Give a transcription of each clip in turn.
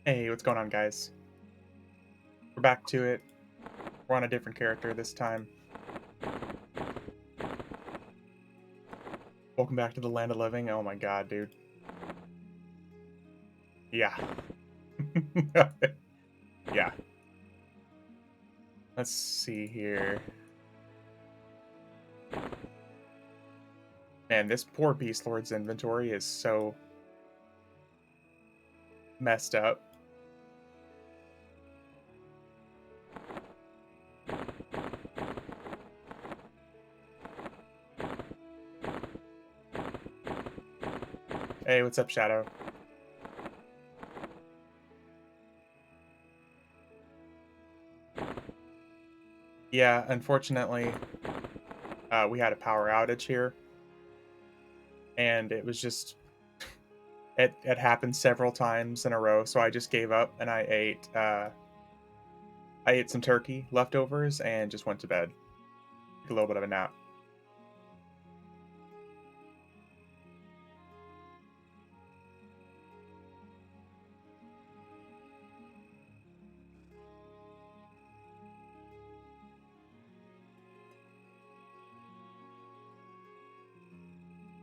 Hey, what's going on, guys? We're back to it. We're on a different character this time. Welcome back to the land of living. Oh my god, dude. Yeah. Yeah. Let's see here. Man, this poor Beast Lord's inventory is so messed up. Hey, what's up, Shadow? Yeah, unfortunately, we had a power outage here, and it was just it happened several times in a row, so I just gave up and I ate some turkey leftovers and just went to bed. Took a little bit of a nap.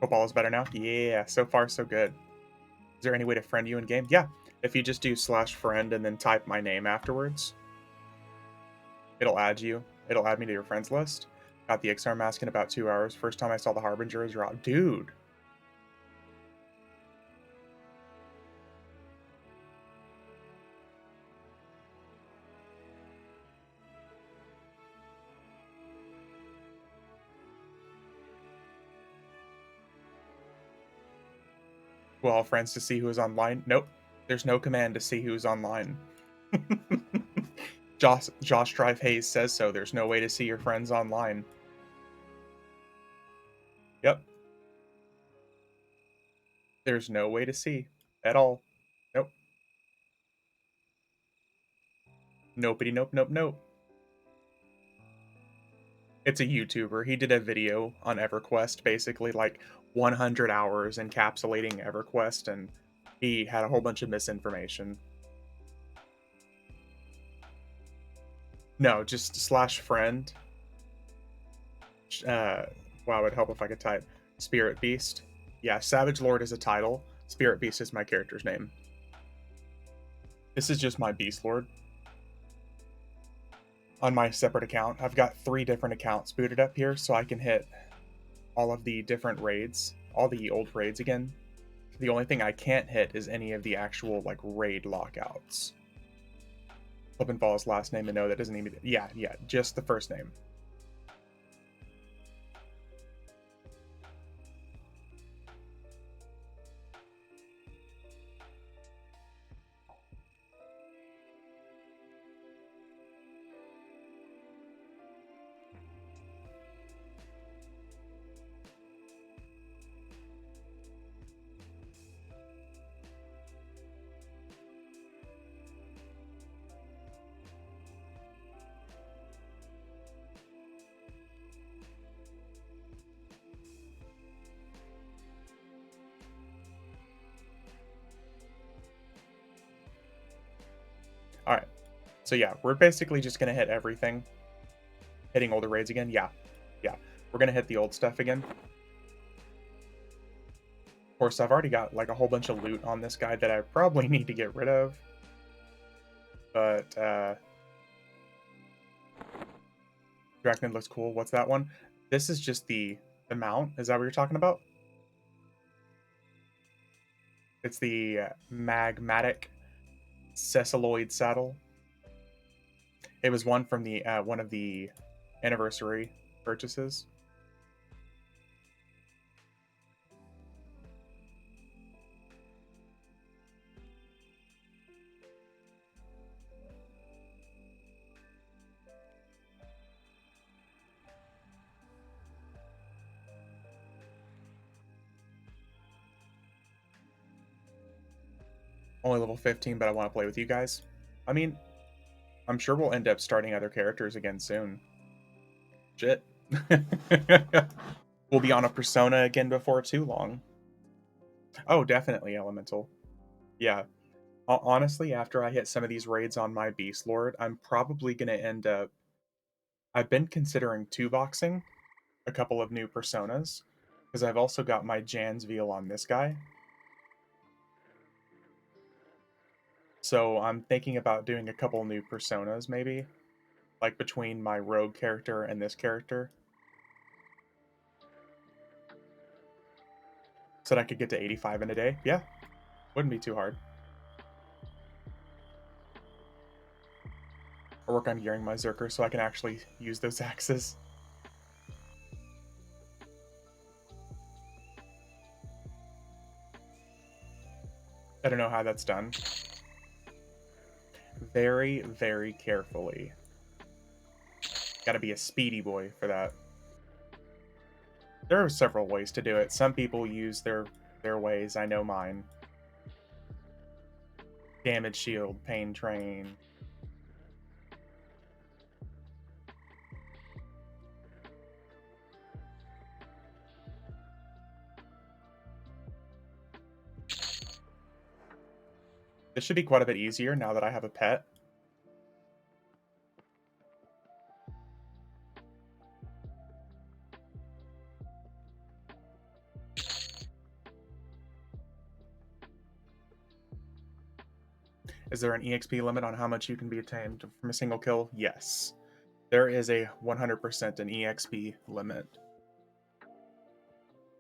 Hope all is better now. Yeah, so far so good. Is there any way to friend you in game? Yeah, if you just do /friend and then type my name afterwards, it'll add you. It'll add me to your friends list. Got the XR mask in about 2 hours. First time I saw the Harbinger is drop. Dude. Well, friends to see who is online. Nope. There's no command to see who's online. Josh Drive Hayes says so. There's no way to see your friends online. Yep. There's no way to see at all. Nope. Nopey nope nope nope. It's a YouTuber. He did a video on EverQuest, basically like 100 hours encapsulating EverQuest, and he had a whole bunch of misinformation. No, just /friend. Wow, it would help if I could type Spirit Beast. Yeah, Savage Lord is a title. Spirit Beast is my character's name. This is just my Beast Lord. On my separate account, I've got 3 different accounts booted up here, so I can hit all of the different raids, all the old raids again. The only thing I can't hit is any of the actual like raid lockouts. Flip and follow his last name and no, that doesn't even. Yeah, just the first name. All right. So yeah, we're basically just gonna hit everything. Hitting older raids again. Yeah. We're gonna hit the old stuff again. Of course, I've already got like a whole bunch of loot on this guy that I probably need to get rid of. But Drachnid looks cool. What's that one? This is just the mount. Is that what you're talking about? It's the magmatic Ceciloid saddle. It was one from the one of the anniversary purchases. Only level 15, but I want to play with you guys. I mean, I'm sure we'll end up starting other characters again soon. Shit. We'll be on a Persona again before too long. Oh, definitely Elemental. Yeah. Honestly, after I hit some of these raids on my Beast Lord, I'm probably gonna end up. I've been considering two-boxing a couple of new personas, because I've also got my Jan's Veal on this guy. So I'm thinking about doing a couple new personas, maybe, like between my rogue character and this character, so that I could get to 85 in a day. Yeah, wouldn't be too hard. Or work on gearing my Zerker so I can actually use those axes. I don't know how that's done. Very, very carefully. Gotta be a speedy boy for that. There are several ways to do it. Some people use their ways. I know mine. Damage shield, pain train. This should be quite a bit easier now that I have a pet. Is there an EXP limit on how much you can be attained from a single kill? Yes. There is a 100% an EXP limit.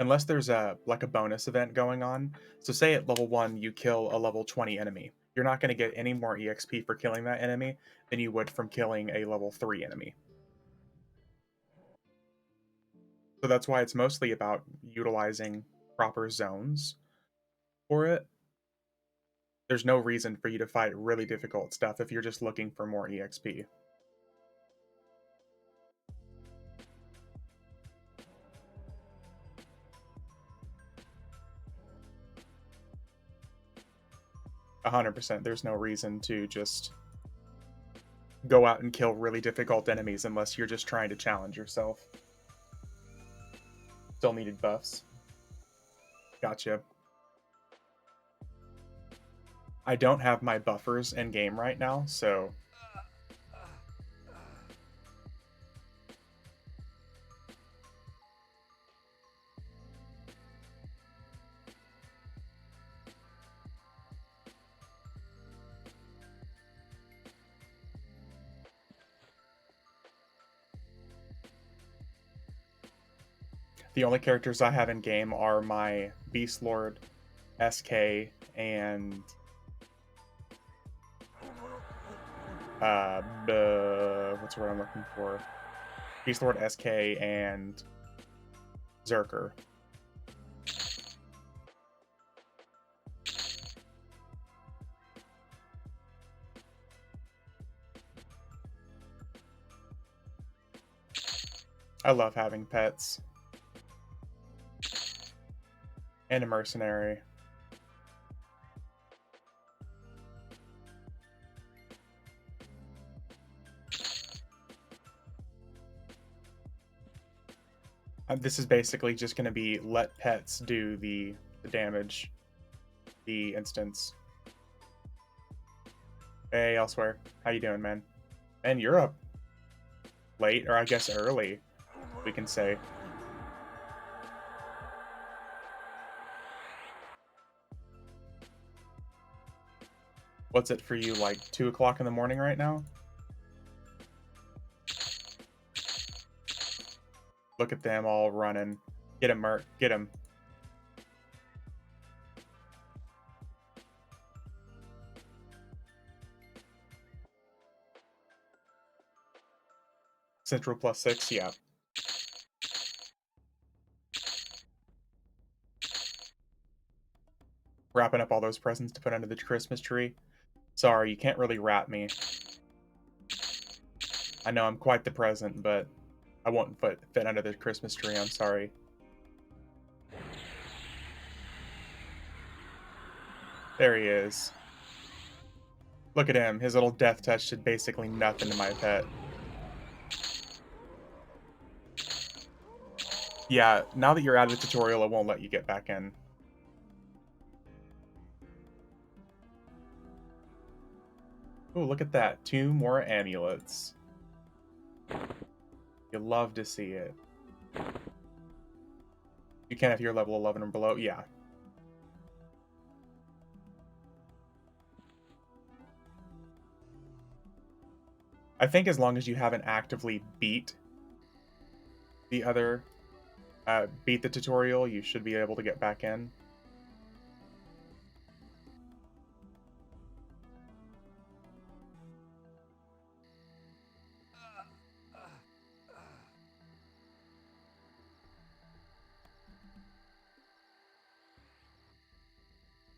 Unless there's a bonus event going on. So say at level 1 you kill a level 20 enemy. You're not going to get any more EXP for killing that enemy than you would from killing a level 3 enemy. So that's why it's mostly about utilizing proper zones for it. There's no reason for you to fight really difficult stuff if you're just looking for more EXP. A 100%. There's no reason to just go out and kill really difficult enemies unless you're just trying to challenge yourself. Still needed buffs. Gotcha. I don't have my buffers in game right now, so the only characters I have in game are my Beast Lord, SK, and what's the word I'm looking for? Beast Lord, SK, and Zerker. I love having pets. And a mercenary. This is basically just going to be let pets do the damage, the instance. Hey, elsewhere. How you doing, man? And you're up late, or I guess early, we can say. What's it for you, like 2 o'clock in the morning right now? Look at them all running. Get him, Merc. Get him. Central +6, yeah. Wrapping up all those presents to put under the Christmas tree. Sorry, you can't really wrap me. I know I'm quite the present, but I won't fit under the Christmas tree, I'm sorry. There he is. Look at him. His little death touch did basically nothing to my pet. Yeah, now that you're out of the tutorial, it won't let you get back in. Oh, look at that. 2 more amulets. You love to see it. You can if you're level 11 or below. Yeah. I think as long as you haven't actively beat the other, beat the tutorial, you should be able to get back in.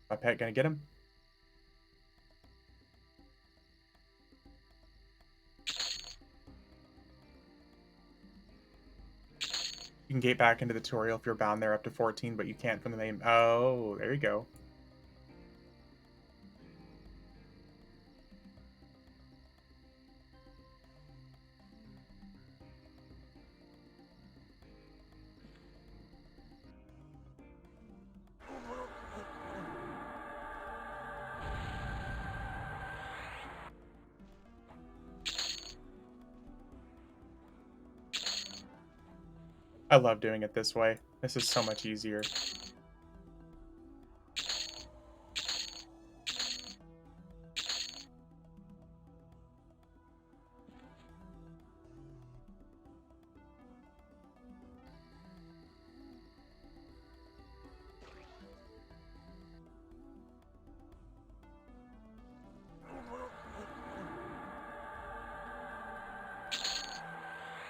My pet gonna get him? You can get back into the tutorial if you're bound there up to 14, but you can't from the main. Oh, there you go. I love doing it this way. This is so much easier.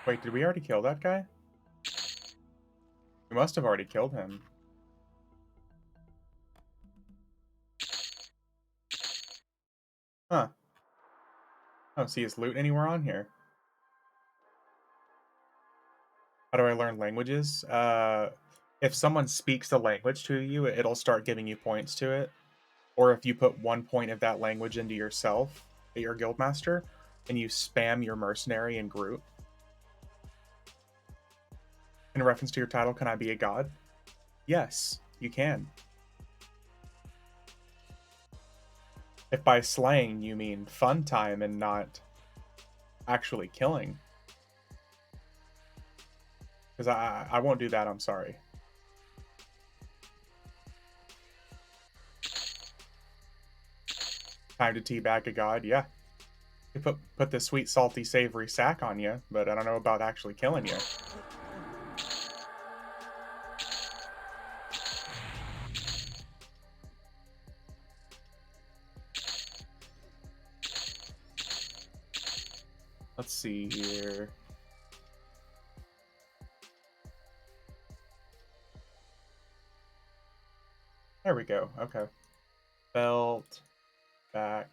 Wait, did we already kill that guy? We must have already killed him. Huh. I don't see his loot anywhere on here. How do I learn languages? If someone speaks the language to you, it'll start giving you points to it. Or if you put 1 point of that language into yourself, your guildmaster, and you spam your mercenary and group. In reference to your title, can I be a god? Yes, you can. If by slaying you mean fun time and not actually killing. Because I won't do that, I'm sorry. Time to teabag a god, yeah. You put the sweet, salty, savory sack on you, but I don't know about actually killing you. Let's see here. There we go, okay. Belt, back.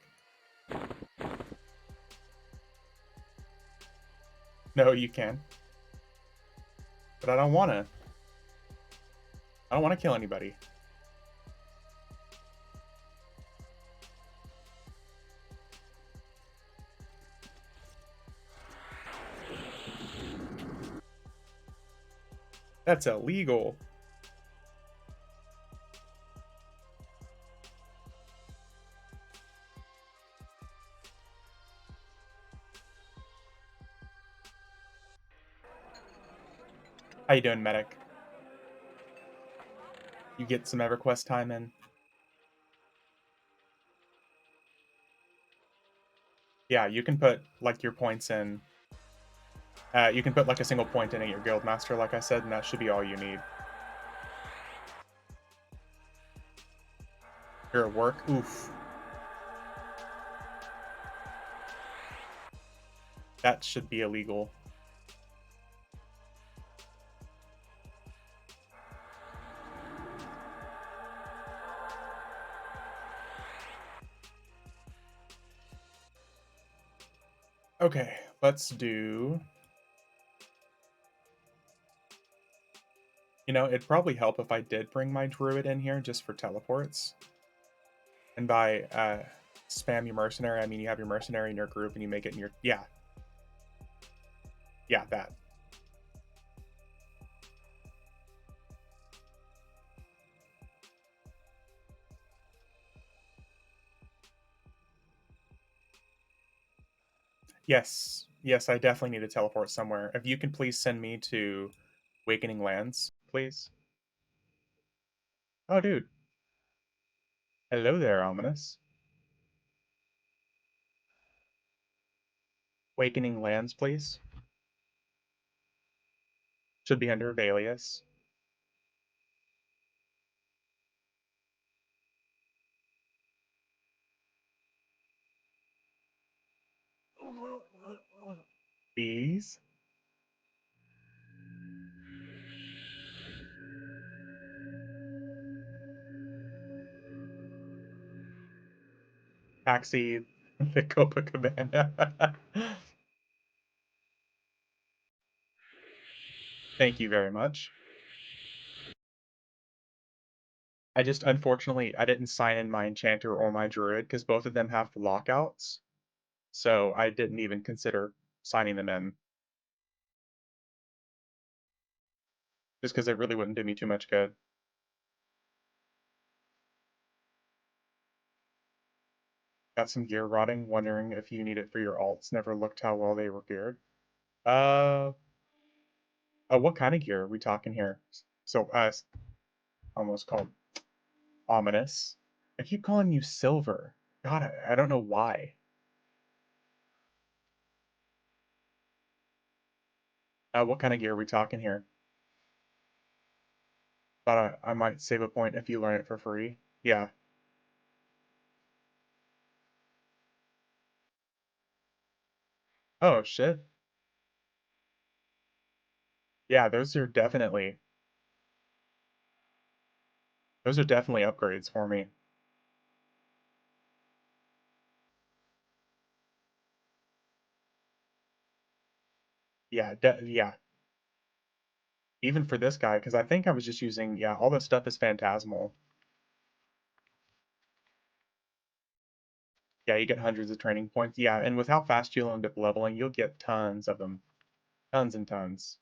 No, you can. But I don't wanna. I don't wanna kill anybody. That's illegal. How you doing, medic? You get some EverQuest time in? Yeah, you can put, like, your points in. You can put, like, a single point in at your guildmaster, like I said, and that should be all you need. You're at work? Oof. That should be illegal. Okay, let's do... You know, it'd probably help if I did bring my druid in here just for teleports. And by spam your mercenary, I mean you have your mercenary in your group and you make it in your... Yeah. Yeah, that. Yes. Yes, I definitely need to teleport somewhere. If you can please send me to Awakening Lands, please. Oh, dude. Hello there, Ominous. Awakening Lands, please. Should be under Valius. Bees? Taxi, the Copacabana. Thank you very much. I just, unfortunately, I didn't sign in my Enchanter or my Druid because both of them have lockouts. So I didn't even consider signing them in just because it really wouldn't do me too much good. Got some gear rotting, wondering if you need it for your alts. Never looked how well they were geared. Uh, what kind of gear are we talking here? So, almost called ominous. I keep calling you Silver. God, I don't know why. What kind of gear are we talking here? Thought I might save a point if you learn it for free. Yeah. Oh, shit. Yeah, those are definitely upgrades for me. Yeah, yeah. Even for this guy, because I think I was just using, yeah, all this stuff is phantasmal. Yeah, you get hundreds of training points. Yeah, and with how fast you'll end up leveling, you'll get tons of them. Tons and tons.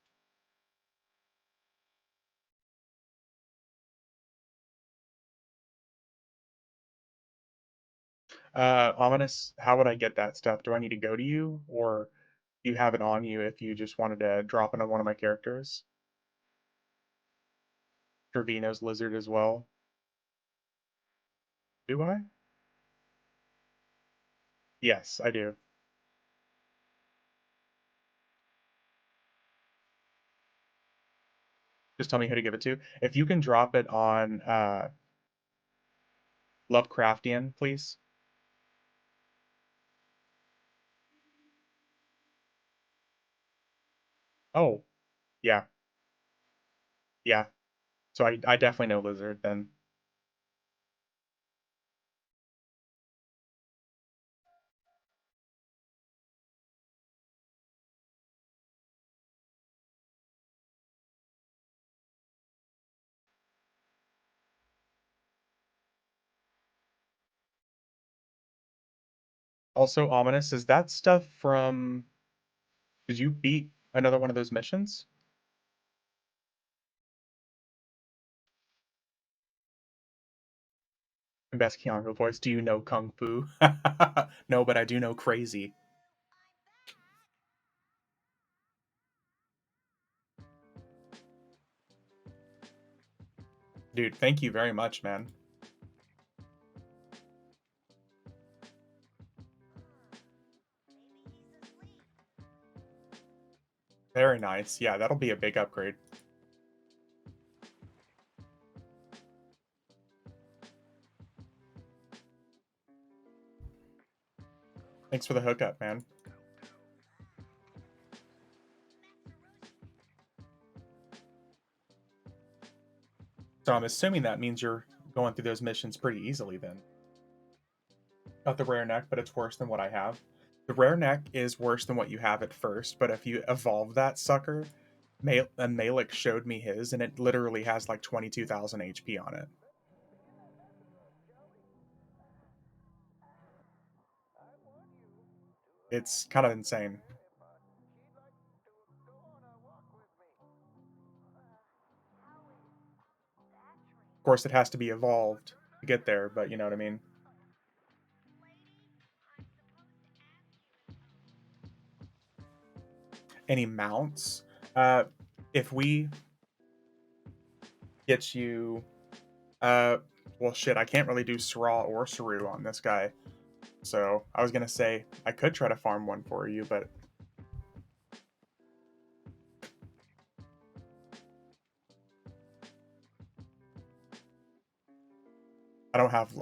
Ominous, how would I get that stuff? Do I need to go to you, or do you have it on you if you just wanted to drop it on one of my characters? Trevino's lizard as well. Do I? Yes, I do. Just tell me who to give it to. If you can drop it on Lovecraftian, please. Oh, yeah, yeah. So I definitely know lizard then. Also, ominous, is that stuff from? Did you beat another one of those missions? Best Keanu voice. Do you know Kung Fu? No, but I do know Crazy. Dude, thank you very much, man. Very nice. Yeah, that'll be a big upgrade. Thanks for the hookup, man. So I'm assuming that means you're going through those missions pretty easily then. Got the rare neck, but it's worse than what I have. The rare neck is worse than what you have at first, but if you evolve that sucker, and Malik showed me his, and it literally has like 22,000 HP on it. It's kind of insane. Of course, it has to be evolved to get there, but you know what I mean. any mounts. Uh, if we get you, well, shit, I can't really do Seraw or Saru on this guy. So I was gonna say I could try to farm one for you, but I don't have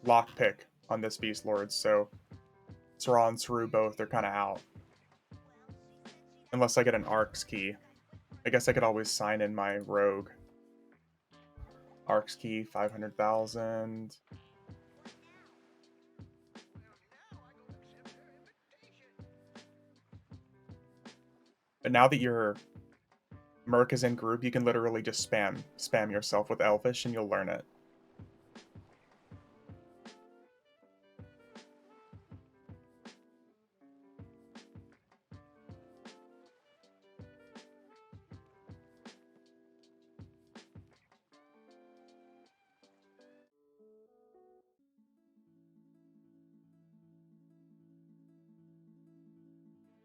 lockpick on this Beast Lord, so Seraw and Saru both are kind of out. Unless I get an Arcs key. I guess I could always sign in my Rogue. Arcs key, 500,000. But now that your Merc is in group, you can literally just spam yourself with Elvish and you'll learn it.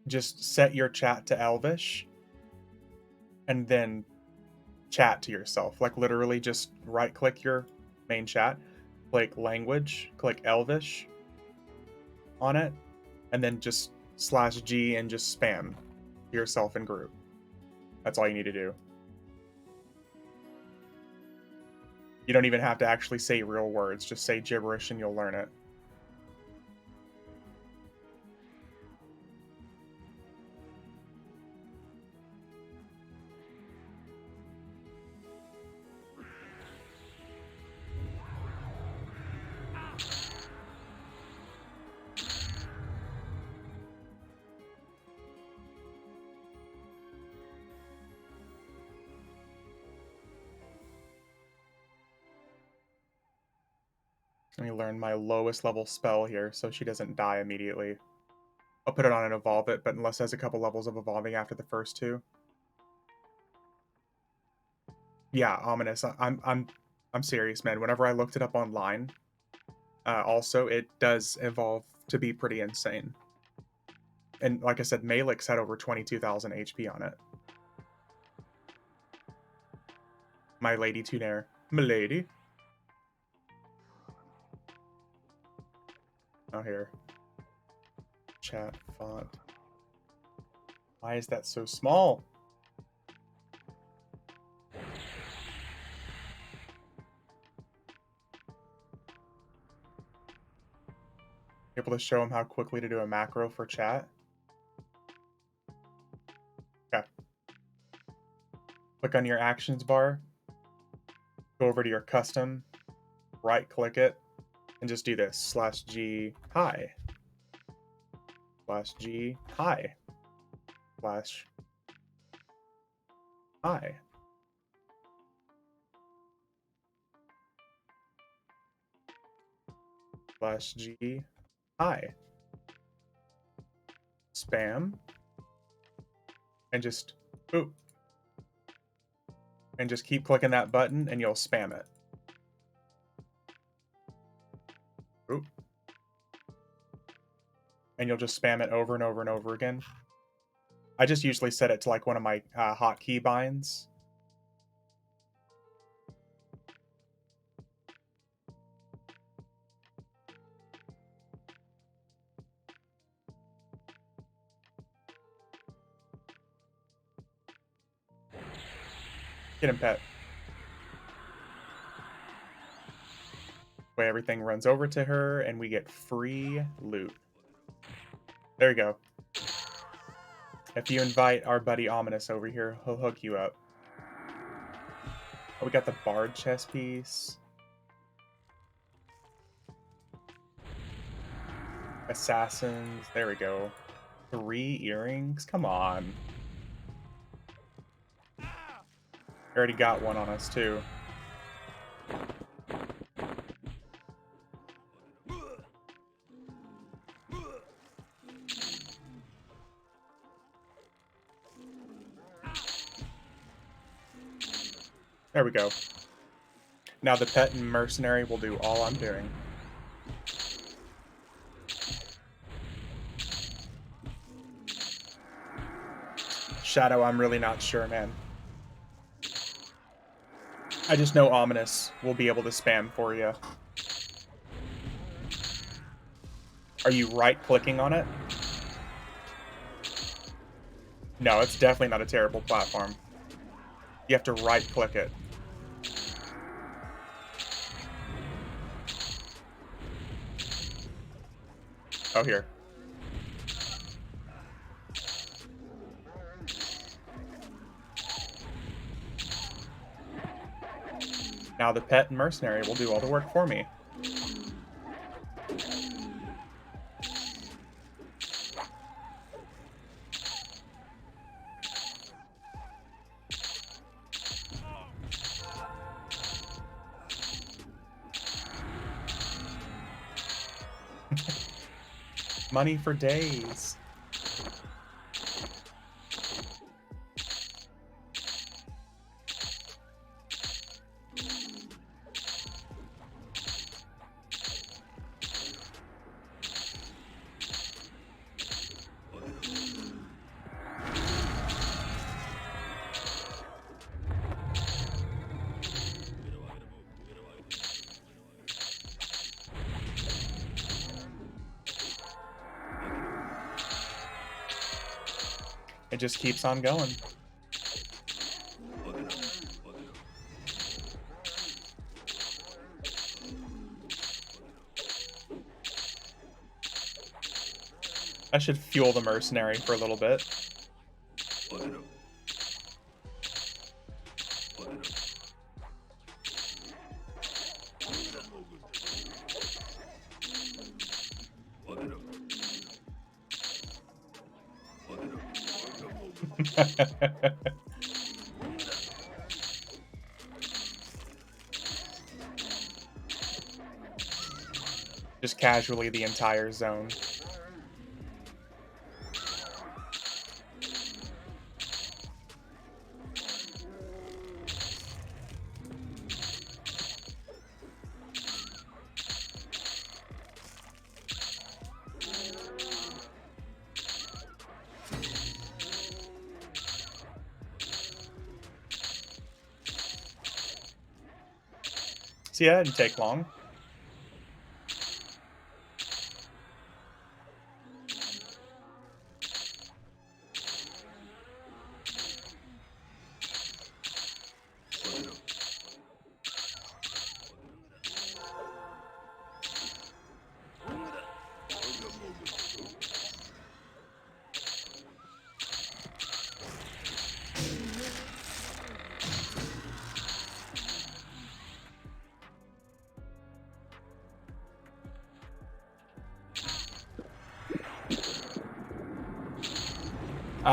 Just set your chat to Elvish and then chat to yourself. Like literally just right click your main chat, click language, click Elvish on it, and then just /G and just spam yourself in group. That's all you need to do. You don't even have to actually say real words, just say gibberish and you'll learn it. Let me learn my lowest level spell here so she doesn't die immediately. I'll put it on and evolve it, but unless there's a couple levels of evolving after the first two. Yeah, ominous. I'm serious, man. Whenever I looked it up online, also it does evolve to be pretty insane. And like I said, Malix had over 22,000 HP on it. My lady Tunair. Milady. Oh, here. Chat font. Why is that so small? Able to show him how quickly to do a macro for chat. Okay. Click on your actions bar. Go over to your custom. Right click it. And just do this. /G hi. /G hi. /hi. /G hi. Spam. And just boop. And just keep clicking that button and you'll spam it. Oop. And you'll just spam it over and over and over again. I just usually set it to like one of my hotkey binds. Get him, pet. Way everything runs over to her and we get free loot. There you go. If you invite our buddy Ominous over here, he'll hook you up. Oh, we got the Bard chest piece. Assassins. There we go. 3 earrings? Come on. Already got one on us, too. There we go. Now the pet and mercenary will do all I'm doing. Shadow, I'm really not sure, man. I just know Ominous will be able to spam for you. Are you right-clicking on it? No, it's definitely not a terrible platform. You have to right-click it. Oh, here. Now the pet and mercenary will do all the work for me. Money for days. It just keeps on going. I should fuel the mercenary for a little bit. Just casually the entire zone. See, that didn't take long.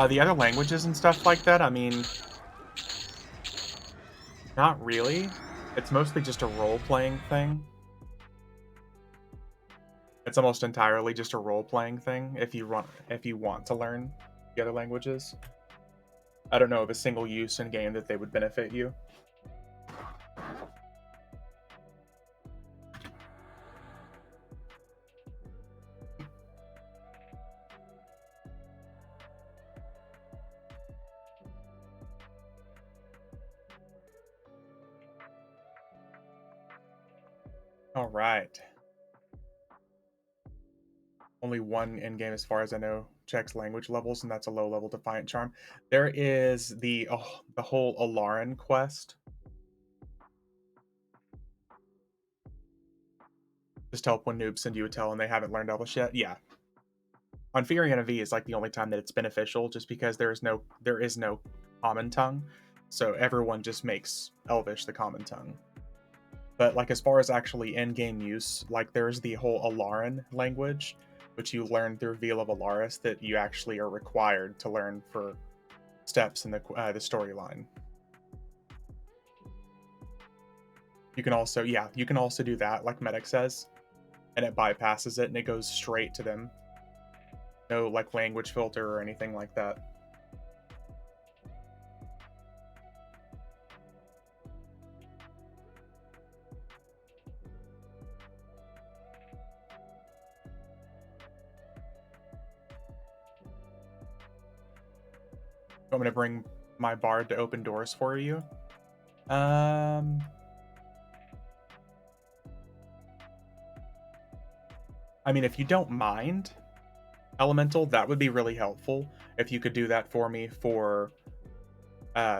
The other languages and stuff like that, I mean, not really. It's mostly just a role-playing thing. It's almost entirely just a role-playing thing if you want to learn the other languages. I don't know of a single use in game that they would benefit you. All right. Only one in game, as far as I know, checks language levels, and that's a low-level Defiant Charm. There is the whole Alaran quest. Just help when noobs send you a tell and they haven't learned Elvish yet. Yeah. On Fioriana V is like the only time that it's beneficial, just because there is no common tongue, so everyone just makes Elvish the common tongue. But like as far as actually in-game use, like there's the whole Alaran language, which you learn through Veil of Alaris, that you actually are required to learn for steps in the storyline. You can also do that, like Medic says, and it bypasses it and it goes straight to them. No like language filter or anything like that. Want me to bring my bard to open doors for you? I mean, if you don't mind, Elemental, that would be really helpful. If you could do that for me for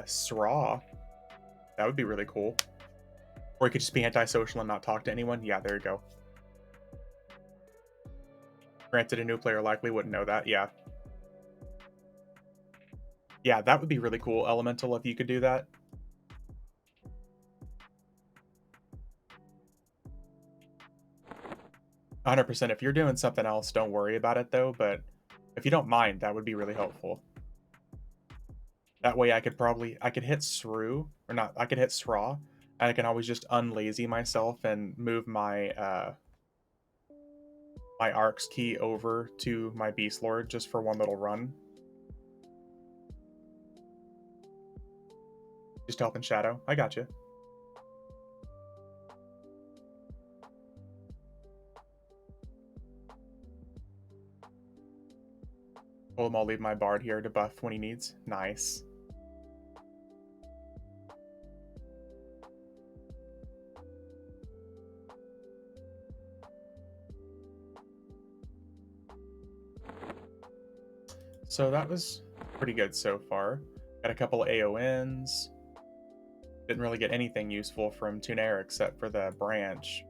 Sraw, that would be really cool. Or you could just be antisocial and not talk to anyone. Yeah, there you go. Granted, a new player likely wouldn't know that. Yeah. Yeah, that would be really cool, Elemental, if you could do that. 100%. If you're doing something else, don't worry about it, though. But if you don't mind, that would be really helpful. That way I could hit Sru, or not, I could hit Sraw, and I can always just unlazy myself and move my my Arc's key over to my Beast Lord just for one little run. Just helping Shadow. I got you. Told him I'll leave my Bard here to buff when he needs. Nice. So that was pretty good so far. Got a couple AONs. Didn't really get anything useful from Tunair except for the branch.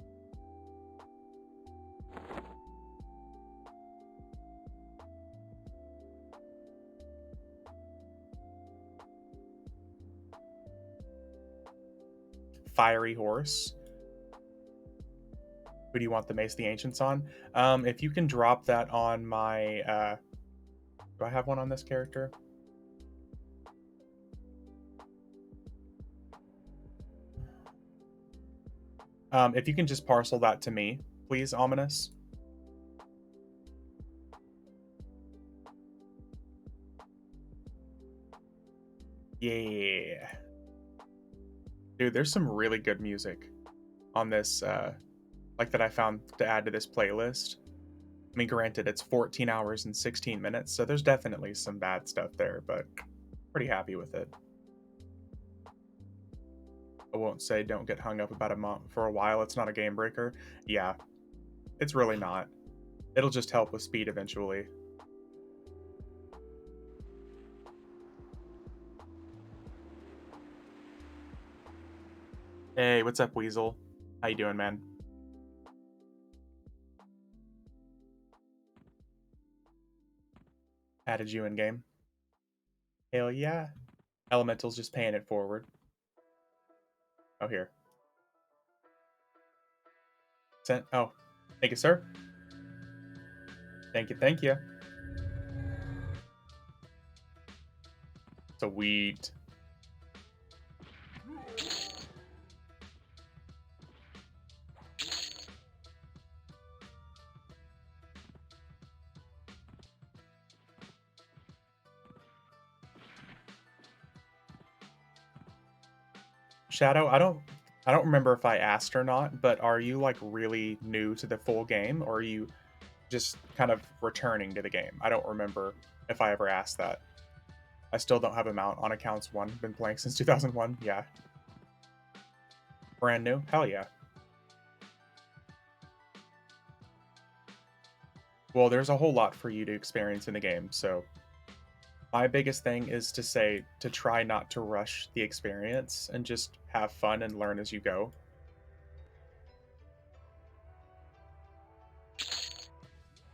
Fiery Horse. Who do you want the Mace of the Ancients on? If you can drop that on my... do I have one on this character? If you can just parcel that to me, please, Ominous. Yeah. Dude, there's some really good music on this, like that I found to add to this playlist. I mean, granted, it's 14 hours and 16 minutes, so there's definitely some bad stuff there, but pretty happy with it. I won't say don't get hung up about a month for a while. It's not a game breaker. Yeah, it's really not. It'll just help with speed eventually. Hey, what's up, Weasel? How you doing, man? Added you in game. Hell yeah. Elemental's just paying it forward. Oh, here. Sent. Oh, thank you, sir. Thank you, thank you. Sweet. Shadow, I don't remember if I asked or not, but are you like really new to the full game, or are you just kind of returning to the game? I don't remember if I ever asked that. I still don't have a mount on accounts 1. Been playing since 2001. Yeah. Brand new? Hell yeah. Well, there's a whole lot for you to experience in the game, so my biggest thing is to say to try not to rush the experience and just have fun and learn as you go.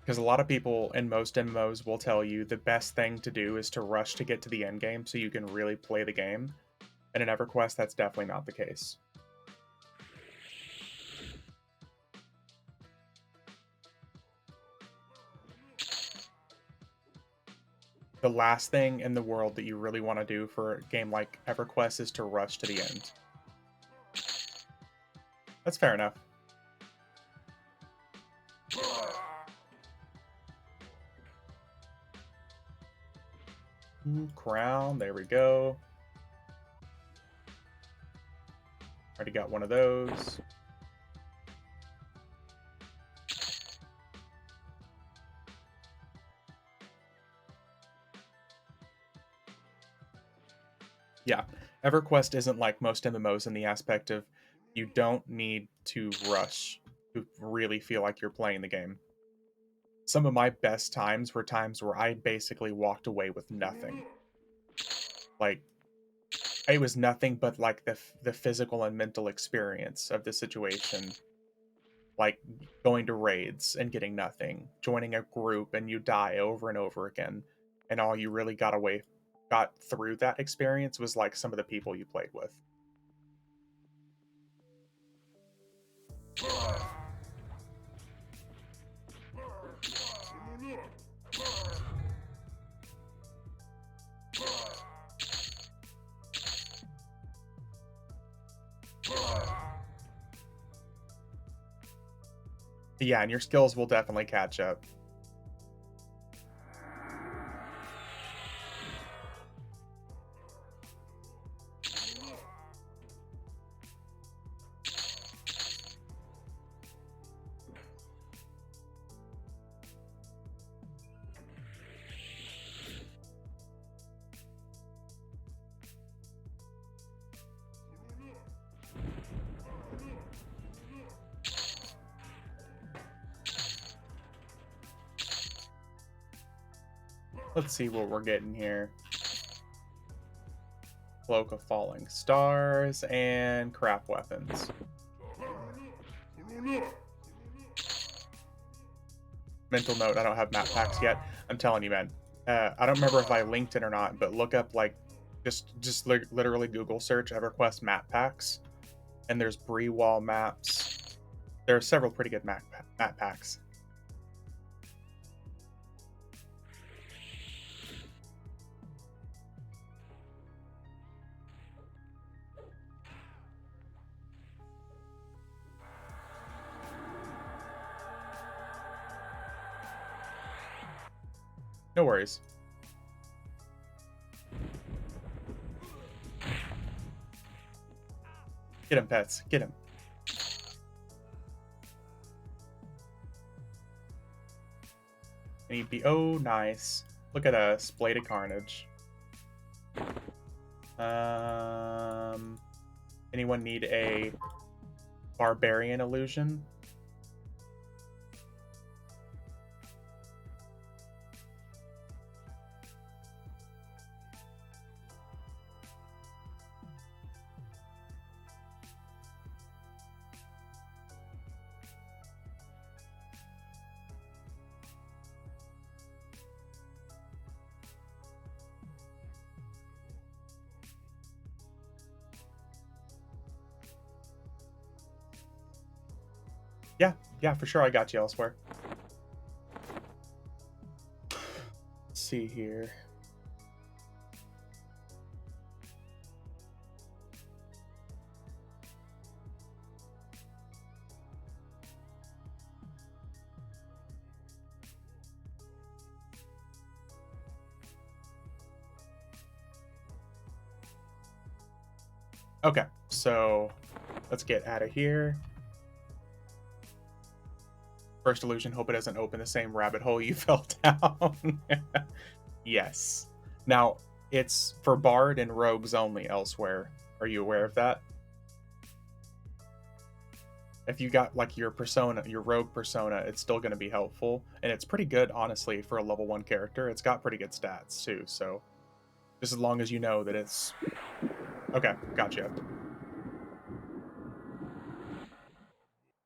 Because a lot of people in most MMOs will tell you the best thing to do is to rush to get to the end game so you can really play the game. And in EverQuest, that's definitely not the case. The last thing in the world that you really want to do for a game like EverQuest is to rush to the end. That's fair enough. Ooh, crown, there we go. Already got one of those. Yeah. EverQuest isn't like most MMOs in the aspect of you don't need to rush to really feel like you're playing the game. Some of my best times were times where I basically walked away with nothing. Like it was nothing but like the physical and mental experience of the situation, like going to raids and getting nothing, joining a group and you die over and over again, and all you really got through that experience was like some of the people you played with. Yeah, and your skills will definitely catch up. Let's see what we're getting here. Cloak of Falling Stars and crap weapons. Mental note, I don't have map packs yet. I'm telling you, man. I don't remember if I linked it or not, but look up like literally Google search EverQuest map packs, and there's Bree Wall maps. There are several pretty good map packs. No worries. Get him, pets. Get him. And he'd be, oh, nice. Look at us. Bladed Carnage. Anyone need a Barbarian Illusion? Yeah, for sure. I got you elsewhere. Let's see here. Okay, so let's get out of here. First illusion, hope it doesn't open the same rabbit hole you fell down. Yes. Now, it's for Bard and Rogues only elsewhere. Are you aware of that? If you got like your persona, your rogue persona, it's still going to be helpful. And it's pretty good, honestly, for a level 1 character. It's got pretty good stats, too. So, just as long as you know that it's... Okay, gotcha.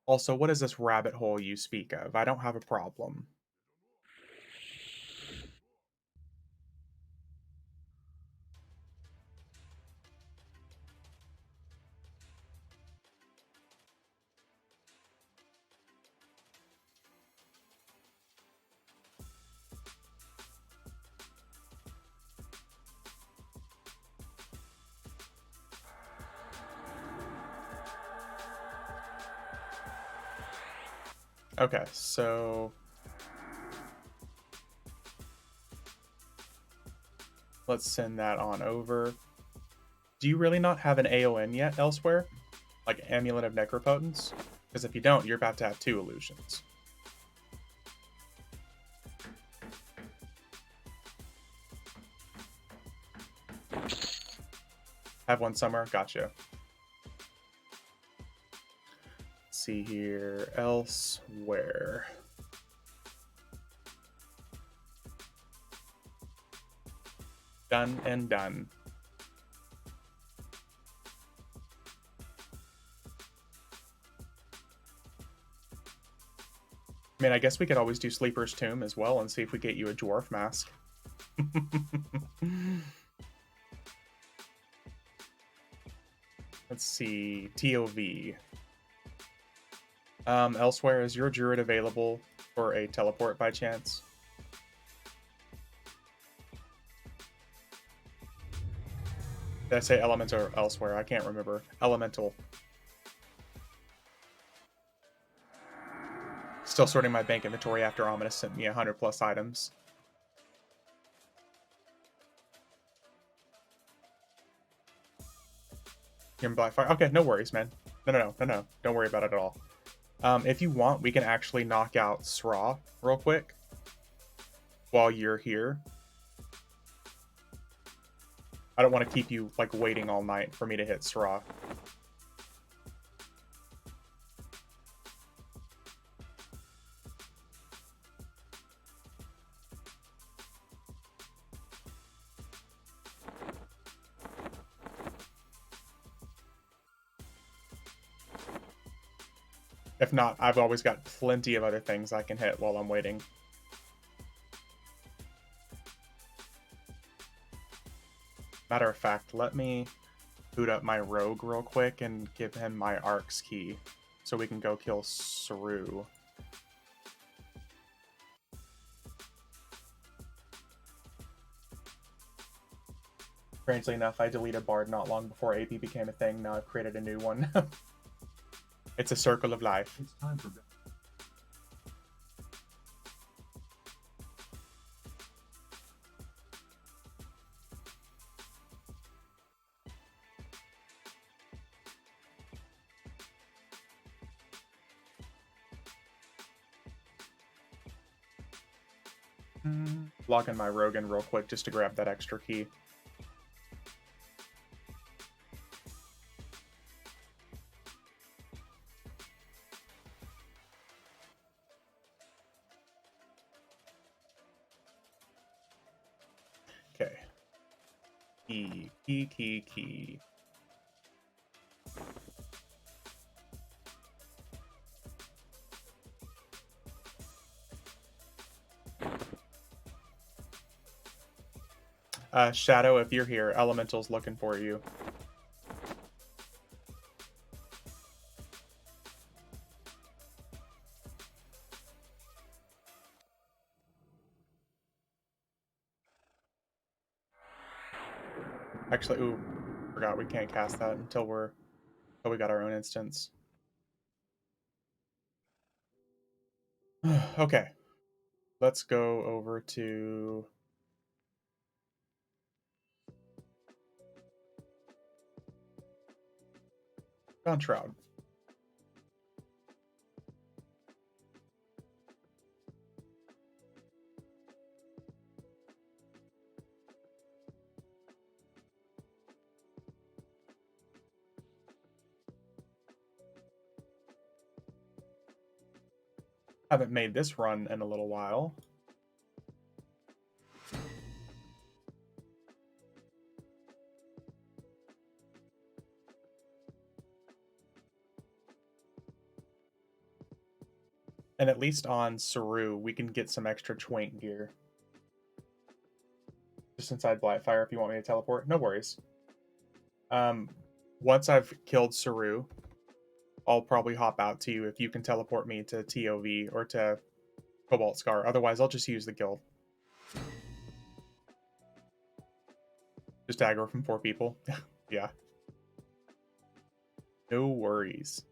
Also, what is this rabbit hole you speak of? I don't have a problem. Okay, so... let's send that on over. Do you really not have an AON yet elsewhere? Like Amulet of Necropotence? Because if you don't, you're about to have 2 illusions. Have one somewhere? Gotcha. Let's see here. Elsewhere. Done and done. I mean, I guess we could always do Sleeper's Tomb as well and see if we get you a dwarf mask. Let's see. TOV. Elsewhere, is your druid available for a teleport by chance? Did I say elemental or elsewhere? I can't remember. Elemental. Still sorting my bank inventory after Ominous sent me 100+ items. You're in Blackfire? Okay, no worries, man. No. Don't worry about it at all. If you want, we can actually knock out Sra real quick while you're here. I don't want to keep you like waiting all night for me to hit Sra. If not, I've always got plenty of other things I can hit while I'm waiting. Matter of fact, let me boot up my rogue real quick and give him my Ark's key so we can go kill Saru. Strangely enough, I deleted Bard not long before AP became a thing. Now I've created a new one. It's a circle of life. It's time for bed. Log in my rogue in real quick just to grab that extra key. Okay. Key. Shadow, if you're here, Elemental's looking for you. Actually, ooh, forgot we can't cast that until we got our own instance. Okay. Let's go over to Dawn Shroud. Haven't made this run in a little while. And at least on Saru, we can get some extra Twink gear. Just inside Blightfire if you want me to teleport. No worries. Once I've killed Saru, I'll probably hop out to you if you can teleport me to TOV or to Cobalt Scar. Otherwise, I'll just use the guild. Just aggro from 4 people. Yeah. No worries.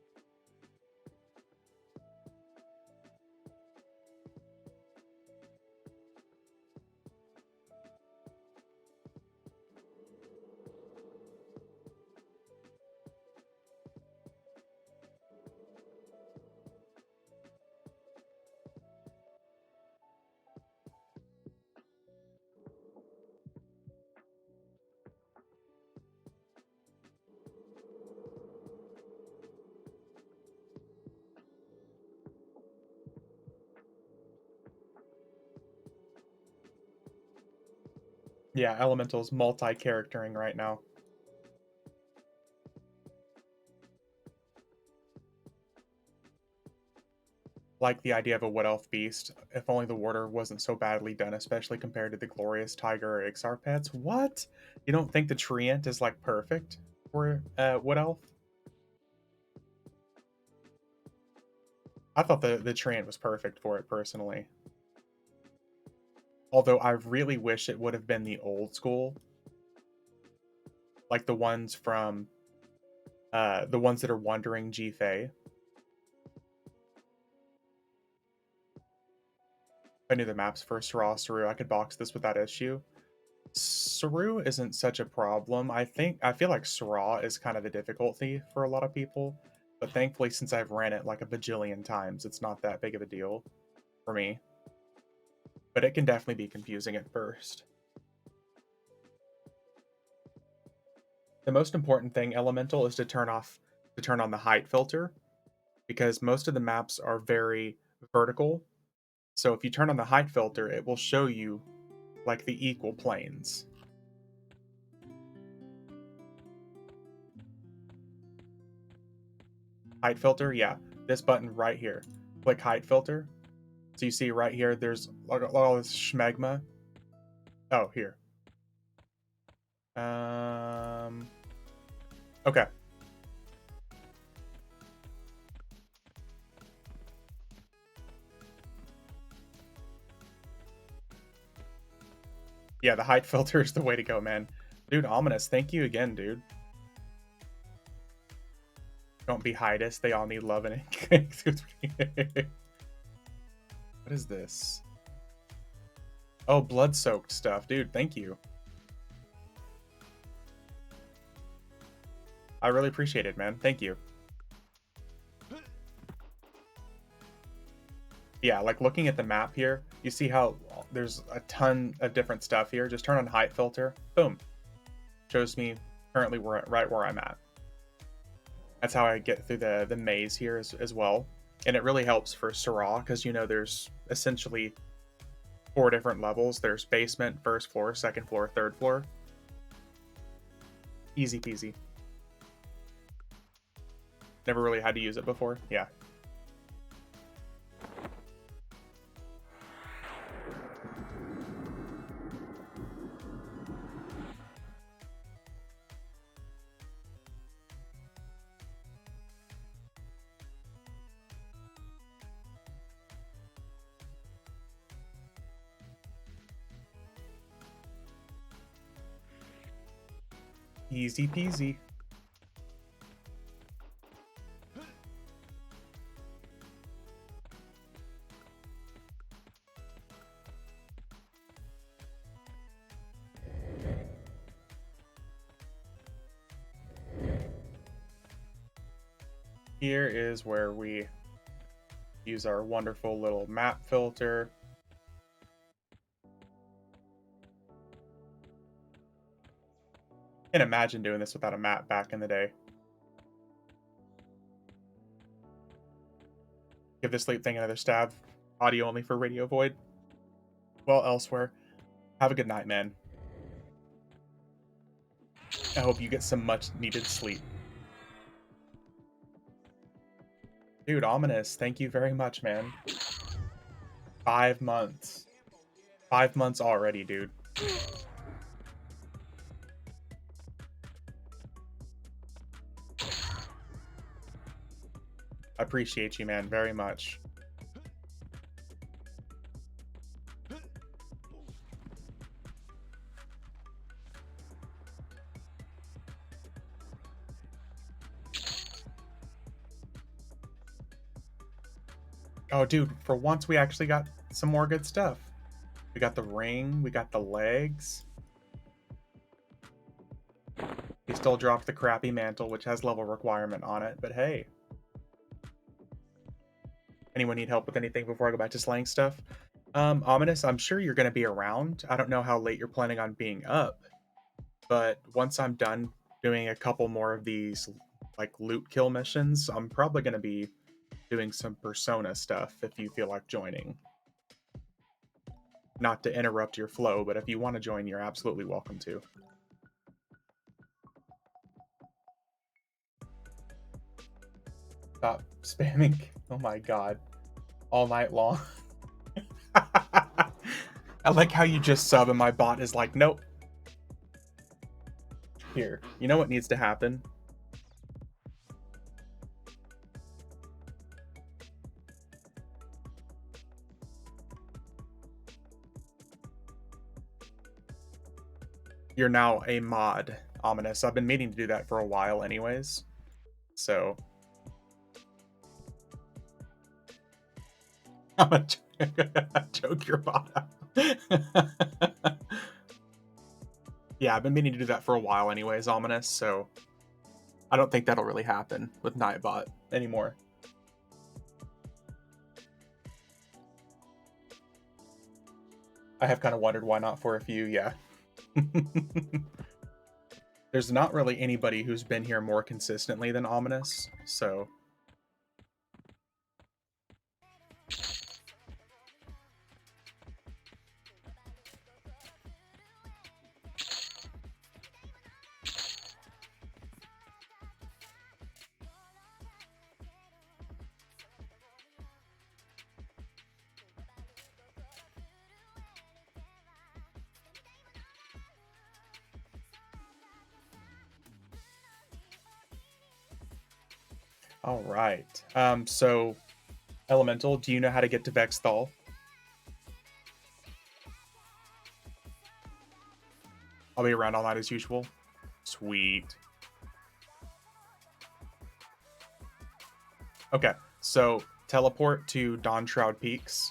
Yeah, Elemental's multi-charactering right now. Like the idea of a Wood Elf Beast, if only the water wasn't so badly done, especially compared to the glorious Tiger or Ixar pets. What? You don't think the Treant is like perfect for Wood Elf? I thought the Treant was perfect for it personally. Although I really wish it would have been the old school, like the ones from the ones that are Wandering G Fei. If I knew the maps for Sarah Saru, I could box this without issue. Saru isn't such a problem. I feel like Sarah is kind of the difficulty for a lot of people, but thankfully since I've ran it like a bajillion times, it's not that big of a deal for me. But it can definitely be confusing at first. The most important thing, Elemental, is to turn on the height filter, because most of the maps are very vertical. So if you turn on the height filter, it will show you like the equal planes. Height filter, yeah. This button right here. Click height filter. So you see right here, there's all this schmegma. Oh, here. Okay. Yeah, the height filter is the way to go, man. Dude, Ominous, thank you again, dude. Don't be Hydus. They all need love and what is this? Oh, blood-soaked stuff. Dude, thank you. I really appreciate it, man. Thank you. Yeah, like looking at the map here, you see how there's a ton of different stuff here. Just turn on height filter. Boom. Shows me currently right where I'm at. That's how I get through the maze here as well. And it really helps for Syrah because, you know, there's essentially 4 different levels. There's basement, first floor, second floor, third floor. Easy peasy. Never really had to use it before. Yeah. Easy peasy. Here is where we use our wonderful little map filter. Can't imagine doing this without a map back in the day. Give this sleep thing another stab. Audio only for Radio Void. Well, elsewhere. Have a good night, man. I hope you get some much needed sleep. Dude, Ominous, thank you very much, man. 5 months. 5 months already, dude. I appreciate you, man, very much. Oh, dude, for once we actually got some more good stuff. We got the ring, we got the legs. He still dropped the crappy mantle, which has level requirement on it, but hey. Anyone need help with anything before I go back to slaying stuff? Ominous, I'm sure you're going to be around. I don't know how late you're planning on being up, but once I'm done doing a couple more of these like loot kill missions, I'm probably going to be doing some Persona stuff if you feel like joining. not to interrupt your flow, but if you want to join, you're absolutely welcome to. Stop spamming. Oh my god. All night long. I like how you just sub and my bot is like, nope. Here, you know what needs to happen? You're now a mod, Ominous. I've been meaning to do that for a while anyways. So I'm gonna joke your bot out. Yeah, I've been meaning to do that for a while anyways, Ominous, so I don't think that'll really happen with Nightbot anymore. I have kind of wondered why not for a few, yeah. There's not really anybody who's been here more consistently than Ominous, so... All right. So, Elemental, do you know how to get to Vexthal? I'll be around all night as usual. Sweet. Okay, so teleport to Dawn Shroud Peaks.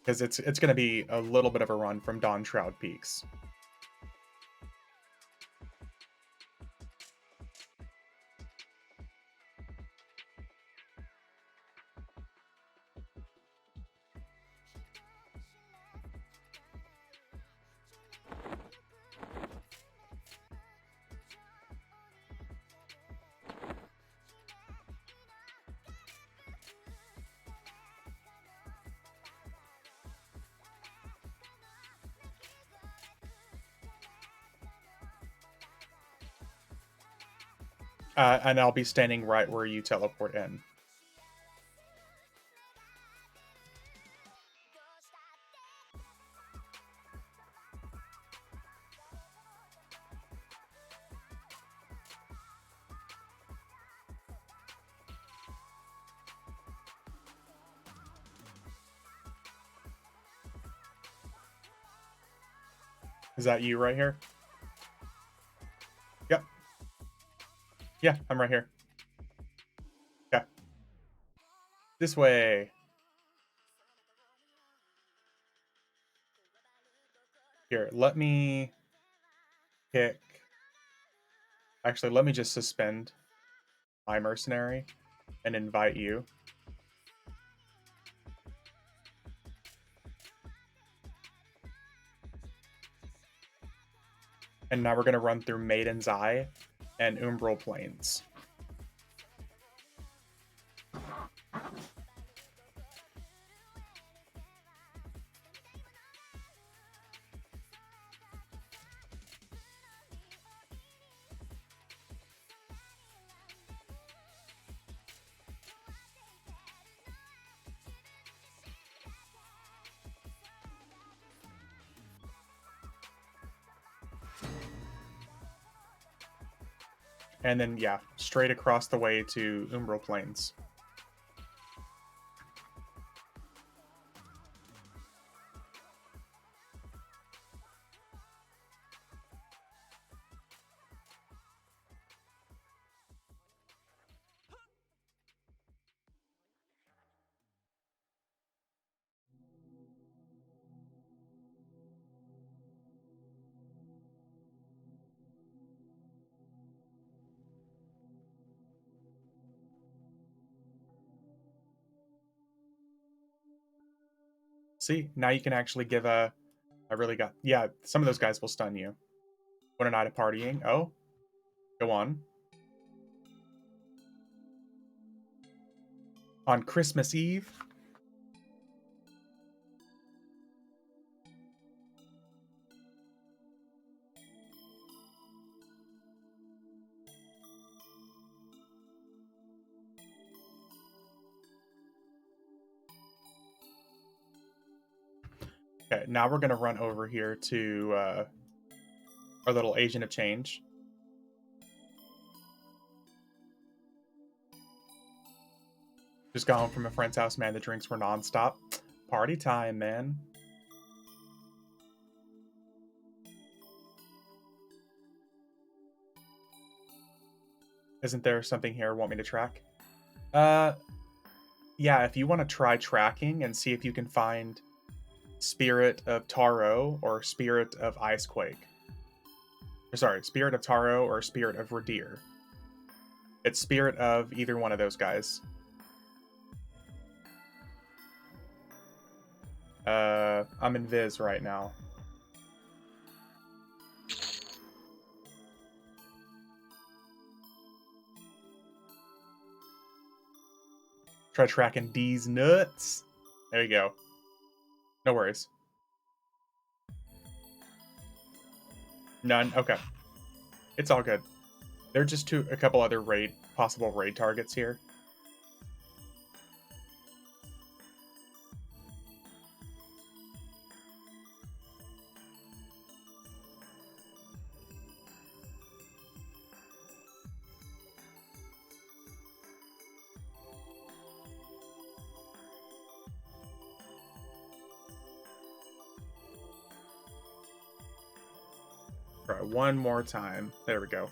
Because it's going to be a little bit of a run from Dawn Shroud Peaks. And I'll be standing right where you teleport in. Is that you right here? Yep. Yeah, I'm right here. Yeah. This way. Here, let me pick... Actually, let me just suspend my mercenary and invite you. And now we're going to run through Maiden's Eye and Umbral Plains. And then, yeah, straight across the way to Umbral Plains. See, now you can actually give a I really got... Yeah, some of those guys will stun you. What a night of partying. Oh, go on. On Christmas Eve? Okay, now we're going to run over here to our little Agent of Change. Just got home from a friend's house, man. The drinks were nonstop. Party time, man. Isn't there something here want me to track? Yeah, if you want to try tracking and see if you can find Spirit of Taro or Spirit of Icequake. Or sorry, Spirit of Taro or Spirit of Redeer. It's Spirit of either one of those guys. I'm in Viz right now. Try tracking D's nuts. There you go. No worries. None? Okay. It's all good. There are just a couple other possible raid targets here. Try one more time. There we go.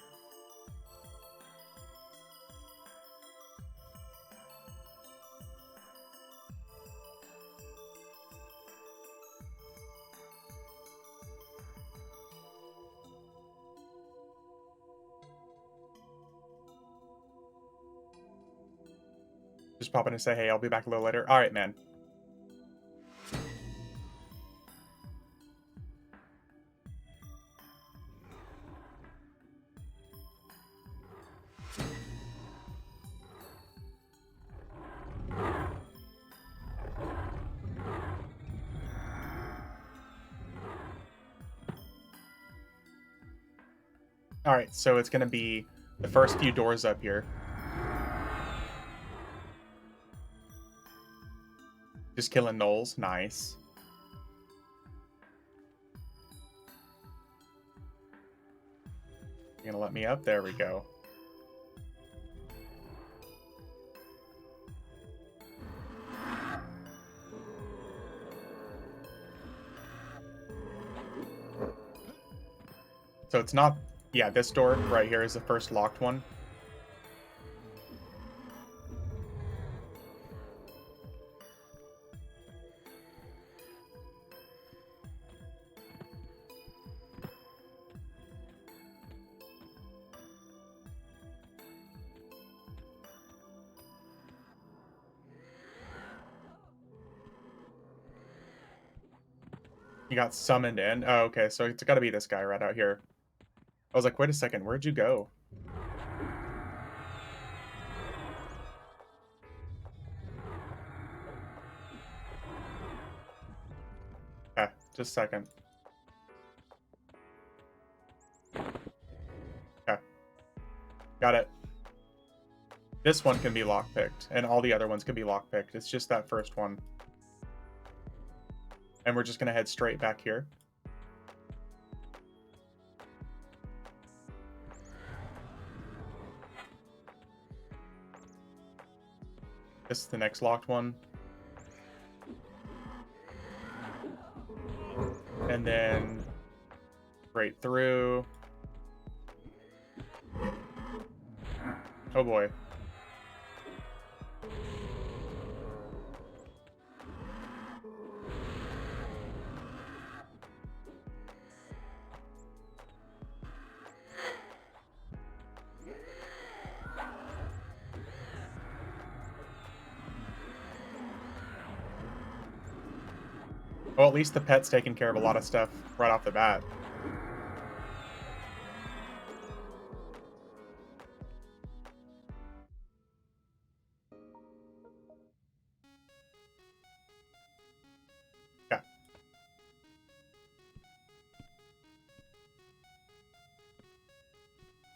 Just pop in and say, hey, I'll be back a little later. All right, man. All right, so it's going to be the first few doors up here. Just killing gnolls. Nice. You're going to let me up? There we go. So it's not... Yeah, this door right here is the first locked one. You got summoned in? Oh, okay, so it's got to be this guy right out here. I was like, wait a second, where'd you go? Okay, just a second. Okay. Got it. This one can be lockpicked, and all the other ones can be lockpicked. It's just that first one. And we're just going to head straight back here. This is the next locked one. And then right through. Oh boy. Well, at least the pet's taking care of a lot of stuff right off the bat.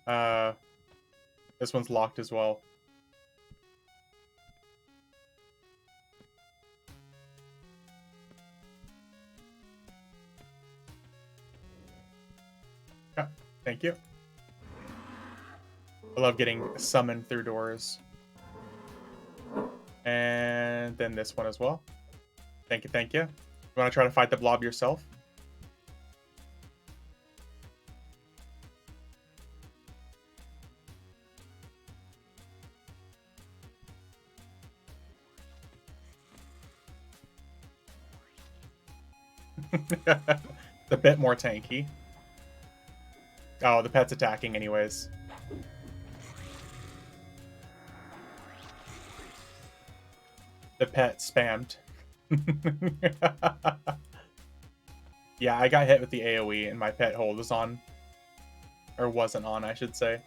Yeah. This one's locked as well. Yeah. Thank you. I love getting summoned through doors. And then this one as well. Thank you, thank you. You want to try to fight the blob yourself? It's a bit more tanky. Oh, the pet's attacking anyways. The pet spammed. Yeah, I got hit with the AoE and my pet hold was on. Or wasn't on, I should say.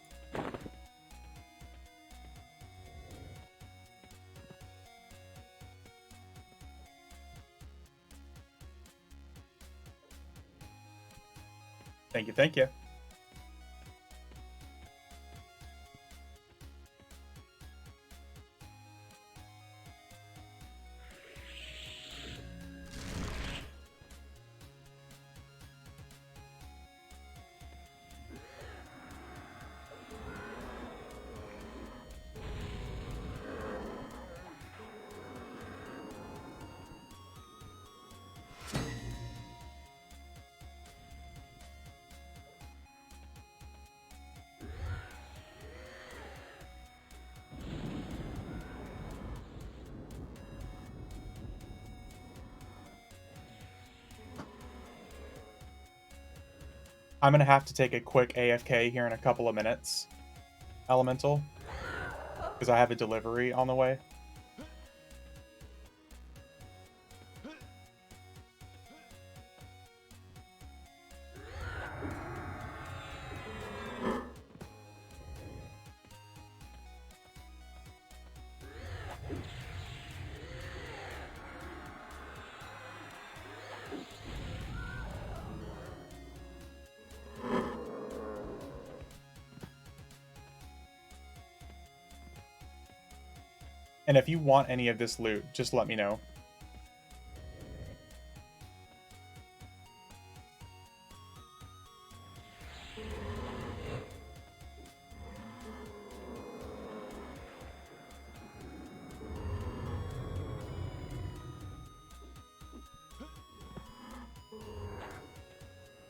Thank you, thank you. I'm gonna have to take a quick AFK here in a couple of minutes, Elemental, because I have a delivery on the way. And if you want any of this loot, just let me know.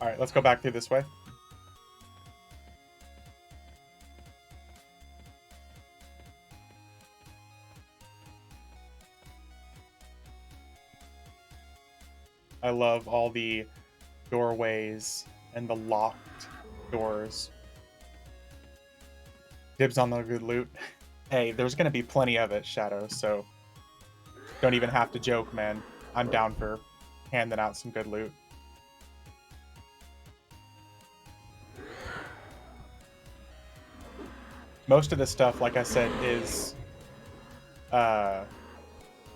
Alright, let's go back through this way. I love all the doorways and the locked doors. Dibs on the good loot. Hey, there's gonna be plenty of it, Shadow, so don't even have to joke, man. I'm down for handing out some good loot. Most of this stuff, like I said, is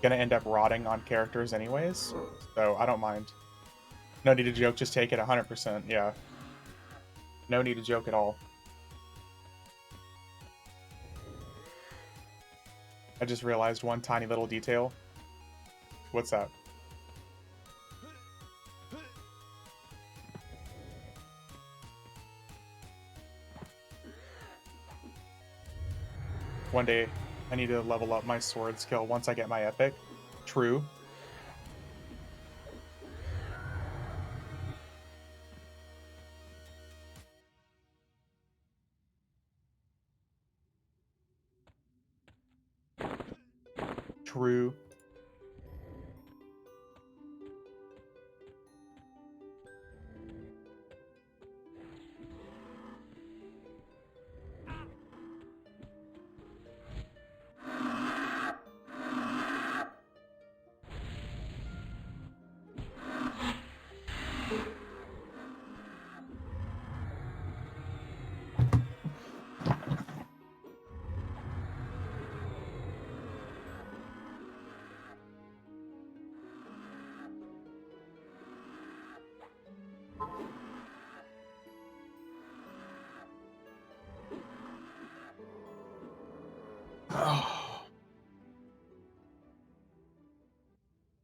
gonna end up rotting on characters anyways, so I don't mind. No need to joke, just take it 100%, yeah. No need to joke at all. I just realized one tiny little detail. What's that? One day, I need to level up my sword skill once I get my epic. True. True.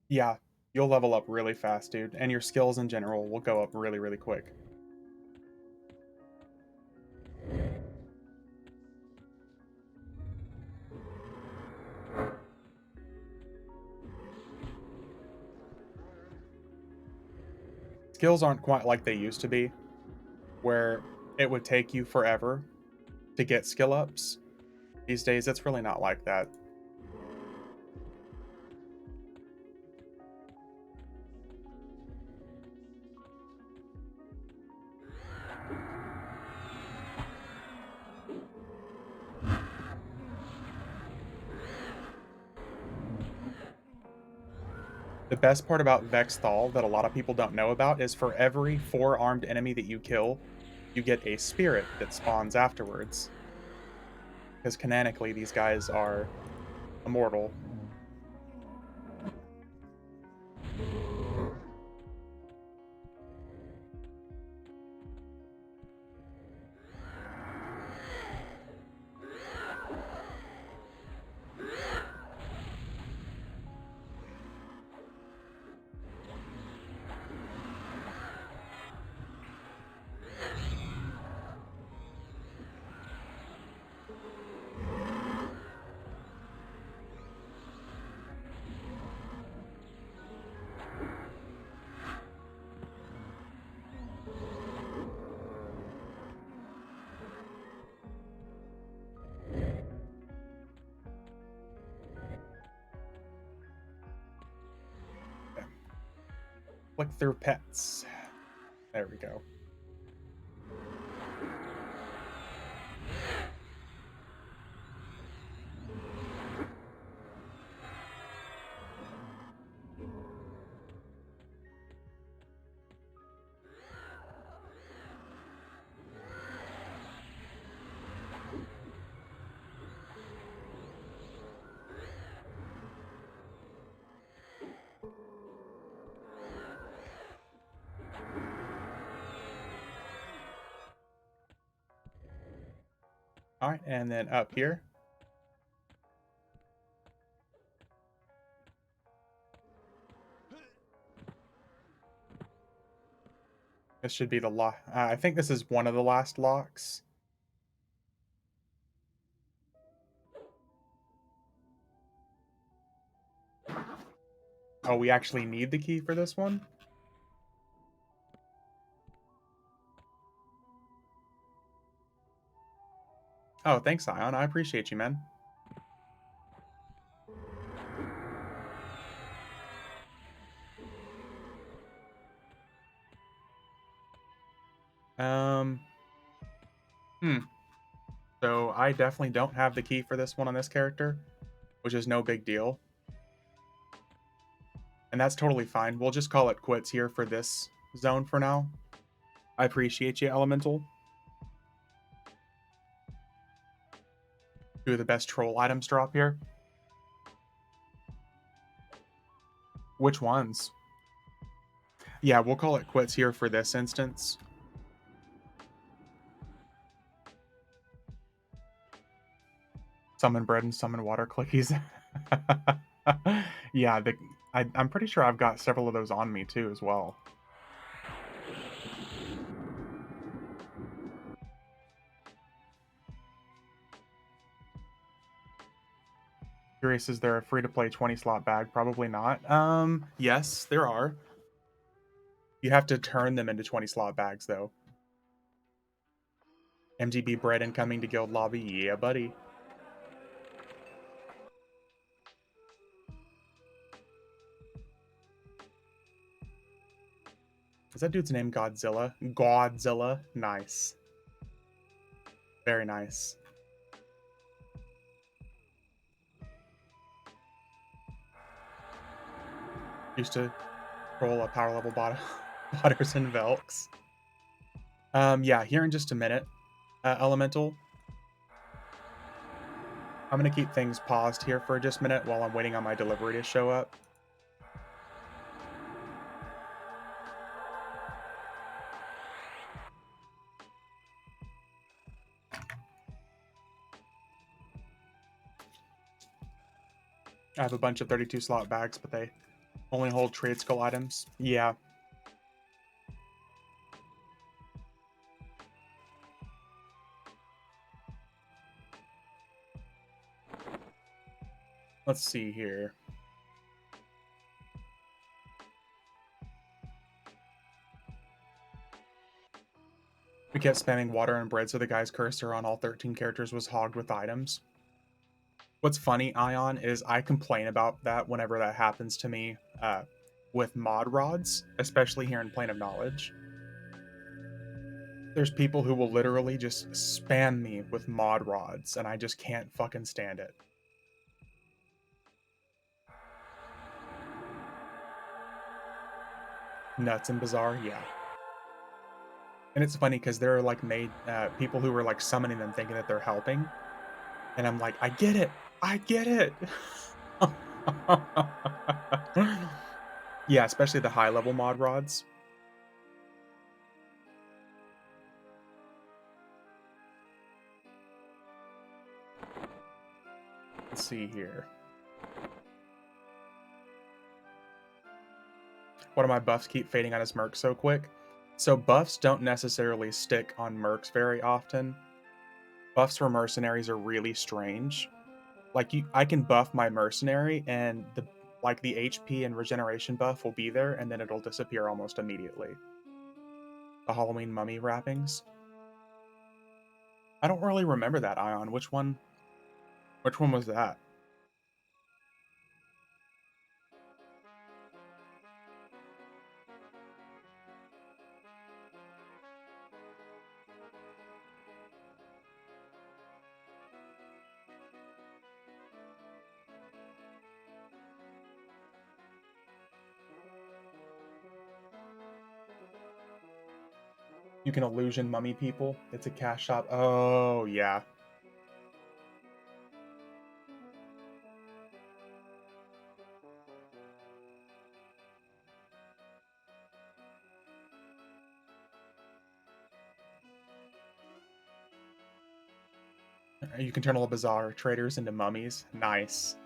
Yeah, you'll level up really fast, dude, and your skills in general will go up really, really quick. Skills aren't quite like they used to be, where it would take you forever to get skill ups. These days, it's really not like that. The best part about Vex Thal that a lot of people don't know about is for every 4-armed enemy that you kill, you get a spirit that spawns afterwards. Because canonically, these guys are immortal. Okay. Click through pets. There we go. All right, and then up here, this should be the lock. I think this is one of the last locks. Oh, we actually need the key for this one? Oh, thanks, Ion. I appreciate you, man. Um, hmm. So I definitely don't have the key for this one on this character, which is no big deal. And that's totally fine. We'll just call it quits here for this zone for now. I appreciate you, Elemental. Two of the best troll items drop here. Which ones? Yeah, we'll call it quits here for this instance. Summon bread and summon water clickies. Yeah, I'm pretty sure I've got several of those on me too as well. Curious, is there a free-to-play 20-slot bag? Probably not. Yes, there are. You have to turn them into 20-slot bags, though. MGB bread incoming to guild lobby. Yeah, buddy. Is that dude's name Godzilla? Godzilla. Nice. Very nice. Used to roll a power level botters and Velks. Yeah, here in just a minute, Elemental. I'm going to keep things paused here for just a minute while I'm waiting on my delivery to show up. I have a bunch of 32 slot bags, but they Only hold trade skill items. Yeah. Let's see here. We kept spamming water and bread so the guy's cursor on all 13 characters was hogged with items. What's funny, Ion, is I complain about that whenever that happens to me with mod rods, especially here in Plane of Knowledge. There's people who will literally just spam me with mod rods, and I just can't fucking stand it. Nuts and bizarre, yeah. And it's funny because there are like people who were like summoning them thinking that they're helping, and I'm like, I get it, I get it. Yeah, especially the high level mod rods. Let's see here. One of my buffs keep fading on his mercs so quick. So buffs don't necessarily stick on mercs very often. Buffs for mercenaries are really strange. Like I can buff my mercenary and the HP and regeneration buff will be there and then it'll disappear almost immediately. The Halloween mummy wrappings. I don't really remember that, Ion. Which one was that? You can illusion mummy people. It's a cash shop. Oh, yeah. You can turn all the bizarre traders into mummies. Nice.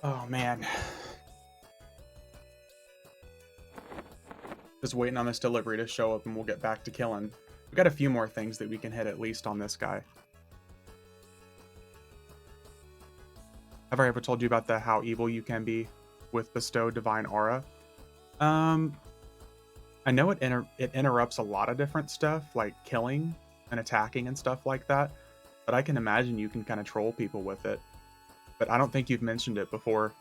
Oh, man. Just waiting on this delivery to show up and we'll get back to killing. We got a few more things that we can hit at least on this guy. Have I ever told you about how evil you can be with Bestow Divine Aura? I know it interrupts a lot of different stuff, like killing and attacking and stuff like that, but I can imagine you can kind of troll people with it. But I don't think you've mentioned it before.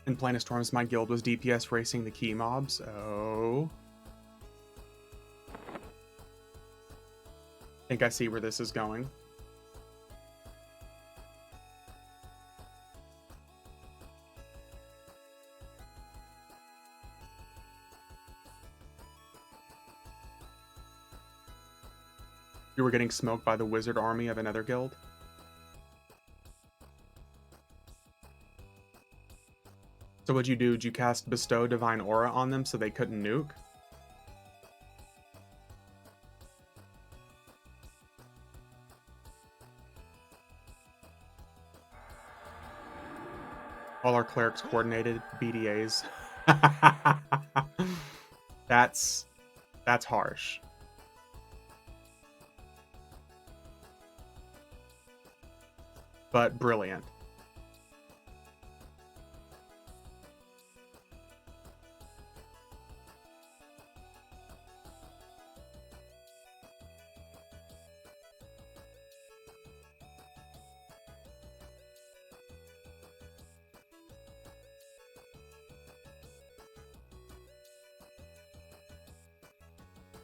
In Planestorms, my guild was DPS racing the key mobs. Oh. I think I see where this is going. You were getting smoked by the wizard army of another guild? So what'd you do? Did you cast Bestow Divine Aura on them so they couldn't nuke? All our clerics coordinated BDAs. That's That's harsh. But brilliant.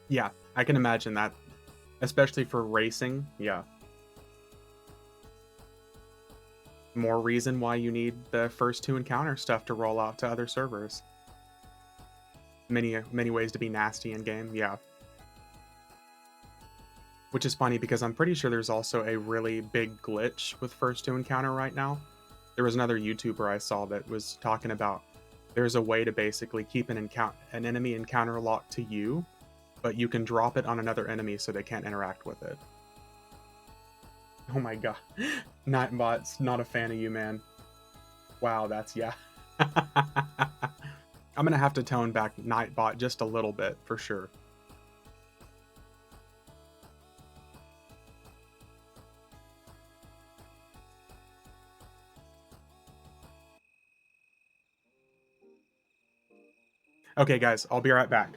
Yeah, I can imagine that. Especially for racing, yeah. More reason why you need the first two encounter stuff to roll out to other servers. Many ways to be nasty in game, yeah. Which is funny because I'm pretty sure there's also a really big glitch with first to encounter right now. There was another YouTuber I saw that was talking about there's a way to basically keep an enemy encounter locked to you, but you can drop it on another enemy so they can't interact with it. Oh my god. Nightbot's not a fan of you, man. Wow, that's yeah. I'm gonna have to tone back Nightbot just a little bit for sure. Okay, guys, I'll be right back.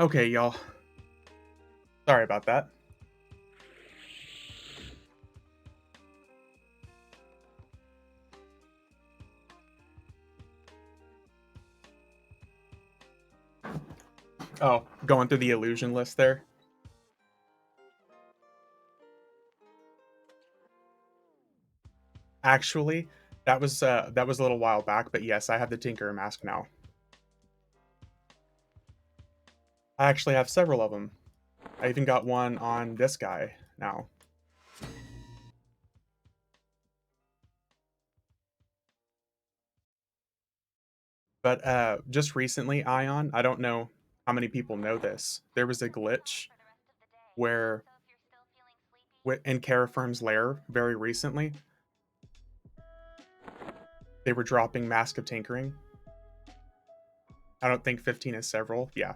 Okay, y'all. Sorry about that. Oh, going through the illusion list there. Actually, that was a little while back, but yes, I have the Tinkerer mask now. I actually have several of them. I even got one on this guy now. But just recently, Ion, I don't know how many people know this. There was a glitch where in Carafirm's lair very recently, they were dropping Mask of Tinkering. I don't think 15 is several. Yeah.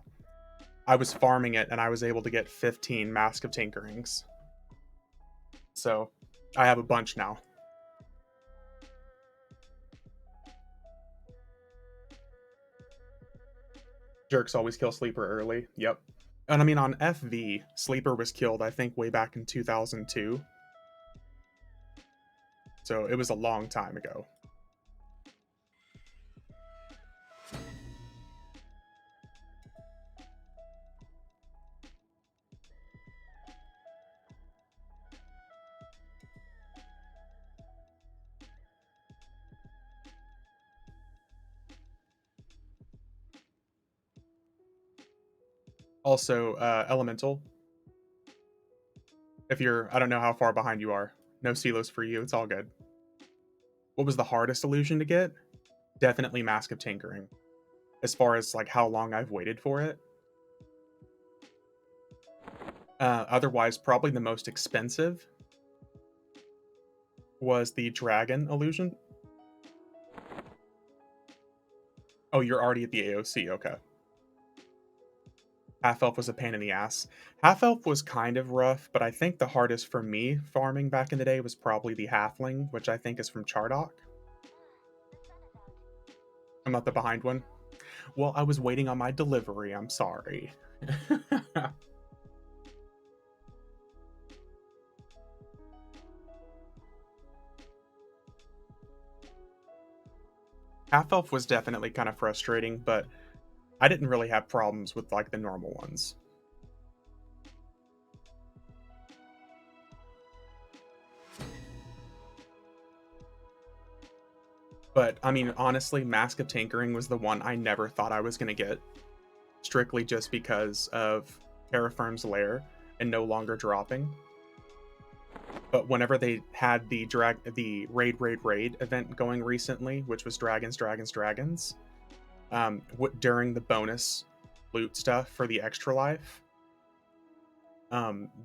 I was farming it and I was able to get 15 Mask of Tinkerings. So I have a bunch now. Jerks always kill Sleeper early. Yep. And I mean, on FV, Sleeper was killed, I think, way back in 2002. So it was a long time ago. Also, Elemental. If you're, I don't know how far behind you are. No silos for you. It's all good. What was the hardest illusion to get? Definitely Mask of Tinkering. As far as like how long I've waited for it. Otherwise, probably the most expensive was the Dragon illusion. Oh, you're already at the AOC. Okay. Half Elf was a pain in the ass. Half Elf was kind of rough, but I think the hardest for me farming back in the day was probably the Halfling, which I think is from Chardock. I'm not the behind one. Well, I was waiting on my delivery. I'm sorry. Half Elf was definitely kind of frustrating, but I didn't really have problems with like the normal ones. But I mean, honestly, Mask of Tinkering was the one I never thought I was going to get, strictly just because of Terra Firm's Lair and no longer dropping. But whenever they had the raid event going recently, which was Dragons, during the bonus loot stuff for the extra life,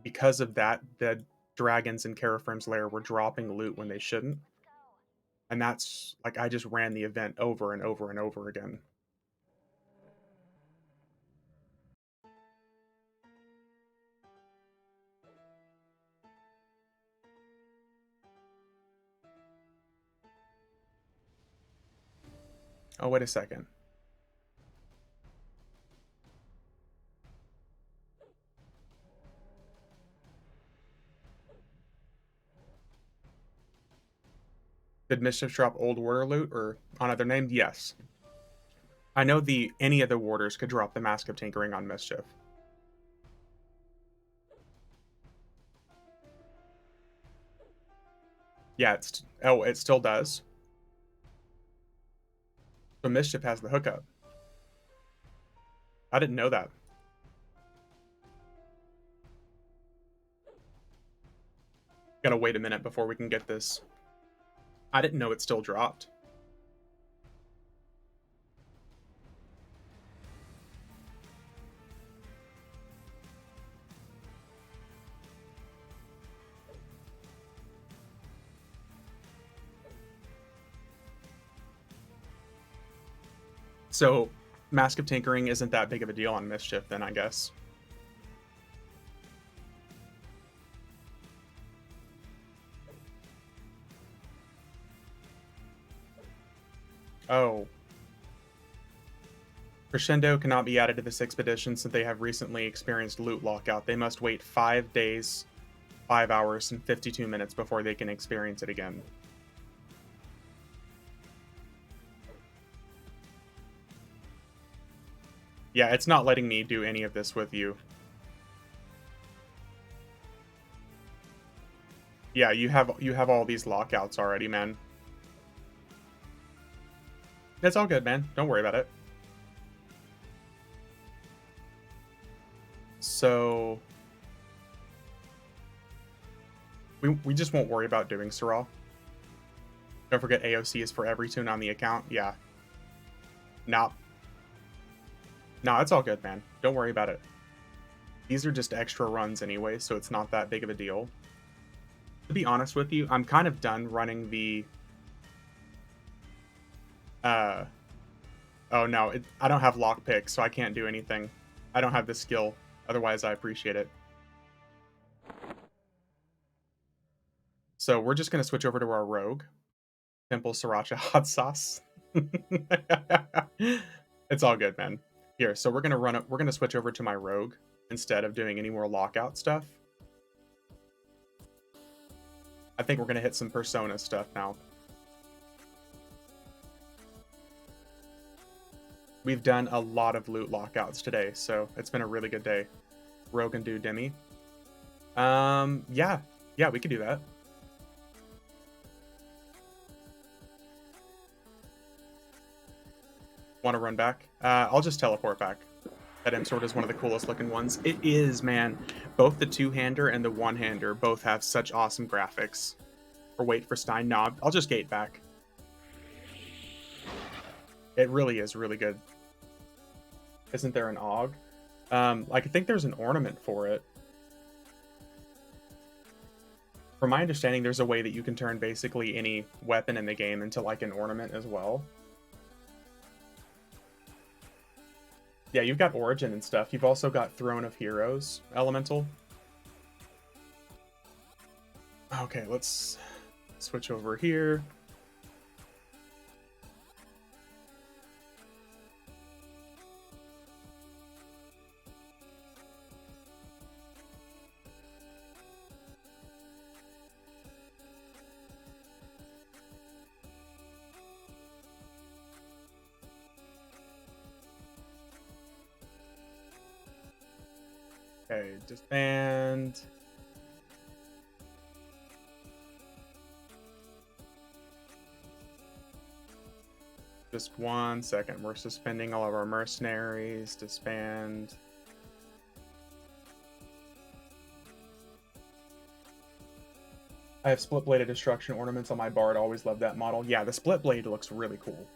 because of that, the dragons in Terra Firm's Lair were dropping loot when they shouldn't, and that's like I just ran the event over and over and over again. Oh, wait a second. Did Mischief drop old warder loot or on other name? Yes. I know any of the warders could drop the Mask of Tinkering on Mischief. Yeah, it still does. So Mischief has the hookup. I didn't know that. Gotta wait a minute before we can get this. I didn't know it still dropped. So Mask of Tinkering isn't that big of a deal on Mischief then, I guess. Oh. Crescendo cannot be added to this expedition since they have recently experienced loot lockout. They must wait 5 days, 5 hours, and 52 minutes before they can experience it again. Yeah, it's not letting me do any of this with you. Yeah, you have all these lockouts already, man. It's all good, man. Don't worry about it. So we just won't worry about doing Sorrel. Don't forget AOC is for every tune on the account. Yeah. Nah. Nah, it's all good, man. Don't worry about it. These are just extra runs anyway, so it's not that big of a deal. To be honest with you, I'm kind of done running the oh no, I don't have lockpick, so I can't do anything. I don't have the skill. Otherwise, I appreciate it. So we're just gonna switch over to our rogue. Simple sriracha hot sauce. It's all good, man. Here, so we're gonna switch over to my rogue instead of doing any more lockout stuff. I think we're gonna hit some persona stuff now. We've done a lot of loot lockouts today, so it's been a really good day. Rogue and do Demi. Yeah, we could do that. Want to run back? I'll just teleport back. That M sword is one of the coolest looking ones. It is, man. Both the two-hander and the one-hander both have such awesome graphics. Or wait for Stein. No, I'll just gate back. It really is really good. Isn't there an AUG? Like, I think there's an ornament for it. From my understanding, there's a way that you can turn basically any weapon in the game into like an ornament as well. Yeah, you've got Origin and stuff. You've also got Throne of Heroes elemental. Okay, let's switch over here. Okay, disband. Just 1 second. We're suspending all of our mercenaries. Disband. I have split bladed destruction ornaments on my bard. Always loved that model. Yeah, the split blade looks really cool.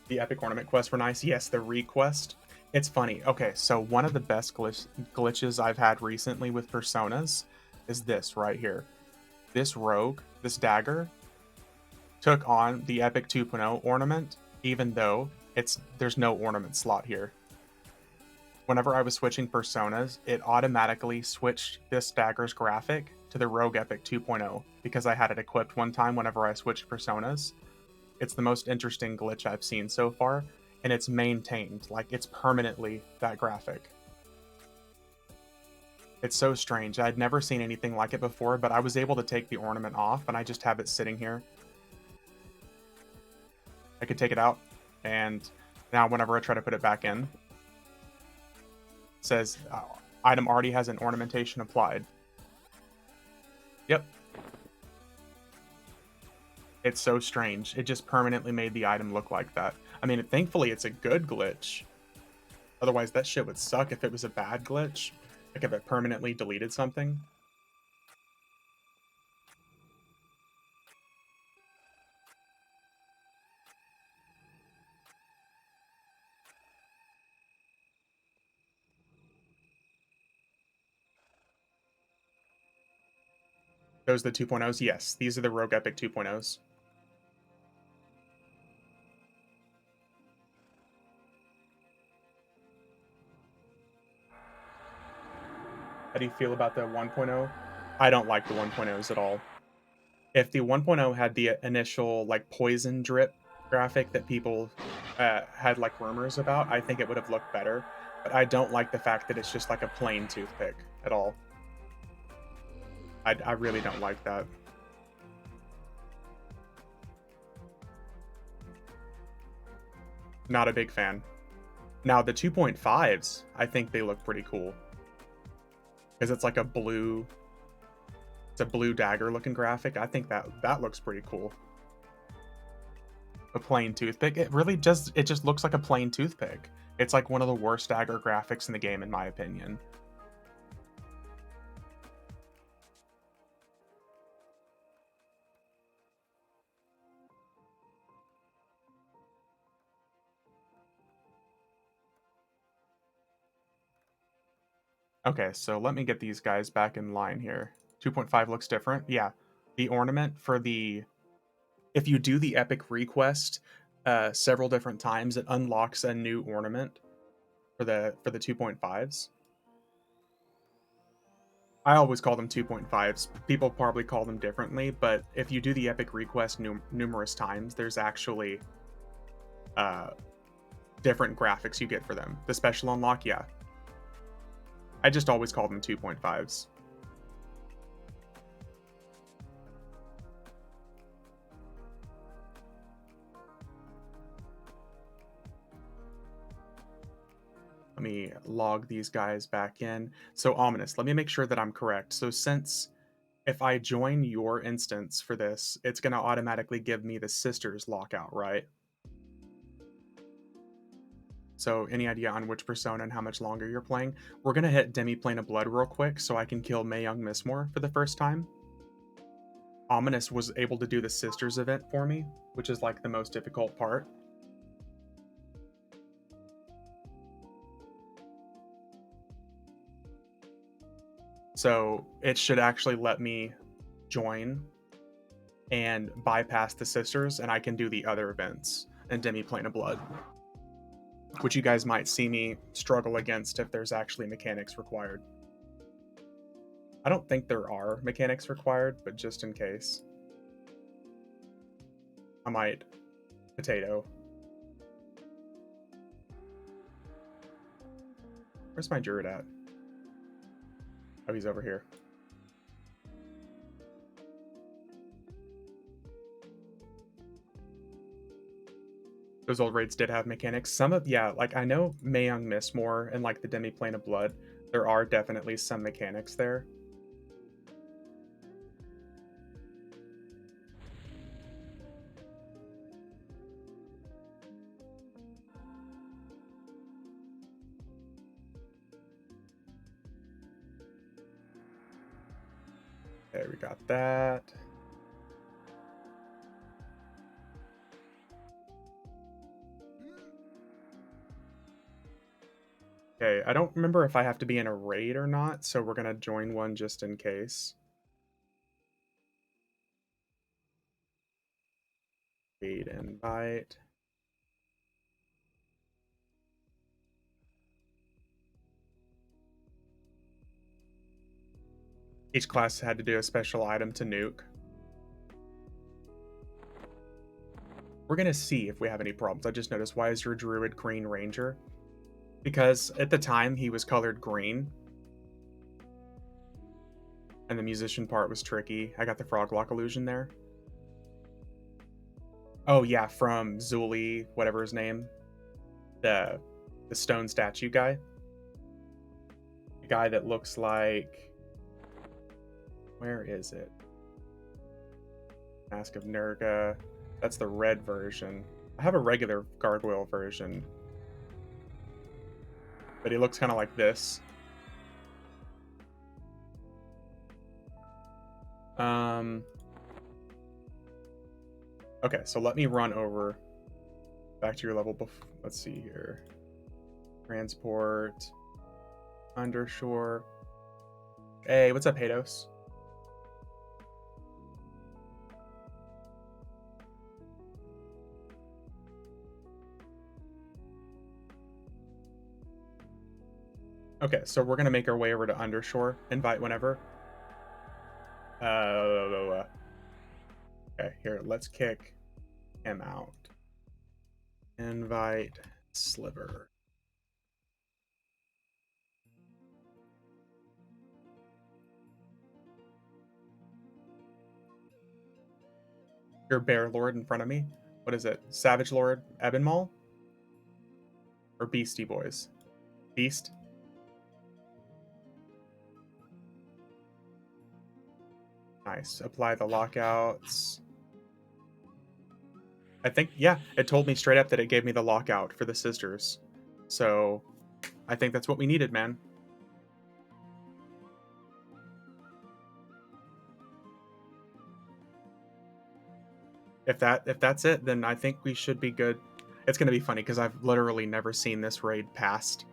The epic ornament quests were nice. Yes, the request. It's funny. Okay, so one of the best glitches I've had recently with personas is this right here. This rogue, this dagger, took on the epic 2.0 ornament, even though there's no ornament slot here. Whenever I was switching personas, it automatically switched this dagger's graphic to the rogue epic 2.0 because I had it equipped one time whenever I switched personas. It's the most interesting glitch I've seen so far, and it's maintained. Like, it's permanently that graphic. It's so strange. I'd never seen anything like it before, but I was able to take the ornament off, and I just have it sitting here. I could take it out, and now whenever I try to put it back in, it says item already has an ornamentation applied. Yep. It's so strange. It just permanently made the item look like that. I mean, thankfully, it's a good glitch. Otherwise, that shit would suck if it was a bad glitch. Like if it permanently deleted something. Those are the 2.0s? Yes, these are the Rogue Epic 2.0s. How do you feel about the 1.0? I don't like the 1.0s at all. If the 1.0 had the initial like poison drip graphic that people had like rumors about, I think it would have looked better. But I don't like the fact that it's just like a plain toothpick at all. I really don't like that. Not a big fan. Now the 2.5s, I think they look pretty cool. Because it's like it's a blue dagger looking graphic. I think that looks pretty cool. A plain toothpick. It just looks like a plain toothpick. It's like one of the worst dagger graphics in the game in my opinion. Okay, so let me get these guys back in line here. 2.5 looks different. Yeah. The ornament for the if you do the epic request several different times, it unlocks a new ornament for the 2.5s. I always call them 2.5s. People probably call them differently, but if you do the epic request numerous times, there's actually uh, different graphics you get for them. The special unlock, yeah. I just always call them 2.5s. Let me log these guys back in. So ominous, let me make sure that I'm correct. So since if I join your instance for this, it's going to automatically give me the sisters lockout, right? So any idea on which persona and how much longer you're playing? We're gonna hit Demi-Plane of Blood real quick so I can kill Mae Young Mistmore for the first time. Ominous was able to do the Sisters event for me, which is like the most difficult part. So it should actually let me join and bypass the Sisters, and I can do the other events in Demi-Plane of Blood, which you guys might see me struggle against if there's actually mechanics required. I don't think there are mechanics required, but just in case, I might potato. Where's my druid at? Oh, he's over here. Those old raids did have mechanics. Some of, yeah, like I know Mae Young Mistmore and like the Demi-Plane of Blood, there are definitely some mechanics there. Okay, we got that. Okay, I don't remember if I have to be in a raid or not, so we're gonna join one just in case. Raid invite. Each class had to do a special item to nuke. We're gonna see if we have any problems. I just noticed, why is your druid green ranger? Because at the time he was colored green, and the musician part was tricky. I got the frog lock illusion there. Oh yeah, from Zuli, whatever his name, the stone statue guy, the guy that looks like, where is it? Mask of Nurga. That's the red version. I have a regular gargoyle version, but he looks kind of like this. Okay, so let me run over back to your level. Let's see here. Transport, undershore. Hey, what's up, Hados? Okay, so we're gonna make our way over to undershore. Invite whenever. Okay, here, let's kick him out. Invite Sliver. Your Bear Lord in front of me. What is it? Savage Lord Ebonmaw? Or Beastie Boys? Beast? Nice. Apply the lockouts. I think, yeah, it told me straight up that it gave me the lockout for the sisters. So I think that's what we needed, man. If that's it, then I think we should be good. It's gonna be funny because I've literally never seen this raid past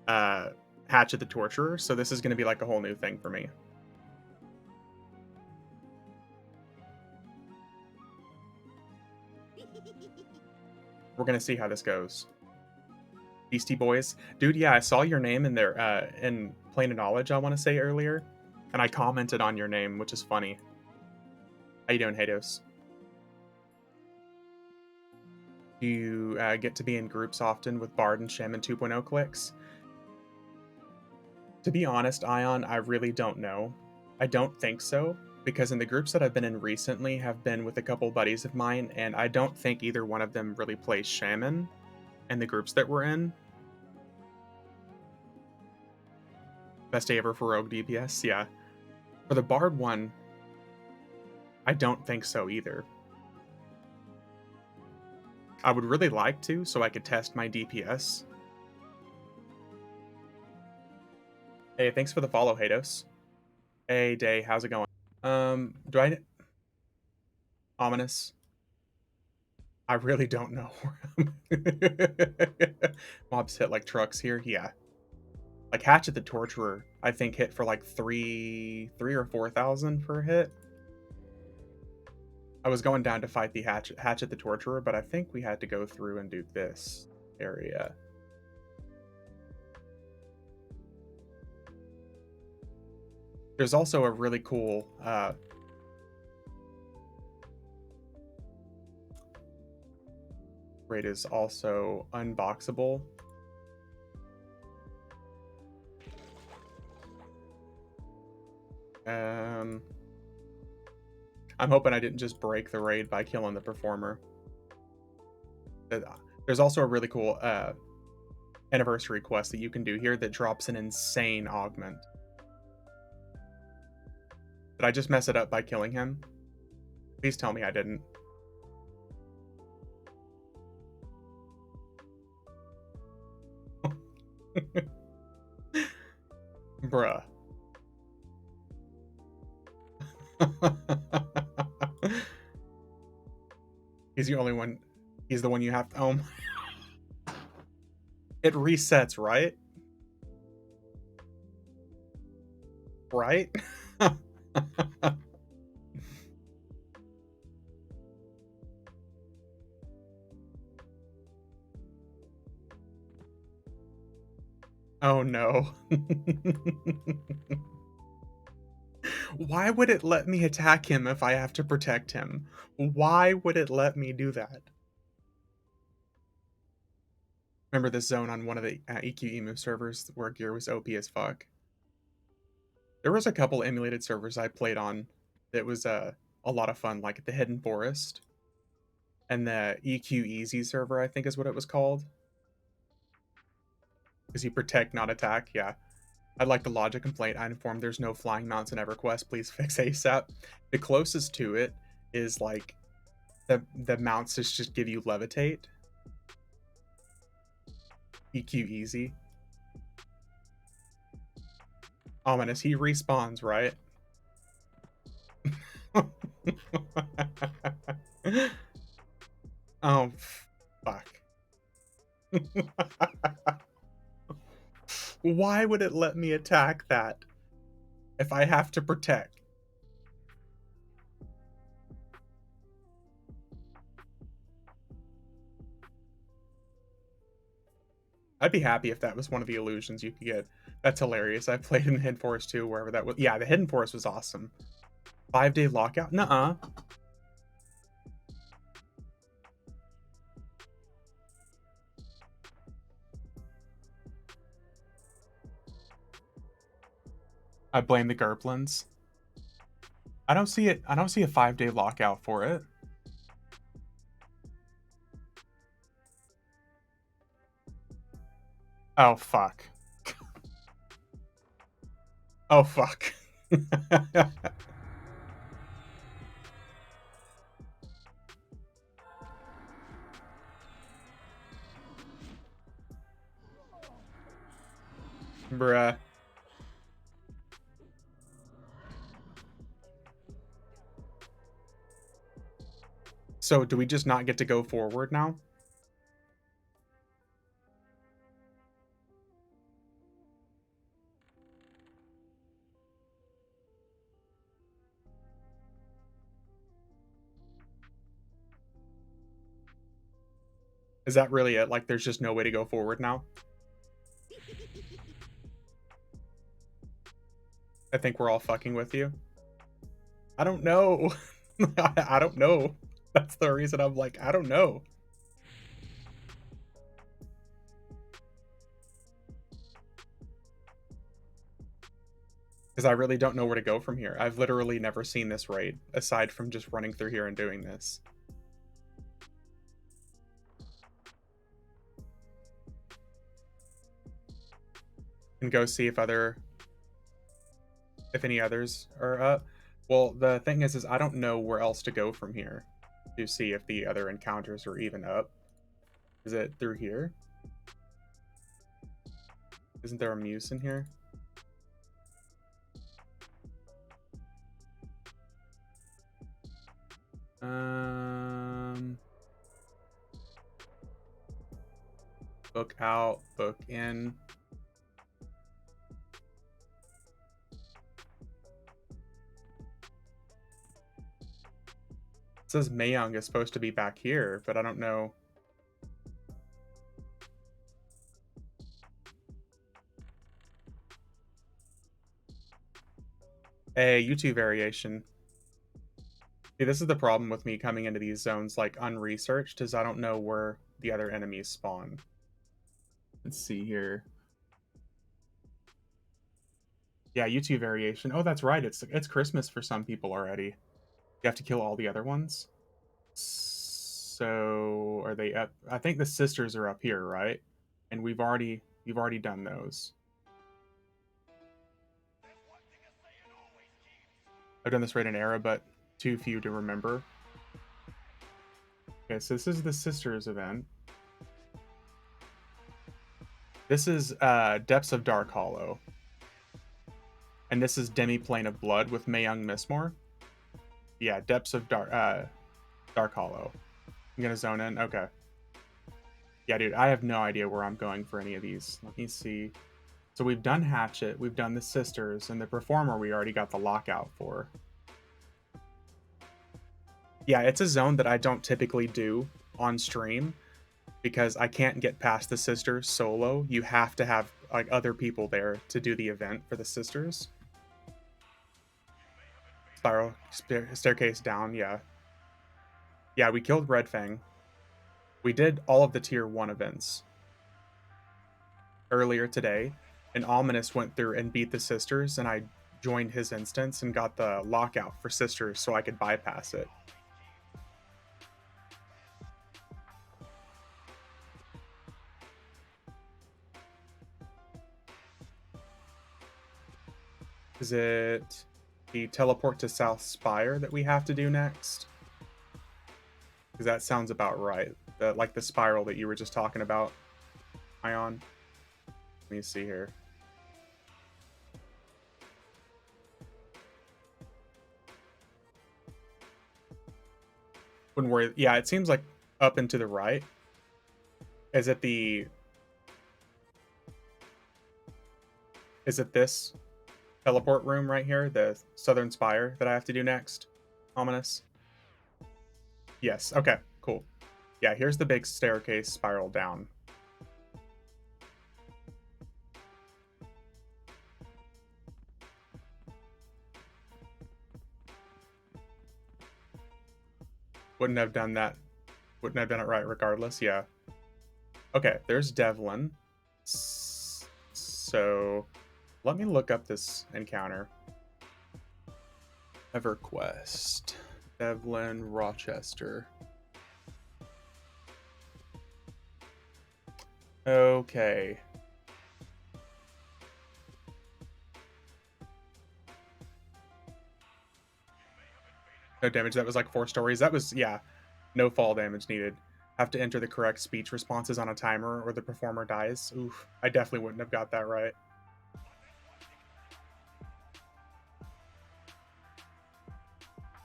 Hatch of the Torturer, so this is gonna be like a whole new thing for me. We're gonna see how this goes. Beastie Boys, dude. Yeah, I saw your name in there in Plane of Knowledge, I want to say earlier, and I commented on your name, which is funny. How you doing, Hados? Do you get to be in groups often with Bard and Shaman 2.0 clicks? To be honest, Ion, I really don't know. I don't think so, because in the groups that I've been in recently have been with a couple buddies of mine, and I don't think either one of them really plays Shaman in the groups that we're in. Best day ever for Rogue DPS, yeah. For the Bard one, I don't think so either. I would really like to, so I could test my DPS, Hey, thanks for the follow, Hados. Hey, Day, how's it going? Do I ominous? I really don't know. Mobs hit like trucks here. Yeah, like Hatchet the Torturer. I think hit for like three or 4,000 for a hit. I was going down to fight the Hatchet the Torturer, but I think we had to go through and do this area. There's also a really cool raid is also unboxable. I'm hoping I didn't just break the raid by killing the performer. There's also a really cool anniversary quest that you can do here that drops an insane augment. Did I just mess it up by killing him? Please tell me I didn't. Bruh. He's the only one. He's the one you have to. Oh, it resets, right? Right? Oh no. Why would it let me attack him if I have to protect him? Why would it let me do that? Remember this zone on one of the EQ Emu servers where gear was OP as fuck? There was a couple emulated servers I played on that was a lot of fun, like the Hidden Forest and the EQ Easy server, I think is what it was called. Because you protect, not attack. Yeah. I'd like to lodge a complaint. I informed there's no flying mounts in EverQuest. Please fix ASAP. The closest to it is like the mounts just give you levitate. EQ Easy. Ominous. He respawns, right? Oh, fuck. Why would it let me attack that if I have to protect? I'd be happy if that was one of the illusions you could get. That's hilarious. I played in the Hidden Forest too, wherever that was. Yeah, the Hidden Forest was awesome. 5-day lockout? Nuh-uh. I blame the Gerplins. I don't see it. I don't see a 5-day lockout for it. Oh, fuck. Oh, fuck. Bruh. So do we just not get to go forward now? Is that really it? Like, there's just no way to go forward now? I think we're all fucking with you. I don't know. I don't know. That's the reason I'm like, I don't know. Because I really don't know where to go from here. I've literally never seen this raid, aside from just running through here and doing this. And go see if any others are up. Well, the thing is I don't know where else to go from here to see if the other encounters are even up. Is it through here? Isn't there a muse in here? Um, book out, book in. It says Mayung is supposed to be back here, but I don't know. A YouTube variation. See, this is the problem with me coming into these zones like unresearched, is I don't know where the other enemies spawn. Let's see here. Yeah, YouTube variation. Oh, that's right. It's Christmas for some people already. You have to kill all the other ones. So are they up? I think the sisters are up here, right? And you've already done those. I've done this right in era, but too few to remember. Okay, so this is the sisters event. This is Depths of Dark Hollow. And this is Demi-Plane of Blood with Mayung Mistmore. Yeah, Depths of Dark Hollow. I'm gonna zone in. Okay. Yeah, dude, I have no idea where I'm going for any of these. Let me see. So we've done Hatchet, we've done the Sisters, and the Performer we already got the Lockout for. Yeah, it's a zone that I don't typically do on stream because I can't get past the Sisters solo. You have to have like other people there to do the event for the Sisters. Spiral staircase down, yeah. Yeah, we killed Red Fang. We did all of the tier 1 events earlier today, and Ominous went through and beat the Sisters, and I joined his instance and got the lockout for Sisters so I could bypass it. Is it the teleport to South Spire that we have to do next? Because that sounds about right. Like the spiral that you were just talking about, Ion. Let me see here. When we're yeah, it seems like up and to the right. Is it the is it this teleport room right here, the Southern Spire that I have to do next? Ominous. Yes. Okay. Cool. Yeah. Here's the big staircase spiral down. Wouldn't have done that. Wouldn't have done it right regardless. Yeah. Okay. There's Devlin. So let me look up this encounter. EverQuest. Devlin Rochester. Okay. No damage. That was like 4 stories. That was, yeah, no fall damage needed. Have to enter the correct speech responses on a timer or the performer dies. Oof. I definitely wouldn't have got that right.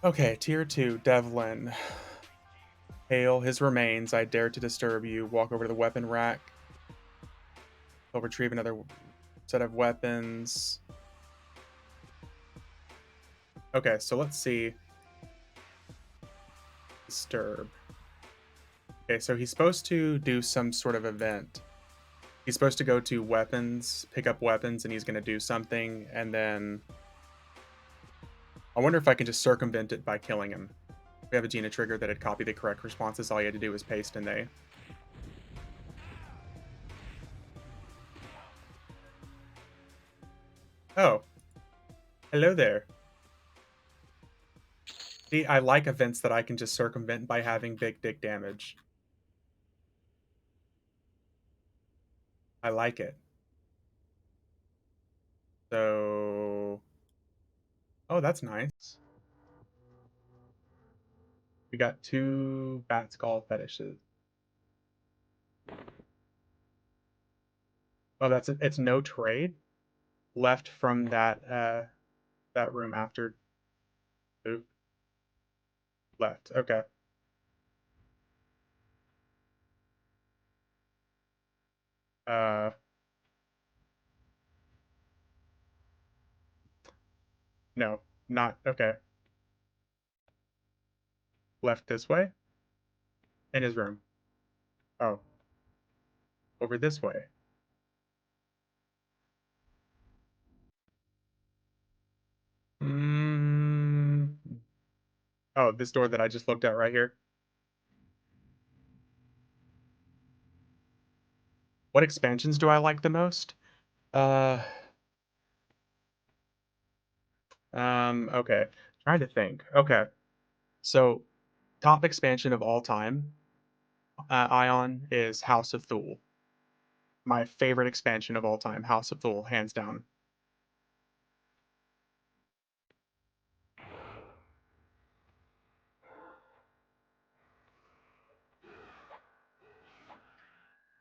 Okay, tier 2, Devlin. Hail his remains. I dare to disturb you. Walk over to the weapon rack. He'll retrieve another set of weapons. Okay, so let's see. Disturb. Okay, so he's supposed to do some sort of event. He's supposed to go to weapons, pick up weapons, and he's going to do something, and then I wonder if I can just circumvent it by killing him. We have a Gina trigger that had copied the correct responses. All you had to do was paste in they. Oh, hello there. See, I like events that I can just circumvent by having big dick damage. I like it. So, oh, that's nice. We got 2 bat skull fetishes. Oh, that's it. It's no trade left from that room after. Ooh, Left. Okay. Uh, no, not okay. Left this way in his room. Oh, over this way. Mm. Oh, this door that I just looked at right here. What expansions do I like the most? Uh, okay. Trying to think. Okay. So, top expansion of all time, Ion, is House of Thule. My favorite expansion of all time, House of Thule, hands down.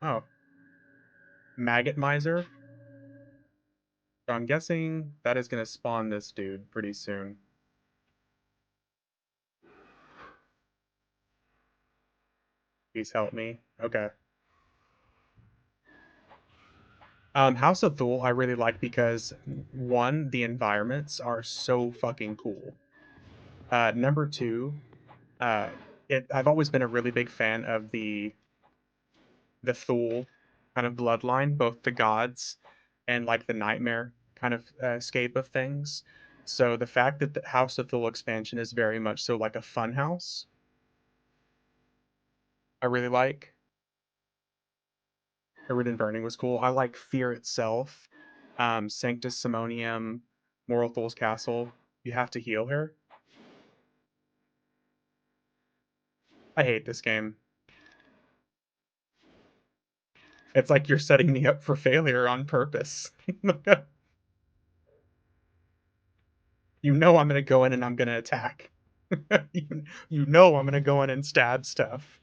Oh, Maggot Miser. So I'm guessing that is going to spawn this dude pretty soon. Please help me. Okay. House of Thule I really like because one, the environments are so fucking cool. Number two, uh, I've always been a really big fan of the Thule kind of bloodline, both the gods and like the nightmare kind of escape of things. So the fact that the House of Thule expansion is very much so like a fun house, I really like. Iridian Burning was cool. I like Fear itself, Sanctus Simonium, Morothol's Castle. You have to heal her. I hate this game. It's like you're setting me up for failure on purpose. You know I'm gonna go in and I'm gonna attack. You know I'm gonna go in and stab stuff.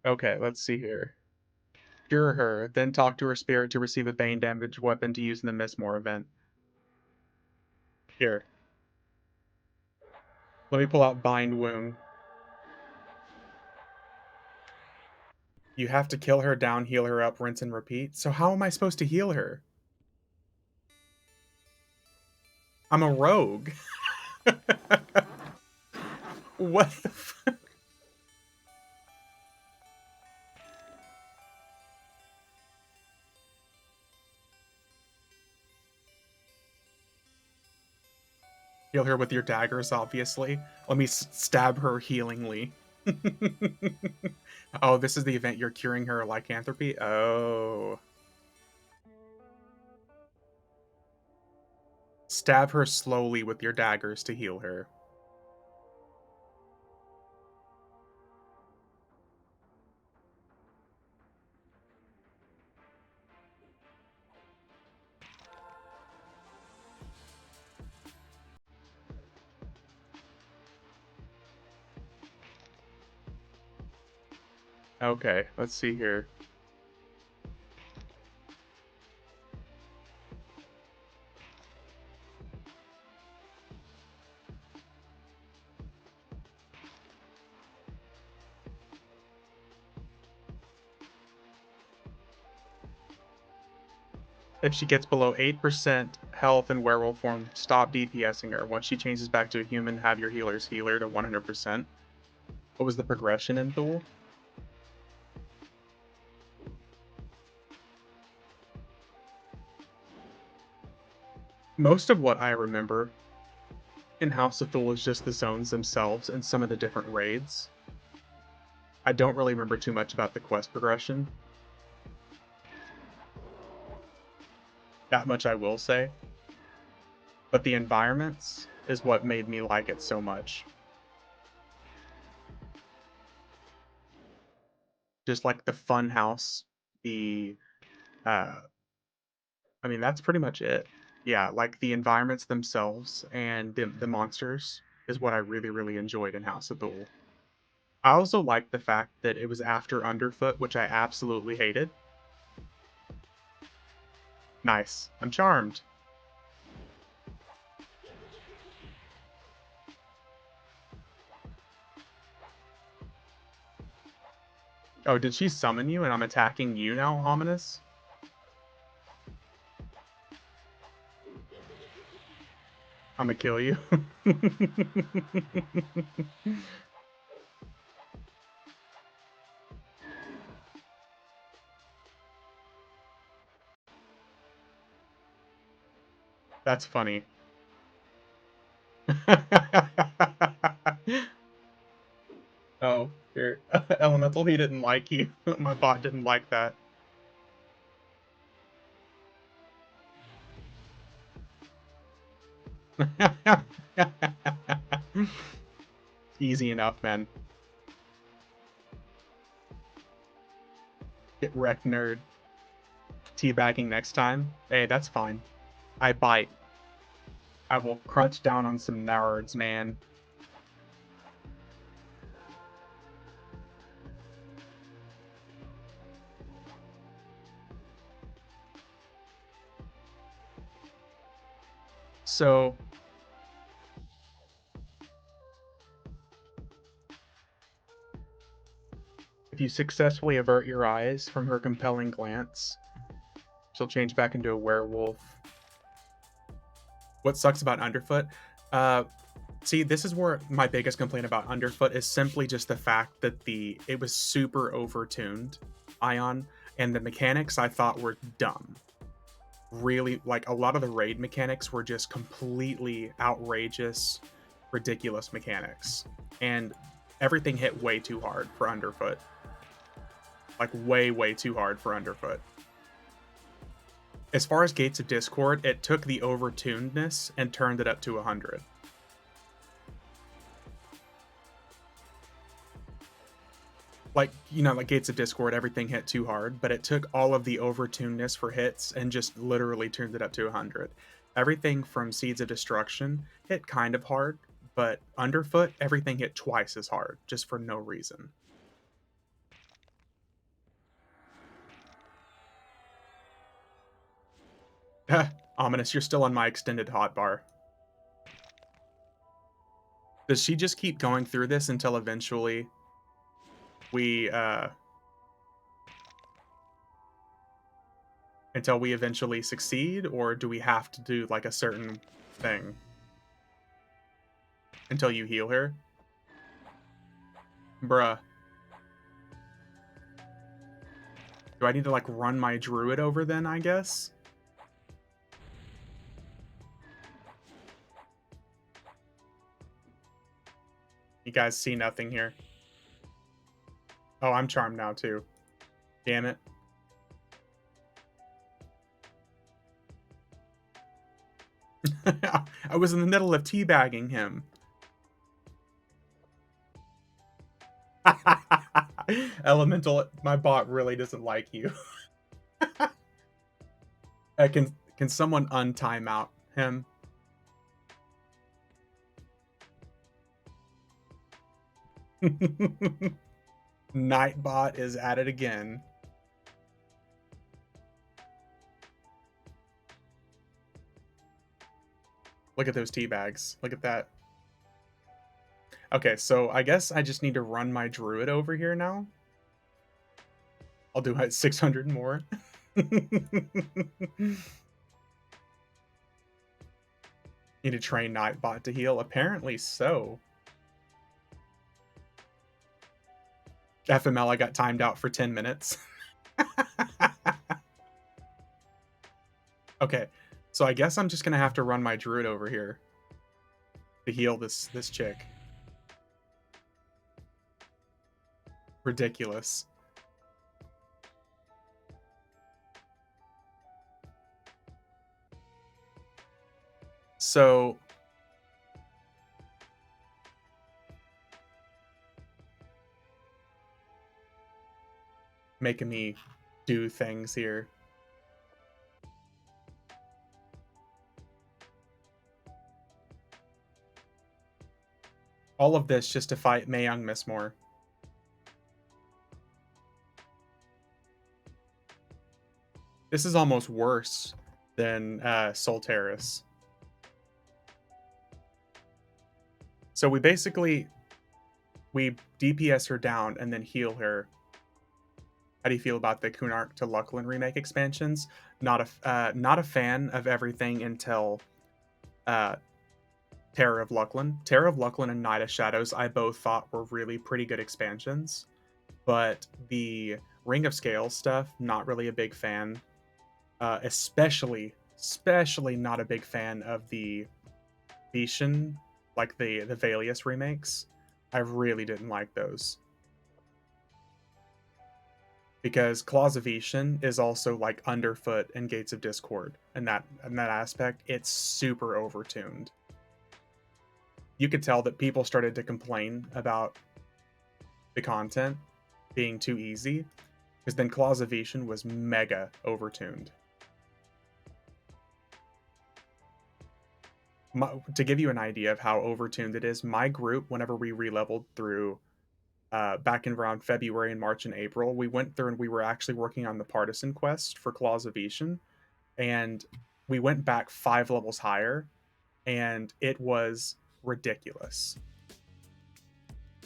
Okay, let's see here. Cure her, then talk to her spirit to receive a bane damage weapon to use in the Mistmore event. Here, let me pull out Bind Wound. You have to kill her down, heal her up, rinse and repeat. So how am I supposed to heal her? I'm a rogue. What the fuck? Heal her with your daggers, obviously. Let me stab her healingly. Oh, this is the event you're curing her lycanthropy? Oh. Stab her slowly with your daggers to heal her. Okay, let's see here. If she gets below 8% health in werewolf form, stop DPSing her. Once she changes back to a human, have your healers heal her to 100%. What was the progression in Thule? Most of what I remember in House of Thule is just the zones themselves and some of the different raids. I don't really remember too much about the quest progression. That much I will say. But the environments is what made me like it so much. Just like the fun house, the uh I mean that's pretty much it. Yeah, like the environments themselves and the monsters is what I really, really enjoyed in House of Thule. I also liked the fact that it was after Underfoot, which I absolutely hated. Nice. I'm charmed. Oh, did she summon you and I'm attacking you now, Ominous? I'm gonna kill you. That's funny. Oh, here. Elemental, he didn't like you. My bot didn't like that. Easy enough, man. Get wrecked, nerd. Teabagging next time? Hey, that's fine. I bite. I will crunch down on some nerds, man. So, if you successfully avert your eyes from her compelling glance, she'll change back into a werewolf. What sucks about Underfoot? Uh, See, this is where my biggest complaint about Underfoot is simply just the fact that it was super overtuned, Ion, and the mechanics I thought were dumb. Really, like a lot of the raid mechanics were just completely outrageous, ridiculous mechanics, and everything hit way too hard for Underfoot. Like way too hard for Underfoot. As far as Gates of Discord, it took the overtunedness and turned it up to 100. Like, you know, like Gates of Discord, everything hit too hard, but it took all of the overtunedness for hits and just literally turned it up to 100. Everything from Seeds of Destruction hit kind of hard, but Underfoot, everything hit twice as hard, just for no reason. Ominous, you're still on my extended hotbar. Does she just keep going through this until eventually we eventually succeed, or do we have to do like a certain thing until you heal her? Bruh. Do I need to like run my druid over then, I guess? You guys see nothing here. Oh, I'm charmed now too. Damn it. I was in the middle of teabagging him. Elemental, my bot really doesn't like you. Can someone untime out him? Nightbot is at it again. Look at those tea bags. Look at that. Okay, so I guess I just need to run my druid over here now. I'll do 600 more. Need to train Nightbot to heal? Apparently so. FML, I got timed out for 10 minutes. Okay, so I guess I'm just gonna have to run my druid over here to heal this chick. Ridiculous. So making me do things here. All of this just to fight Mayung Mistmore. This is almost worse than Soul Terrace. So we DPS her down and then heal her How do you feel about the Kunark to Lucklin remake expansions? Not a fan of everything until uh, Terror of Lucklin. Terror of Lucklin and Night of Shadows I both thought were really pretty good expansions, but the Ring of Scales stuff, not really a big fan. Especially not a big fan of the Vishan, like the Valius remakes. I really didn't like those because Claws of Vishan is also like Underfoot and Gates of Discord, and that aspect it's super overtuned. You could tell that people started to complain about the content being too easy because then Claws of Vishan was mega overtuned. To give you an idea of how overtuned it is, my group, whenever we re-leveled through back in around February and March and April, we went through and we were actually working on the partisan quest for Claws of Ishan, and we went back 5 levels higher, and it was ridiculous.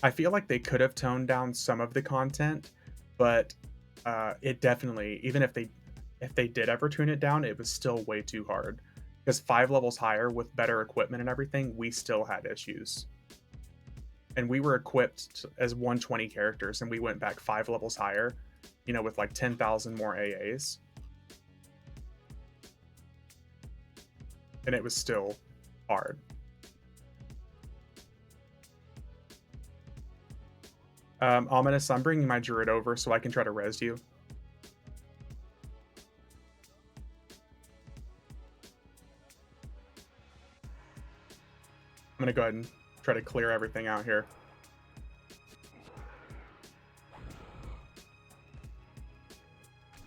I feel like they could have toned down some of the content, but it definitely, even if they did ever tune it down, it was still way too hard. Because 5 levels higher with better equipment and everything, we still had issues. And we were equipped as 120 characters, and we went back 5 levels higher, with like 10,000 more AAs. And it was still hard. Ominous, I'm bringing my Druid over so I can try to res you. I'm gonna go ahead and try to clear everything out here.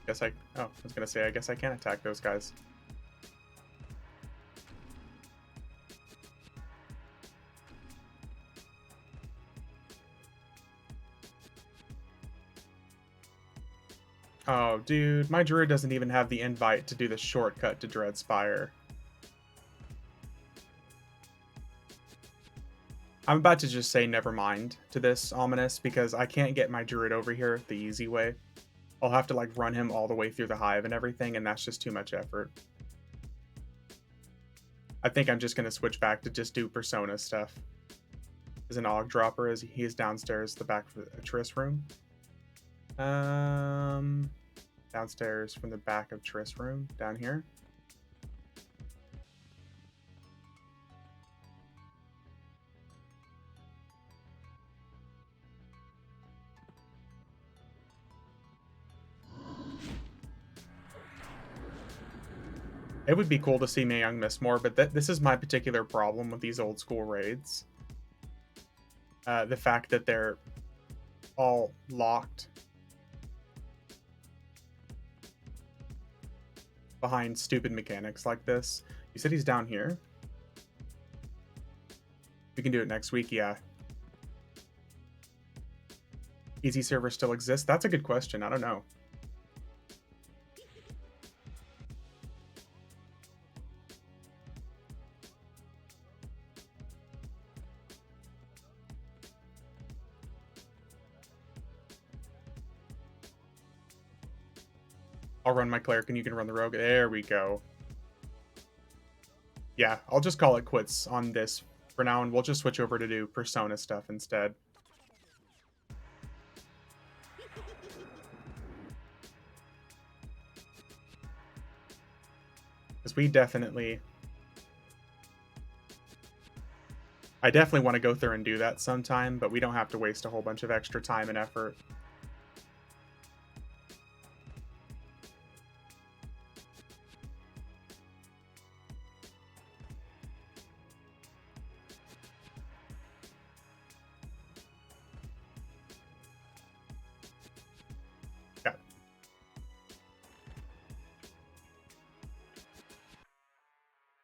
I was gonna say, I guess I can attack those guys. Oh, dude, my Druid doesn't even have the invite to do the shortcut to Dreadspire. I'm about to just say never mind to this, Ominous, because I can't get my Druid over here the easy way. I'll have to like run him all the way through the hive and everything, and that's just too much effort. I think I'm just going to switch back to just do Persona stuff. As an Og Dropper, as he is downstairs the back of the Triss room. Downstairs from the back of Triss room, down here. It would be cool to see Young miss more, but this is my particular problem with these old school raids. The fact that they're all locked behind stupid mechanics like this. You said he's down here? We can do it next week, yeah. Easy server still exists? That's a good question. I don't know. I'll run my cleric and you can run the rogue. There we go. Yeah, I'll just call it quits on this for now, and we'll just switch over to do Persona stuff instead. Because I definitely want to go through and do that sometime, but we don't have to waste a whole bunch of extra time and effort.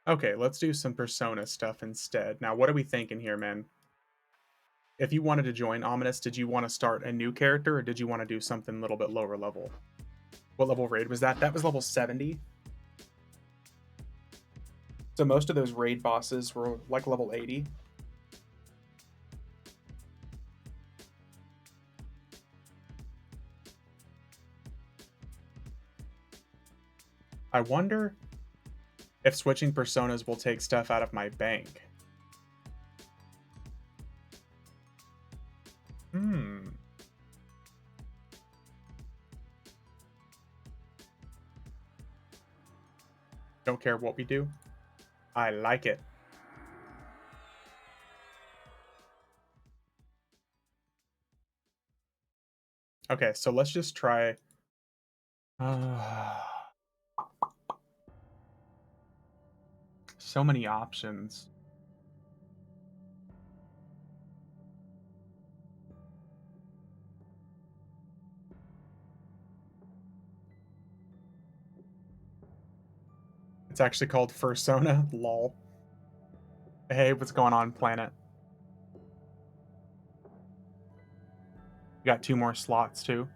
Okay, let's do some Persona stuff instead. Now, what are we thinking here, man? If you wanted to join Ominous, did you want to start a new character, or did you want to do something a little bit lower level? What level raid was that? That was level 70. So most of those raid bosses were like level 80. I wonder if switching personas will take stuff out of my bank. Hmm. Don't care what we do. I like it. Okay, so let's just try. So many options. It's actually called Fursona. Lol. Hey, what's going on, planet? You got 2 more slots too.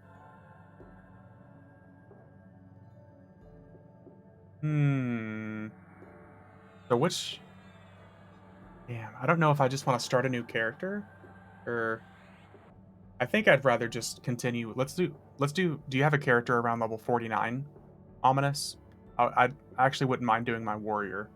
Hmm. So which? Damn, I don't know if I just want to start a new character or I think I'd rather just continue. Let's do. Do you have a character around level 49? Ominous. I actually wouldn't mind doing my warrior.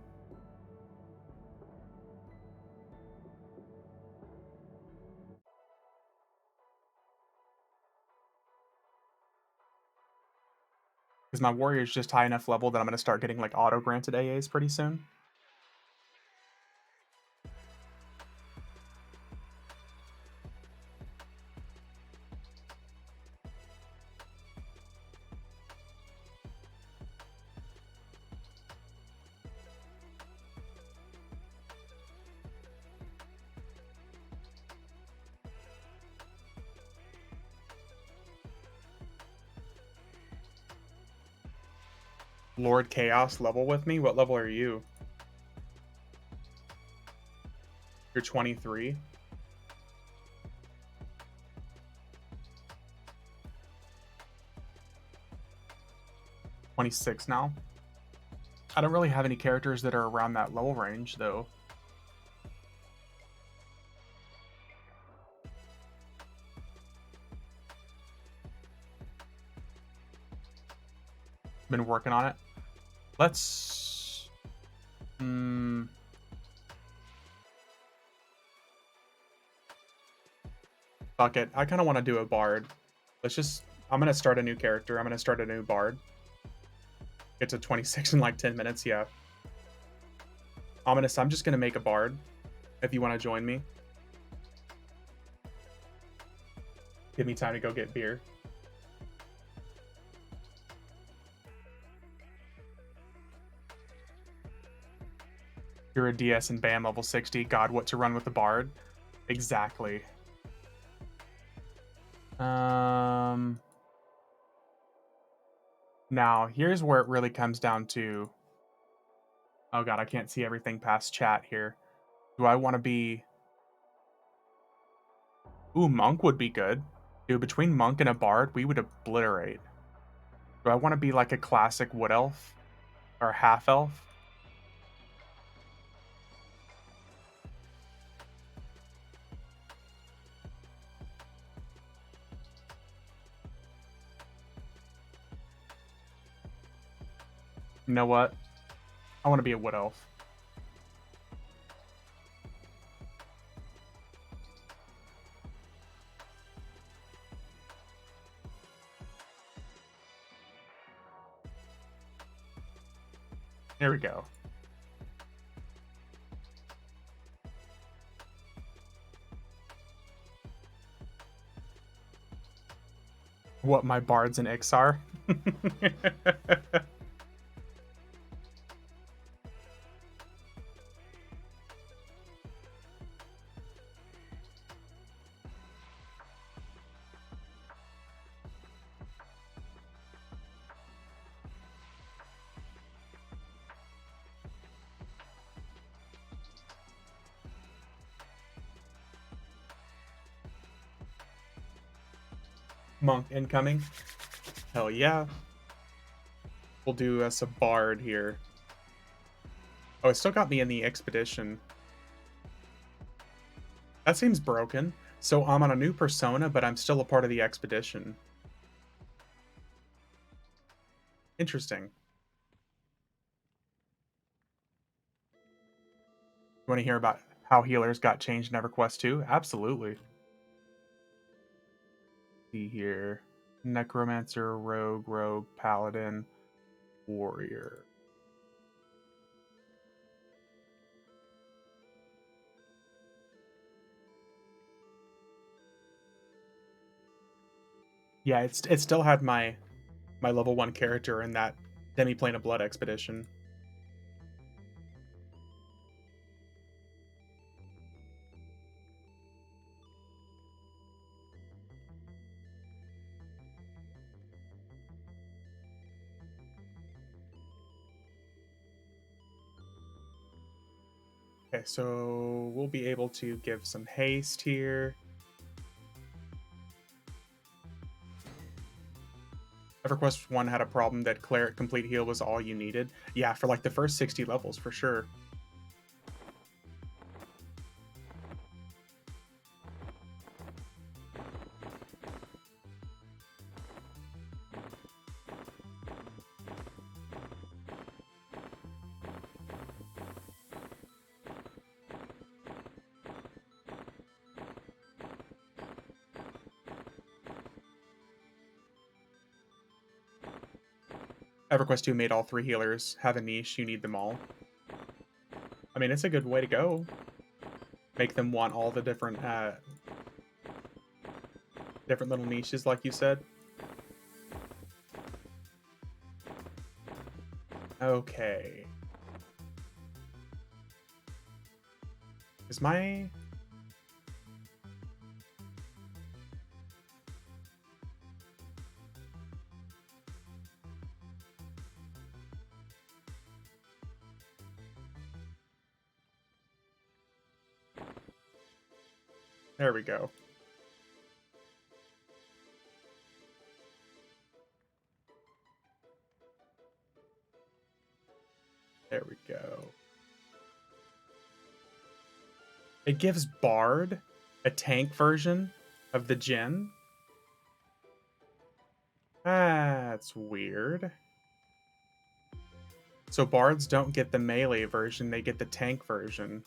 Because my warrior is just high enough level that I'm going to start getting like auto granted AAs pretty soon. Lord Chaos level with me? What level are you? You're 23. 26 now. I don't really have any characters that are around that level range though. Been working on it. Let's. Fuck it. I kind of want to do a bard. Let's just. I'm gonna start a new character. I'm gonna start a new bard. Get to 26 in like 10 minutes. Yeah. Ominous. I'm just gonna make a bard. If you want to join me. Give me time to go get beer. You're a DS and BAM level 60. God, what to run with the bard? Exactly. Now, here's where it really comes down to. Oh god, I can't see everything past chat here. Do I want to be... Ooh, Monk would be good. Dude, between Monk and a Bard, we would obliterate. Do I want to be like a classic Wood Elf? Or Half Elf? You know what? I want to be a Wood Elf. There we go. What my bards and Ix are? Monk incoming. Hell yeah. We'll do us a bard here. Oh, it still got me in the expedition. That seems broken. So I'm on a new persona, but I'm still a part of the expedition. Interesting. You want to hear about how healers got changed in EverQuest 2? Absolutely. See here. Necromancer, Rogue, Paladin, Warrior. Yeah, it still had my level 1 character in that Demiplane of Blood expedition. Okay, so we'll be able to give some haste here. EverQuest 1 had a problem that Cleric Complete Heal was all you needed. Yeah, for like the first 60 levels, for sure. EverQuest 2 made all 3 healers have a niche, you need them all. I mean, it's a good way to go. Make them want all the different little niches, like you said. Okay. Is my... There we go. There we go. It gives Bard a tank version of the Jin. That's weird. So Bards don't get the melee version, they get the tank version.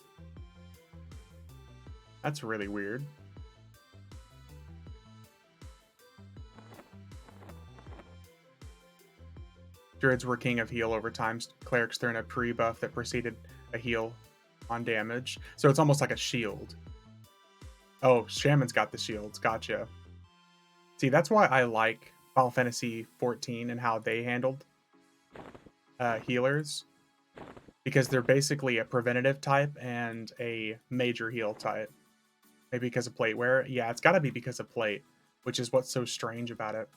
That's really weird. Druids were king of heal over time. Clerics thrown a pre-buff that preceded a heal on damage. So it's almost like a shield. Oh, Shaman's got the shields. Gotcha. See, that's why I like Final Fantasy 14 and how they handled healers. Because they're basically a preventative type and a major heal type. Maybe because of plate wear? Yeah, it's got to be because of plate, which is what's so strange about it.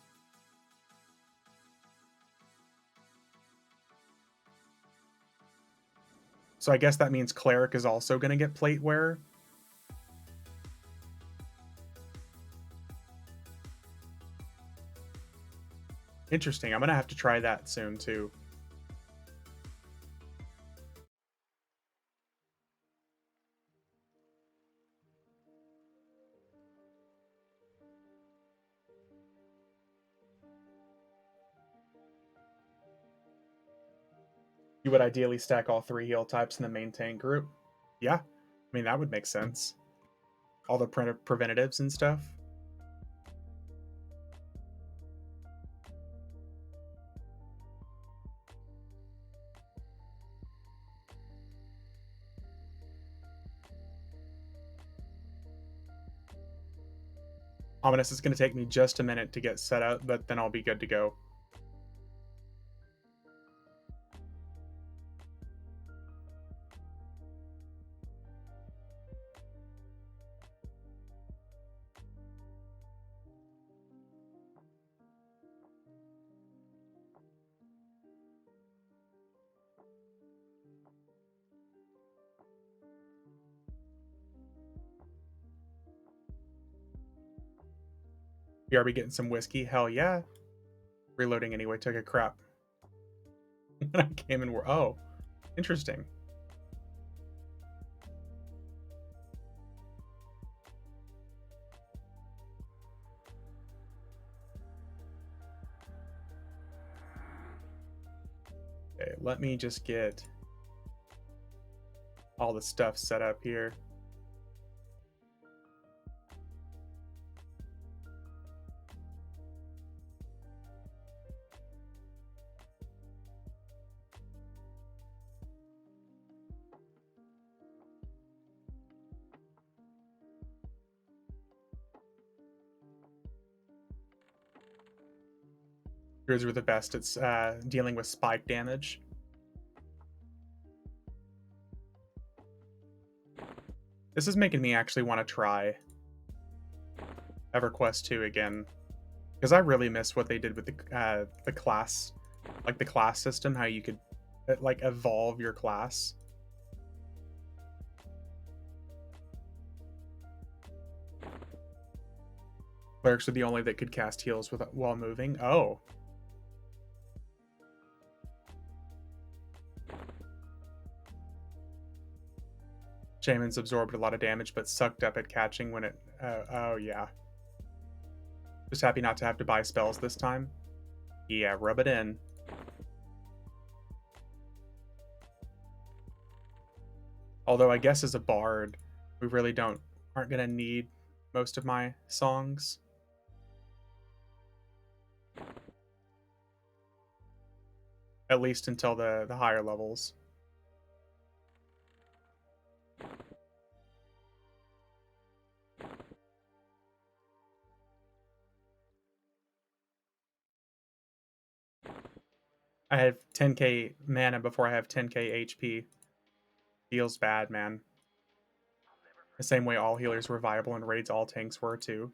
So I guess that means Cleric is also going to get plate wear. Interesting. I'm going to have to try that soon, too. You would ideally stack all 3 heal types in the main tank group. Yeah, I mean, that would make sense. All the preventatives and stuff. Ominous is going to take me just a minute to get set up, but then I'll be good to go. BRB getting some whiskey? Hell yeah. Reloading anyway, took a crap. I came and were... Oh, interesting. Okay, let me just get all the stuff set up here. Druids were the best at dealing with spike damage. This is making me actually want to try EverQuest 2 again, because I really miss what they did with the class, like the class system, how you could like evolve your class. Clerics were the only that could cast heals while moving. Oh. Shamans absorbed a lot of damage, but sucked up at catching when it... oh, yeah. Just happy not to have to buy spells this time. Yeah, rub it in. Although I guess as a bard, we really aren't going to need most of my songs. At least until the higher levels. I have 10k mana before I have 10k HP. Feels bad, man. The same way all healers were viable in raids, all tanks were too.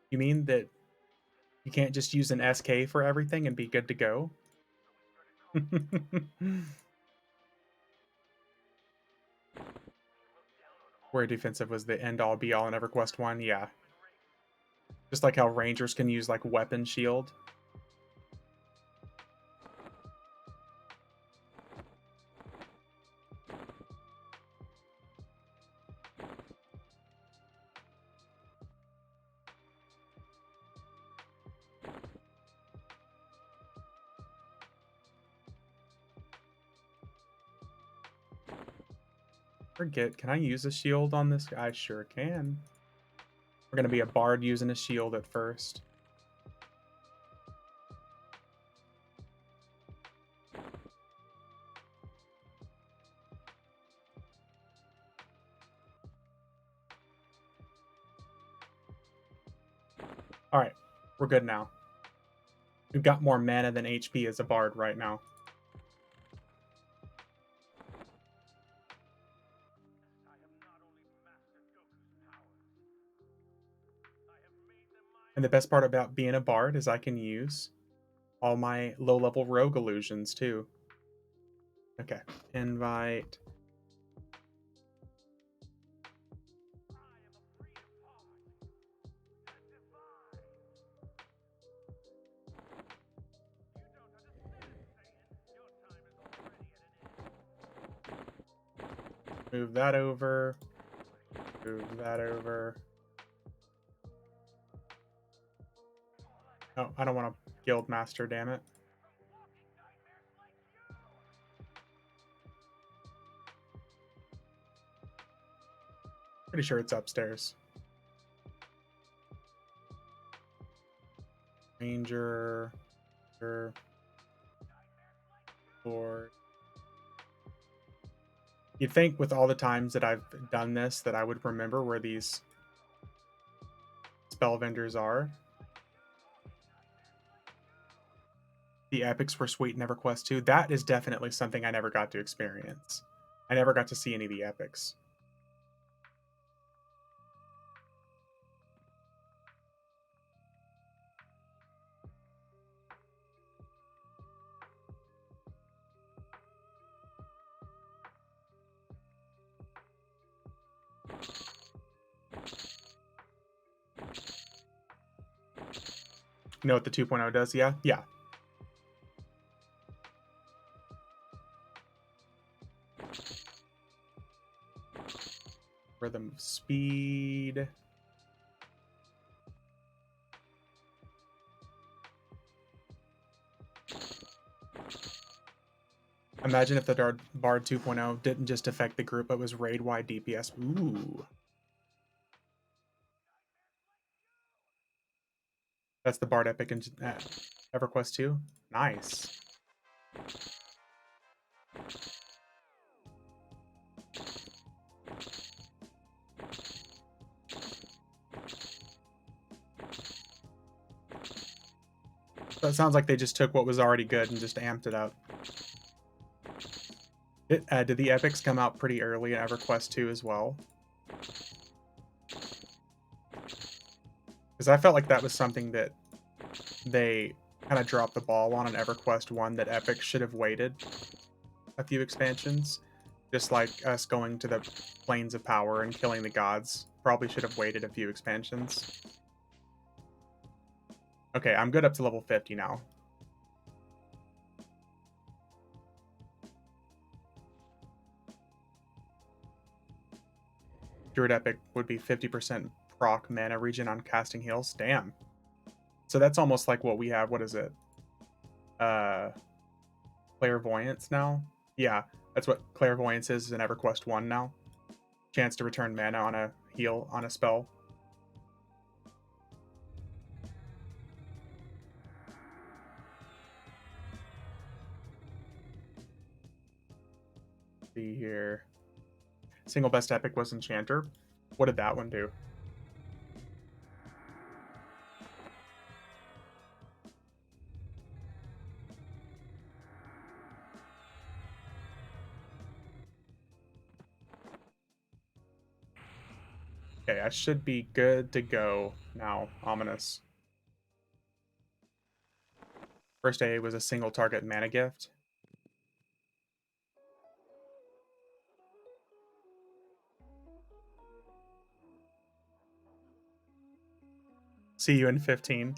You mean that you can't just use an SK for everything and be good to go? Where defensive was the end-all be-all in EverQuest 1? Yeah. Just like how rangers can use like weapon shield. Forget, can I use a shield on this? I sure can. We're gonna be a bard using a shield at first. Alright, we're good now. We've got more mana than HP as a bard right now. And the best part about being a bard is I can use all my low-level rogue illusions too. Okay, invite. Move that over. Move that over. Oh, I don't want to guild master, damn it. Pretty sure it's upstairs. Ranger. Lord. You'd think with all the times that I've done this that I would remember where these spell vendors are. The epics were sweet in EverQuest 2. That is definitely something I never got to experience. I never got to see any of the epics. You know what the 2.0 does? Yeah? Yeah. Rhythm of speed. Imagine if the Bard 2.0 didn't just affect the group, but was raid-wide DPS. Ooh. That's the Bard Epic in EverQuest 2. Nice. So it sounds like they just took what was already good and just amped it up. Did the epics come out pretty early in EverQuest 2 as well? Because I felt like that was something that they kind of dropped the ball on in EverQuest 1, that epics should have waited a few expansions. Just like us going to the Plains of Power and killing the gods. Probably should have waited a few expansions. Okay, I'm good up to level 50 now. Druid Epic would be 50% proc mana regen on casting heals. Damn. So that's almost like what we have. What is it? Clairvoyance now? Yeah, that's what Clairvoyance is in EverQuest 1 now. Chance to return mana on a heal on a spell. See here. Single best epic was Enchanter. What did that one do? Okay, I should be good to go now. Ominous. First A was a single target mana gift. See you in 15.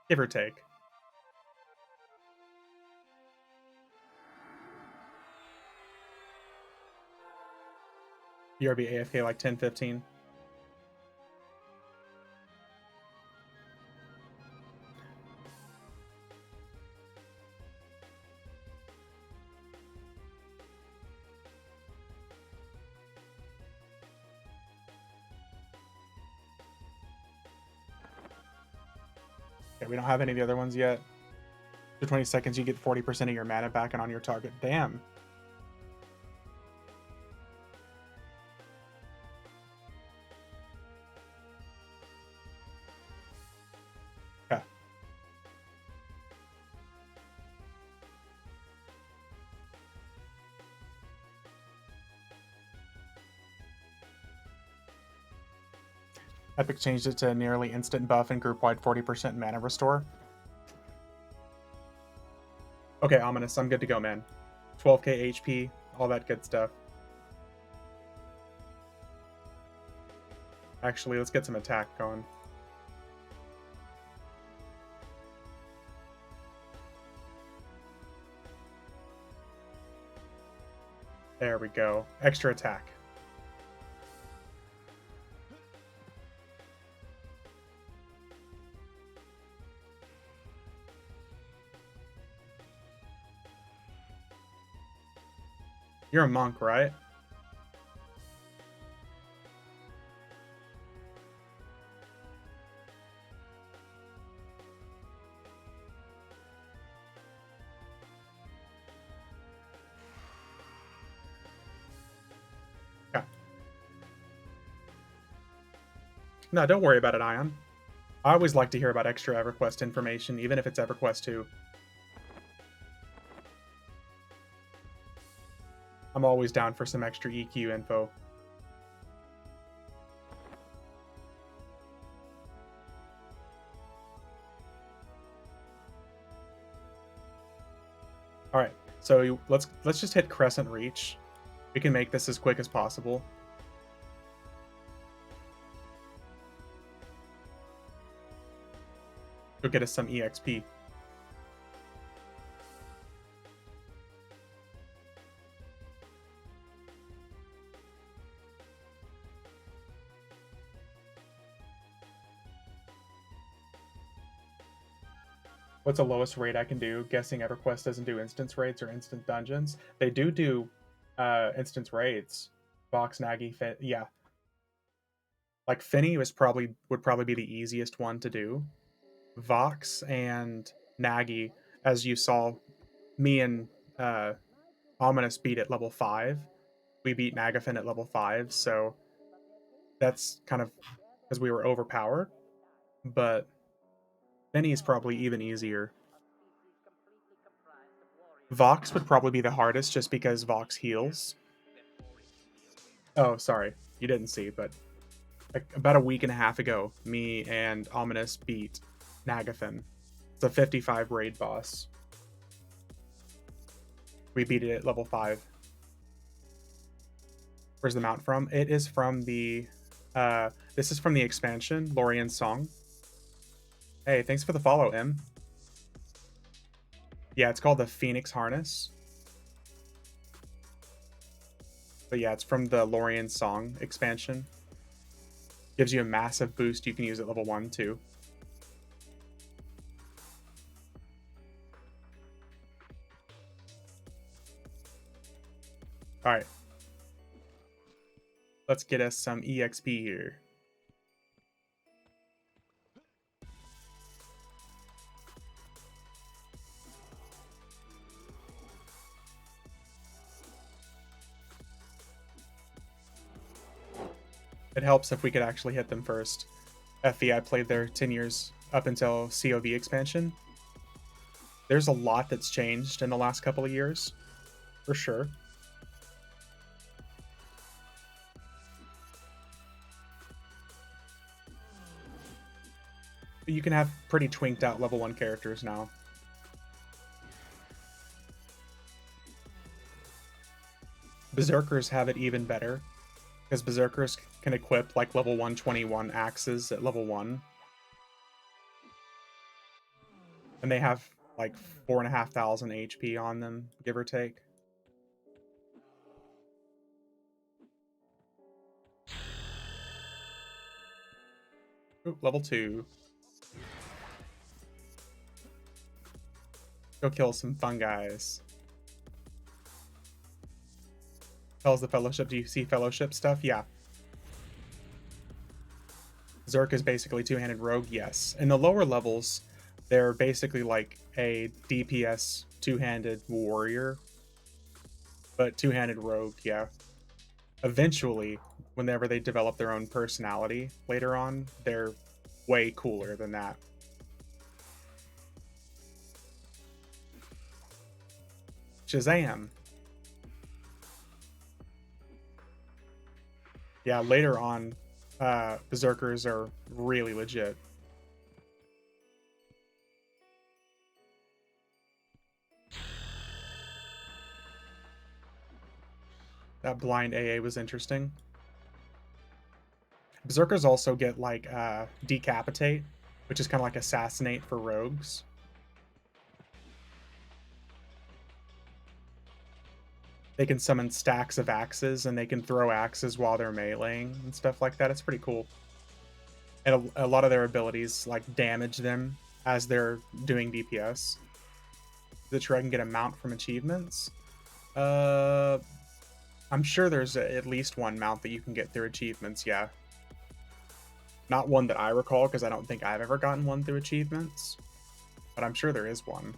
Give or take. BRB AFK like 10, 15. Okay, we don't have any of the other ones yet. For 20 seconds, you get 40% of your mana back and on your target. Damn. Okay. Epic changed it to nearly instant buff and group-wide 40% mana restore. Okay, Ominous, I'm good to go, man. 12k HP, all that good stuff. Actually, let's get some attack going. There we go. Extra attack. You're a monk, right? Okay. No, don't worry about it, Ion. I always like to hear about extra EverQuest information, even if it's EverQuest 2. I'm always down for some extra EQ info. All right, so let's just hit Crescent Reach. We can make this as quick as possible. Go get us some EXP. What's the lowest raid I can do? Guessing EverQuest doesn't do instance raids or instant dungeons. They do instance raids. Vox, Nagy, yeah. Like Finny would probably be the easiest one to do. Vox and Nagy, as you saw, me and uh, Ominous beat at level 5. We beat Nagafin at level 5, so that's kind of because we were overpowered. But Finny is probably even easier. Vox would probably be the hardest just because Vox heals. Oh, sorry. You didn't see, but like about a week and a half ago, me and Ominous beat Nagafin. It's a 55 raid boss. We beat it at level 5. Where's the mount from? It is from the this is from the expansion, Lorien's Song. Hey, thanks for the follow, M. Yeah, it's called the Phoenix Harness. But yeah, it's from the Lorien's Song expansion. Gives you a massive boost you can use at level 1 too. Alright. Let's get us some EXP here. It helps if we could actually hit them first. FE, I played there 10 years up until COV expansion. There's a lot that's changed in the last couple of years, for sure. But you can have pretty twinked out level 1 characters now. Berserkers have it even better, because Berserkers can equip like level 121 axes at level 1. And they have like 4,500 HP on them, give or take. Ooh, level 2. Go kill some fungis. Tells the Fellowship, do you see Fellowship stuff? Yeah. Zerk is basically two-handed rogue, yes. In the lower levels, they're basically like a DPS two-handed warrior. But two-handed rogue, yeah. Eventually, whenever they develop their own personality later on, they're way cooler than that. Shazam! Yeah, later on, Berserkers are really legit. That blind AA was interesting. Berserkers also get like decapitate, which is kind of like assassinate for rogues. They can summon stacks of axes and they can throw axes while they're meleeing and stuff like that. It's pretty cool. And a lot of their abilities like damage them as they're doing DPS. The true I can get a mount from achievements. I'm sure there's at least one mount that you can get through achievements, yeah. Not one that I recall, because I don't think I've ever gotten one through achievements. But I'm sure there is one.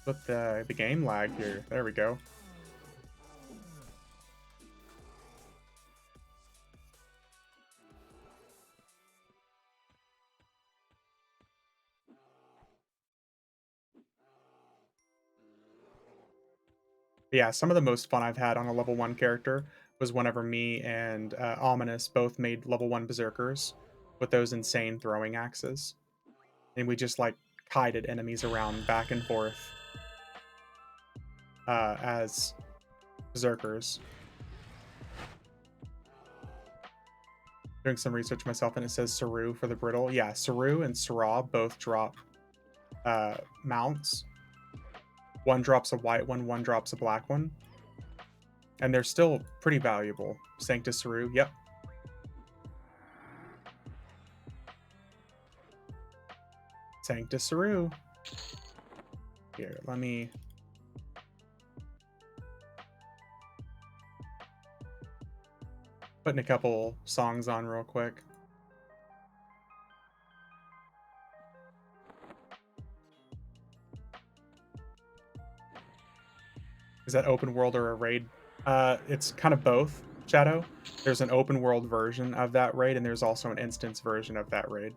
But the game lag here. There we go. But yeah, some of the most fun I've had on a level 1 character was whenever me and Ominous both made level 1 Berserkers with those insane throwing axes. And we just like kited enemies around back and forth as Berserkers. Doing some research myself, and it says Saru for the brittle. Yeah, Saru and Syrah both drop mounts. One drops a white one drops a black one. And they're still pretty valuable. Sanctus Saru, yep. Sanctus Saru. Here, let me... putting a couple songs on real quick. Is that open world or a raid? It's kind of both, Shadow. There's an open world version of that raid, and there's also an instance version of that raid.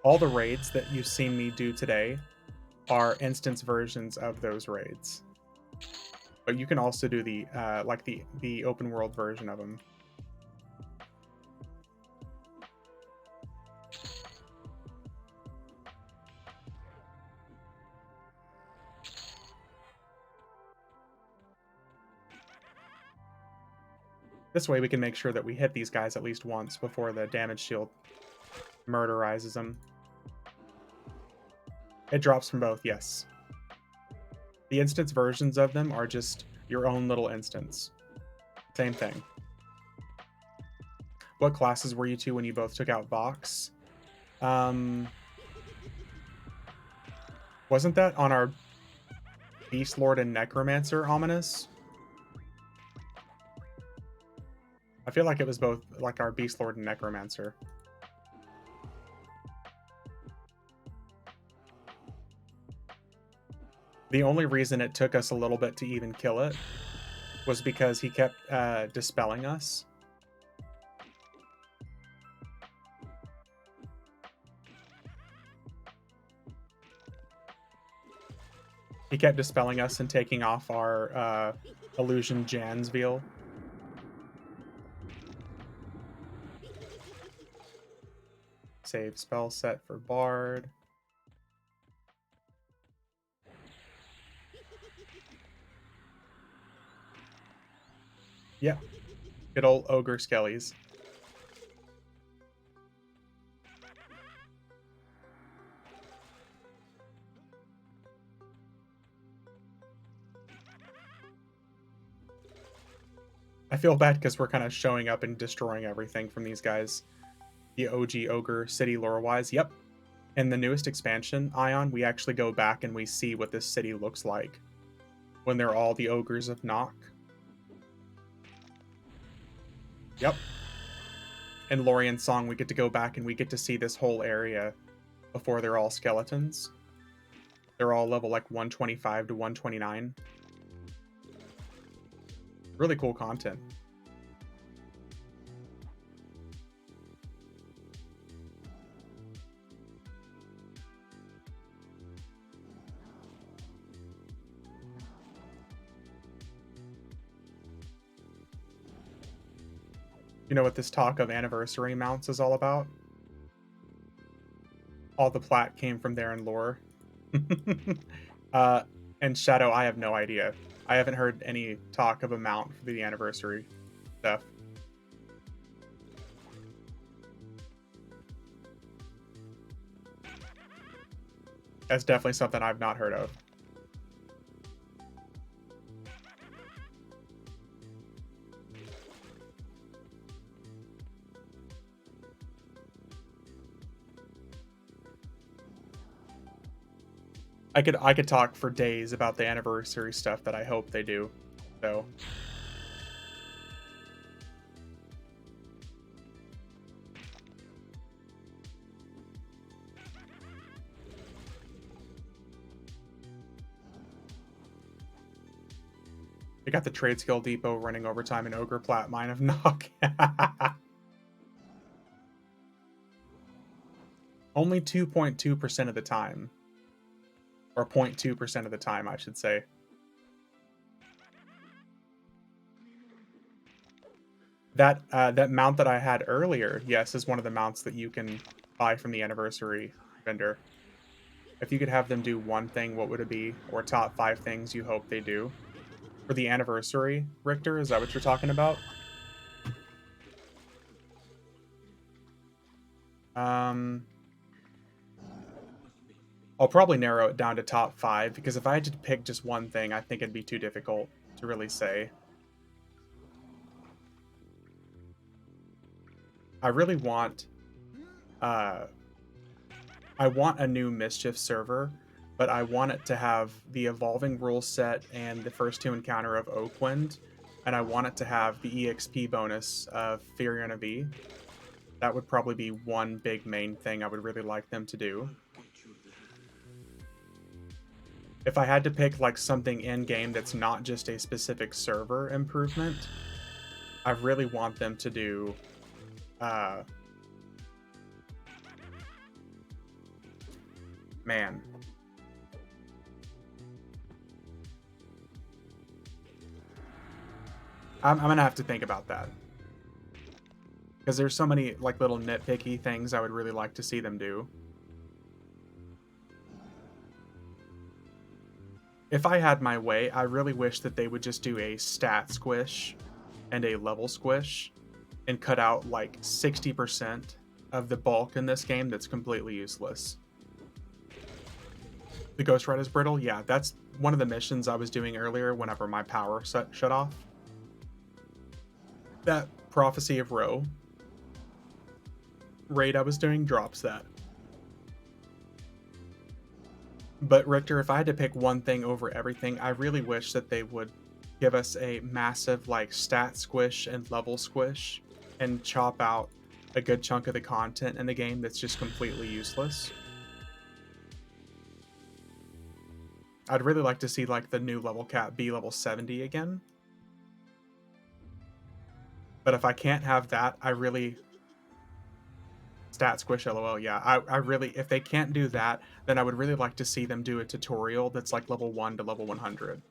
All the raids that you've seen me do today are instance versions of those raids. But you can also do the like the open world version of them. This way we can make sure that we hit these guys at least once before the damage shield murderizes them. It drops from both, yes. The instance versions of them are just your own little instance. Same thing. What classes were you two when you both took out Vox? Wasn't that on our Beast Lord and Necromancer Ominous? I feel like it was both like our Beast Lord and Necromancer. The only reason it took us a little bit to even kill it was because he kept dispelling us. He kept dispelling us and taking off our illusion Jansville. Save spell set for Bard. Yeah. Good old Ogre Skellies. I feel bad because we're kind of showing up and destroying everything from these guys. The OG Ogre city lore-wise, yep. In the newest expansion, Ion, we actually go back and we see what this city looks like when they're all the Ogres of Nock. Yep. In Lorien's Song, we get to go back and we get to see this whole area before they're all skeletons. They're all level like 125 to 129. Really cool content. You know what this talk of anniversary mounts is all about? All the plat came from there in lore. And Shadow, I have no idea. I haven't heard any talk of a mount for the anniversary stuff. That's definitely something I've not heard of. I could talk for days about the anniversary stuff that I hope they do. So they got the Trade Skill Depot running overtime in Ogre Plat Mine of Nock. Only 2.2% of the time. Or 0.2% of the time, I should say. That mount that I had earlier, yes, is one of the mounts that you can buy from the anniversary vendor. If you could have them do one thing, what would it be? Or top 5 things you hope they do? For the anniversary, Richter, is that what you're talking about? Um, I'll probably narrow it down to top 5 because if I had to pick just one thing, I think it'd be too difficult to really say. I really want uh I want a new Mischief server, but I want it to have the evolving rule set and the first two encounter of Oakwind, and I want it to have the EXP bonus of Firiona V. That would probably be one big main thing I would really like them to do. If I had to pick like something in game that's not just a specific server improvement, I really want them to do uh man. I'm gonna have to think about that. Because there's so many like little nitpicky things I would really like to see them do. If I had my way, I really wish that they would just do a stat squish and a level squish and cut out like 60% of the bulk in this game that's completely useless. The Ghost Rider's Brittle, yeah, that's one of the missions I was doing earlier whenever my power shut off. That Prophecy of Ro raid I was doing drops that. But Richter, if I had to pick one thing over everything, I really wish that they would give us a massive like stat squish and level squish and chop out a good chunk of the content in the game that's just completely useless. I'd really like to see like the new level cap be level 70 again. But if I can't have that, I really stat squish lol, yeah. I really, if they can't do that, then I would really like to see them do a tutorial that's like level 1 to level 100.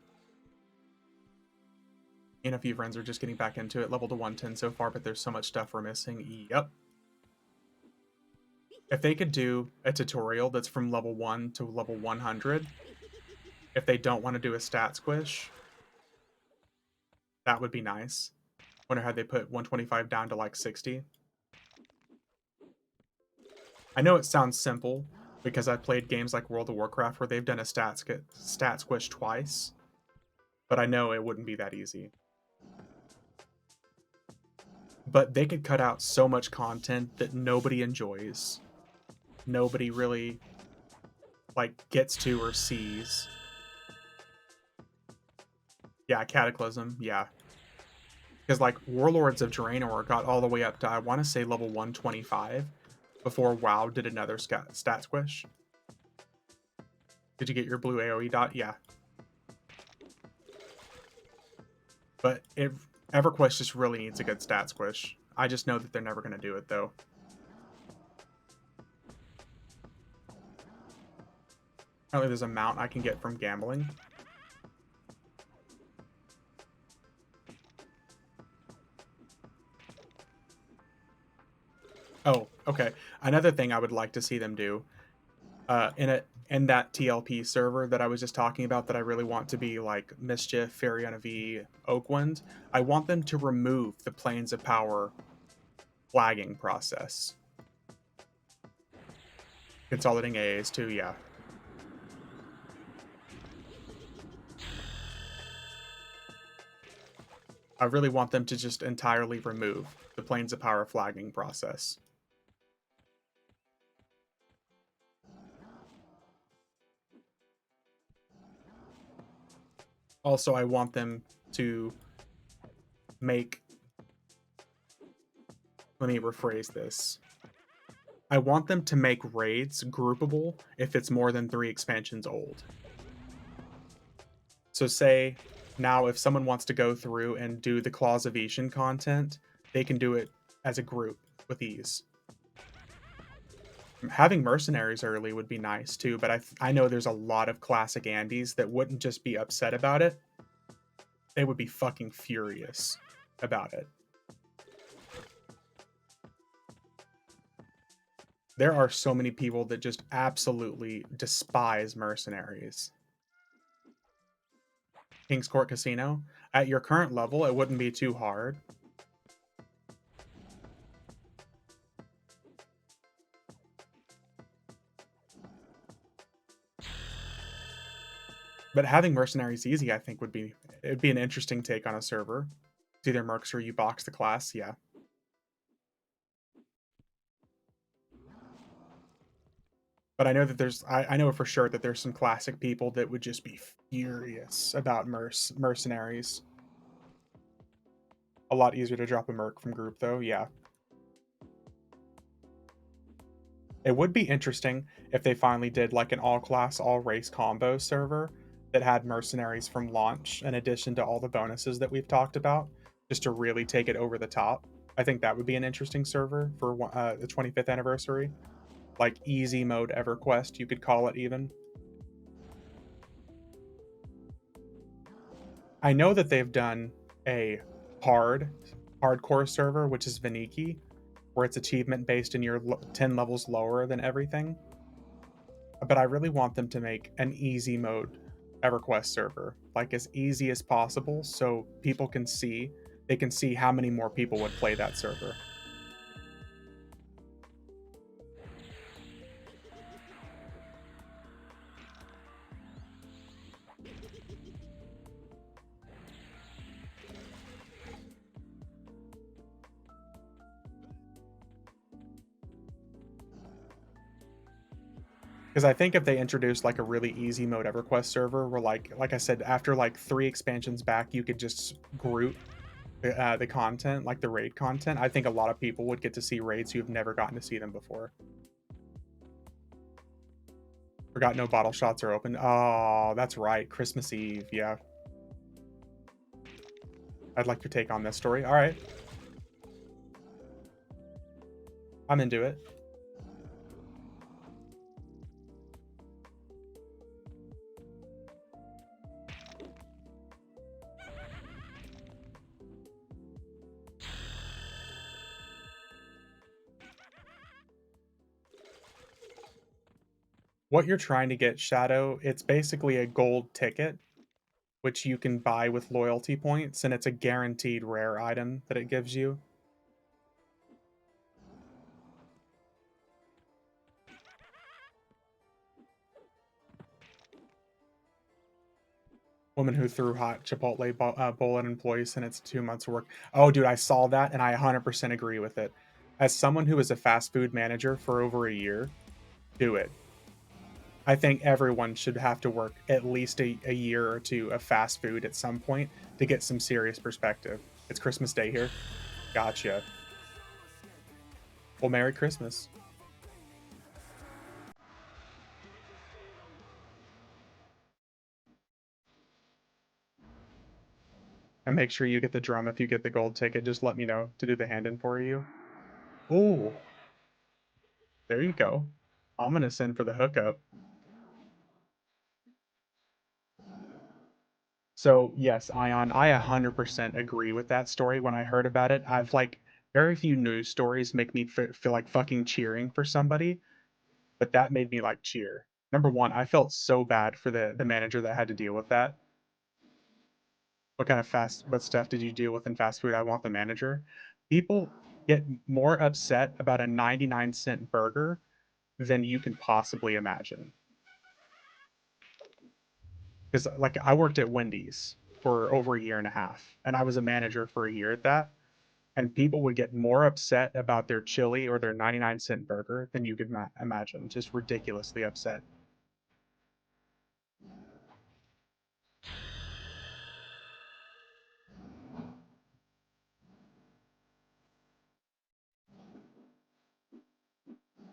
And a few friends are just getting back into it, level to 110 so far, but there's so much stuff we're missing. Yep. If they could do a tutorial that's from level 1 to level 100, if they don't want to do a stat squish, that would be nice. Wonder how they put 125 down to like 60. I know it sounds simple because I've played games like World of Warcraft where they've done a stat squish twice, but I know it wouldn't be that easy. But they could cut out so much content that nobody enjoys. Nobody really like gets to or sees. Yeah, Cataclysm, yeah. Because like Warlords of Draenor got all the way up to I want to say level 125 before WoW did another stat squish. Did you get your blue AoE dot? Yeah. But EverQuest just really needs a good stat squish. I just know that they're never going to do it though. Apparently there's a mount I can get from gambling. Oh, okay. Another thing I would like to see them do in that TLP server that I was just talking about that I really want to be like Mischief, Firiona V, Oakwind, I want them to remove the Planes of Power flagging process. Consolidating AAs too, yeah. I really want them to just entirely remove the Planes of Power flagging process. Also, I want them to make... Let me rephrase this. I want them to make raids groupable if it's more than 3 expansions old. So say now if someone wants to go through and do the Claws of Ishin content, they can do it as a group with ease. Having mercenaries early would be nice too, but I know there's a lot of classic Andes that wouldn't just be upset about it. They would be fucking furious about it. There are so many people that just absolutely despise mercenaries. King's Court Casino, at your current level, it wouldn't be too hard. But having mercenaries easy, I think it'd be an interesting take on a server. It's either mercs or you box the class, yeah. But I know that I know for sure that there's some classic people that would just be furious about mercenaries. A lot easier to drop a merc from group though, yeah. It would be interesting if they finally did like an all class, all race combo server that had mercenaries from launch in addition to all the bonuses that we've talked about, just to really take it over the top. I think that would be an interesting server for the 25th anniversary. Like easy mode EverQuest, you could call it even. I know that they've done a hardcore server, which is Vaniki, where it's achievement based and you're 10 levels lower than everything. But I really want them to make an easy mode EverQuest server, like as easy as possible, so people can see they can see how many more people would play that server. Because I think if they introduced like a really easy mode EverQuest server, where like I said, after like 3 expansions back, you could just group the content, like the raid content. I think a lot of people would get to see raids who have never gotten to see them before. Forgot no bottle shots are open. Oh, that's right. Christmas Eve. Yeah. I'd like your take on this story. All right. I'm into it. What you're trying to get, Shadow, it's basically a gold ticket, which you can buy with loyalty points, and it's a guaranteed rare item that it gives you. Woman who threw hot Chipotle bowl at employees and it's 2 months of work. Oh, dude, I saw that and I 100% agree with it. As someone who was a fast food manager for over a year, do it. I think everyone should have to work at least a year or two of fast food at some point to get some serious perspective. It's Christmas Day here. Gotcha. Well, Merry Christmas. And make sure you get the drum if you get the gold ticket. Just let me know to do the hand-in for you. Ooh, there you go. I'm gonna send for the hookup. So yes, Ion, I 100% agree with that story. When I heard about it, I've like very few news stories make me feel like fucking cheering for somebody, but that made me like cheer. Number one, I felt so bad for the manager that had to deal with that. What stuff did you deal with in fast food? I want the manager. People get more upset about a 99-cent burger than you can possibly imagine. Because like I worked at Wendy's for over a year and a half, and I was a manager for a year at that. And people would get more upset about their chili or their 99-cent burger than you could imagine. Just ridiculously upset.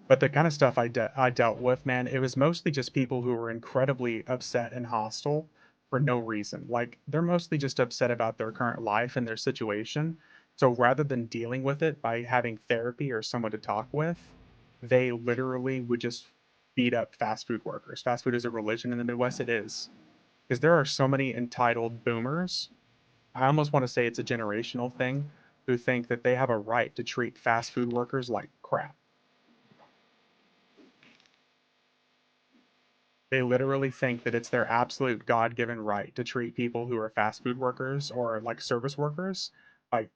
But the kind of stuff I dealt with, man, it was mostly just people who were incredibly upset and hostile for no reason. Like they're mostly just upset about their current life and their situation. So rather than dealing with it by having therapy or someone to talk with, they literally would just beat up fast food workers. Fast food is a religion in the Midwest. It is. Because there are so many entitled boomers. I almost want to say it's a generational thing who think that they have a right to treat fast food workers like crap. They literally think that it's their absolute God-given right to treat people who are fast food workers or like service workers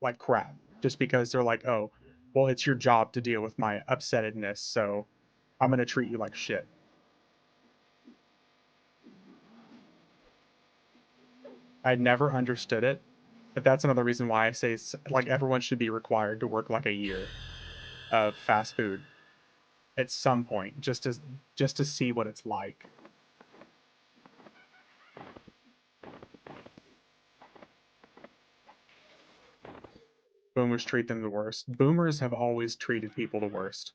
like crap just because they're like, "Oh, well, it's your job to deal with my upsetness, so I'm going to treat you like shit." I never understood it, but that's another reason why I say like everyone should be required to work like a year of fast food at some point just to see what it's like. Boomers treat them the worst. Boomers have always treated people the worst.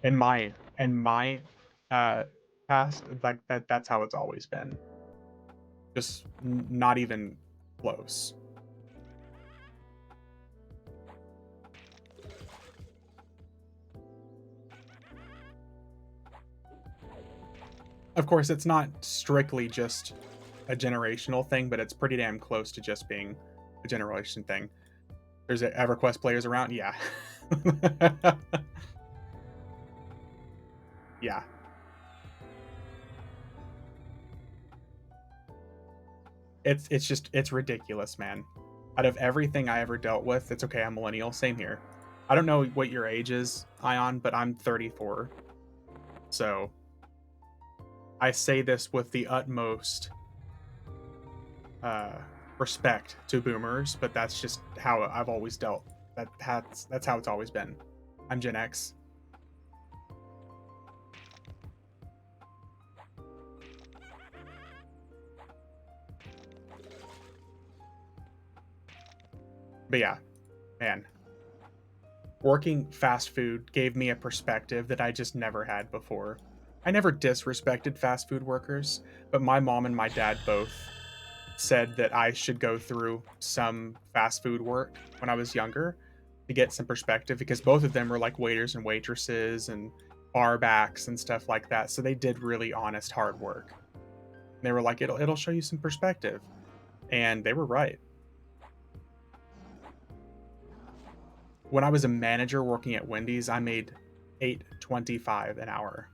In my uh past, like that's how it's always been. Just not even close. Of course, it's not strictly just a generational thing, but it's pretty damn close to just being a generation thing. There's EverQuest players around, yeah. Yeah. It's ridiculous, man. Out of everything I ever dealt with, it's okay, I'm millennial, same here. I don't know what your age is, Ion, but I'm 34. So I say this with the utmost uh, respect to boomers, but that's just how I've always dealt. That's how it's always been. I'm Gen X. But yeah, man, working fast food gave me a perspective that I just never had before. I never disrespected fast food workers, but my mom and my dad both said that I should go through some fast food work when I was younger to get some perspective because both of them were like waiters and waitresses and bar backs and stuff like that. So they did really honest hard work. They were like, it'll show you some perspective. And they were right. When I was a manager working at Wendy's, I made $8.25 an hour.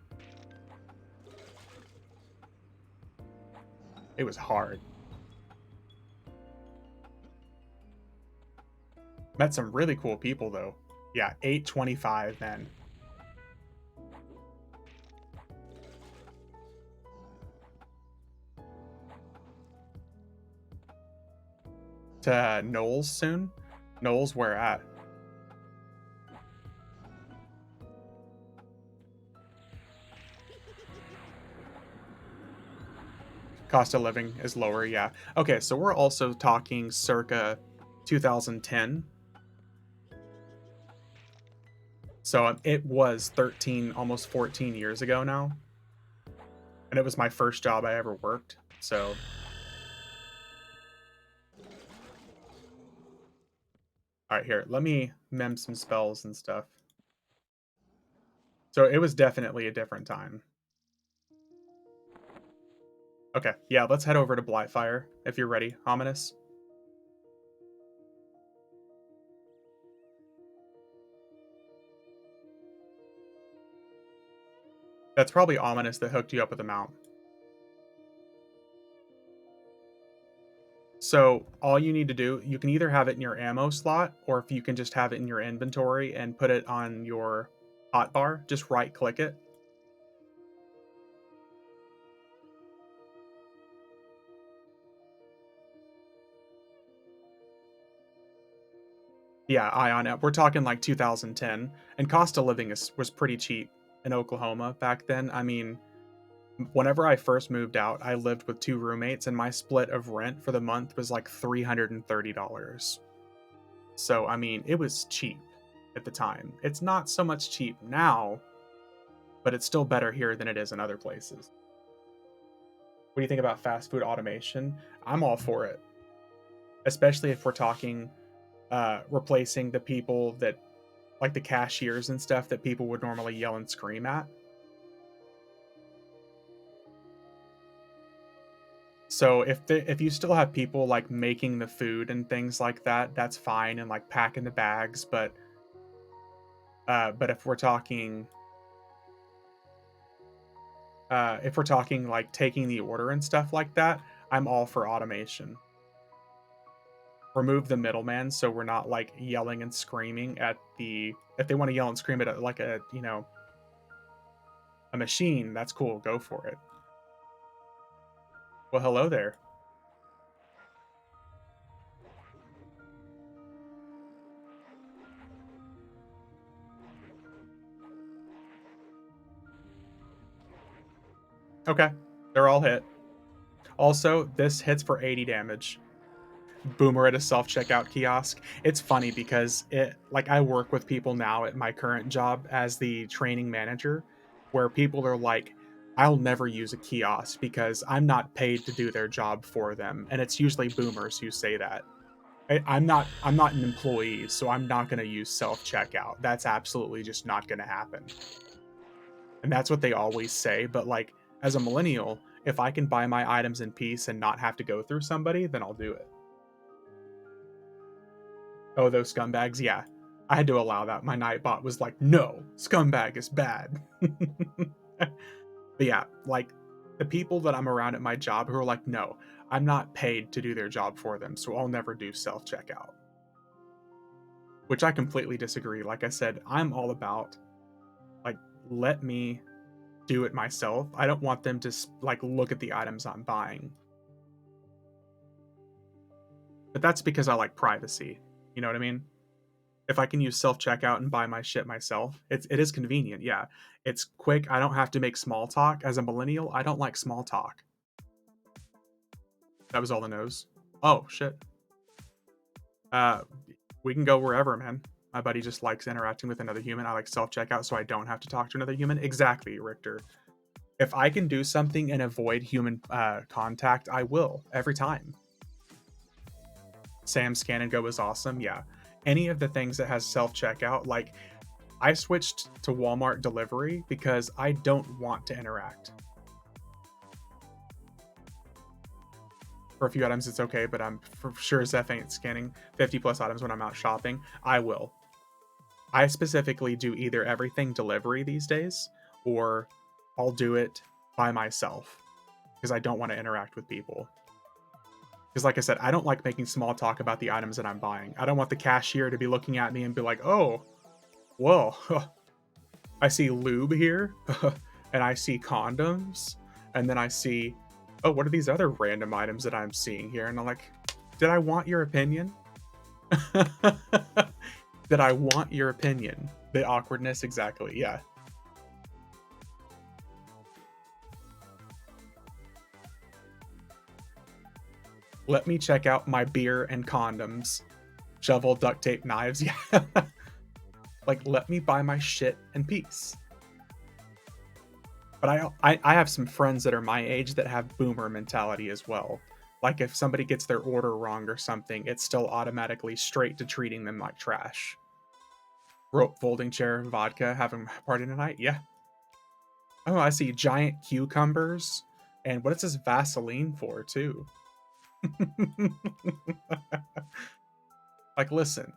It was hard. Met some really cool people though. Yeah, 8.25, man. To Knowles soon. Knowles, where at? Cost of living is lower, yeah. Okay, so we're also talking circa 2010. So it was 13, almost 14 years ago now. And it was my first job I ever worked. So, all right, here, let me mem some spells and stuff. So it was definitely a different time. Okay, yeah, let's head over to Blightfire if you're ready, Ominous. That's probably Ominous that hooked you up with the mount. So all you need to do, you can either have it in your ammo slot, or if you can just have it in your inventory and put it on your hotbar, just right click it. Yeah, Ion, we're talking like 2010, and cost of living was pretty cheap in Oklahoma back then. I mean, whenever I first moved out, I lived with two roommates, and my split of rent for the month was like $330. So, I mean, it was cheap at the time. It's not so much cheap now, but it's still better here than it is in other places. What do you think about fast food automation? I'm all for it, especially if we're talking replacing the people that, like the cashiers and stuff, that people would normally yell and scream at. So if you still have people like making the food and things like that, that's fine, and like packing the bags. But if we're talking like taking the order and stuff like that, I'm all for automation. Remove the middleman so we're not like yelling and screaming at the, if they want to yell and scream at like a, a machine, that's cool, go for it. Well, hello there. Okay, they're all hit. Also, this hits for 80 damage. Boomer at a self-checkout kiosk. It's funny because I work with people now at my current job as the training manager, where people are like, I'll never use a kiosk because I'm not paid to do their job for them. And it's usually boomers who say that. I'm not an employee, so I'm not gonna use self-checkout. That's absolutely just not gonna happen. And that's what they always say, but like as a millennial, if I can buy my items in peace and not have to go through somebody, then I'll do it. Oh, those scumbags, yeah. I had to allow that. My Nightbot was like, no, scumbag is bad. But yeah, like the people that I'm around at my job who are like, no, I'm not paid to do their job for them, so I'll never do self checkout. Which I completely disagree. Like I said, I'm all about like let me do it myself. I don't want them to like look at the items I'm buying. But that's because I like privacy. You know what I mean? If I can use self checkout and buy my shit myself, it is convenient. Yeah, it's quick. I don't have to make small talk. As a millennial, I don't like small talk. That was all the nose. Oh shit. Uh, we can go wherever, man. My buddy just likes interacting with another human. I like self checkout, so I don't have to talk to another human. Exactly, Richter. If I can do something and avoid human contact, I will every time. Sam Scan and Go is awesome. Yeah, any of the things that has self checkout, like I switched to Walmart delivery because I don't want to interact. For a few items, it's okay, but I'm for sure Zeph ain't scanning 50 plus items when I'm out shopping. I will. I specifically do either everything delivery these days, or I'll do it by myself because I don't want to interact with people. Because, like I said, I don't like making small talk about the items that I'm buying. I don't want the cashier to be looking at me and be like, oh, whoa, I see lube here, and I see condoms, and then I see, oh, what are these other random items that I'm seeing here? And I'm like, did I want your opinion? Did I want your opinion? The awkwardness, exactly, yeah. Let me check out my beer and condoms. Shovel, duct tape, knives, yeah. Like, let me buy my shit in peace. But I have some friends that are my age that have boomer mentality as well. Like if somebody gets their order wrong or something, it's still automatically straight to treating them like trash. Rope folding chair, vodka, having a party tonight. Yeah. Oh, I see giant cucumbers. And what is this Vaseline for too? Like, listen,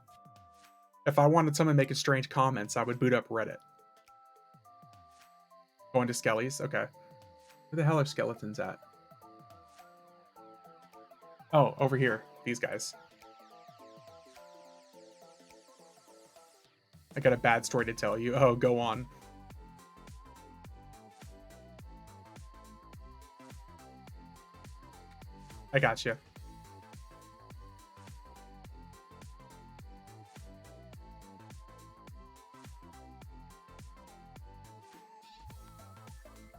if I wanted someone making strange comments, I would boot up Reddit. Going to Skelly's? Okay. Where the hell are skeletons at? Oh, over here. These guys. I got a bad story to tell you. Oh, go on. I got you.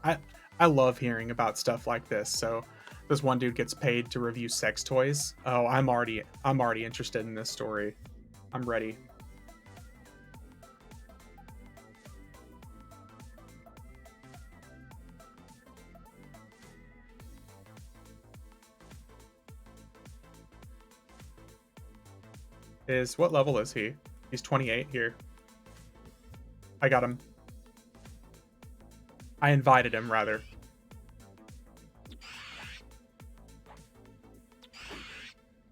I I love hearing about stuff like this. So this one dude gets paid to review sex toys. Oh, I'm already interested in this story. I'm ready. Is what level is he? He's 28 here. I got him. I invited him rather.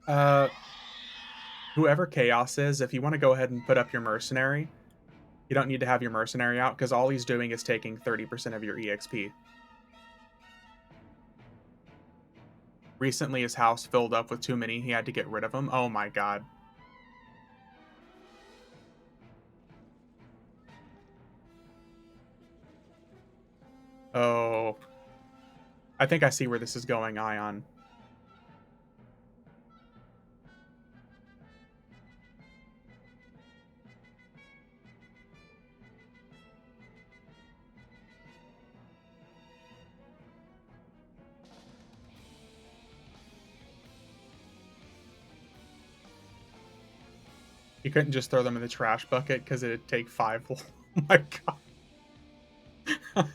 Uh Whoever Chaos is, if you want to go ahead and put up your mercenary, you don't need to have your mercenary out because all he's doing is taking 30% of your EXP. Recently his house filled up with too many, he had to get rid of them. Oh my god. Oh, I think I see where this is going, Ion. You couldn't just throw them in the trash bucket because it'd take 5. Oh my god.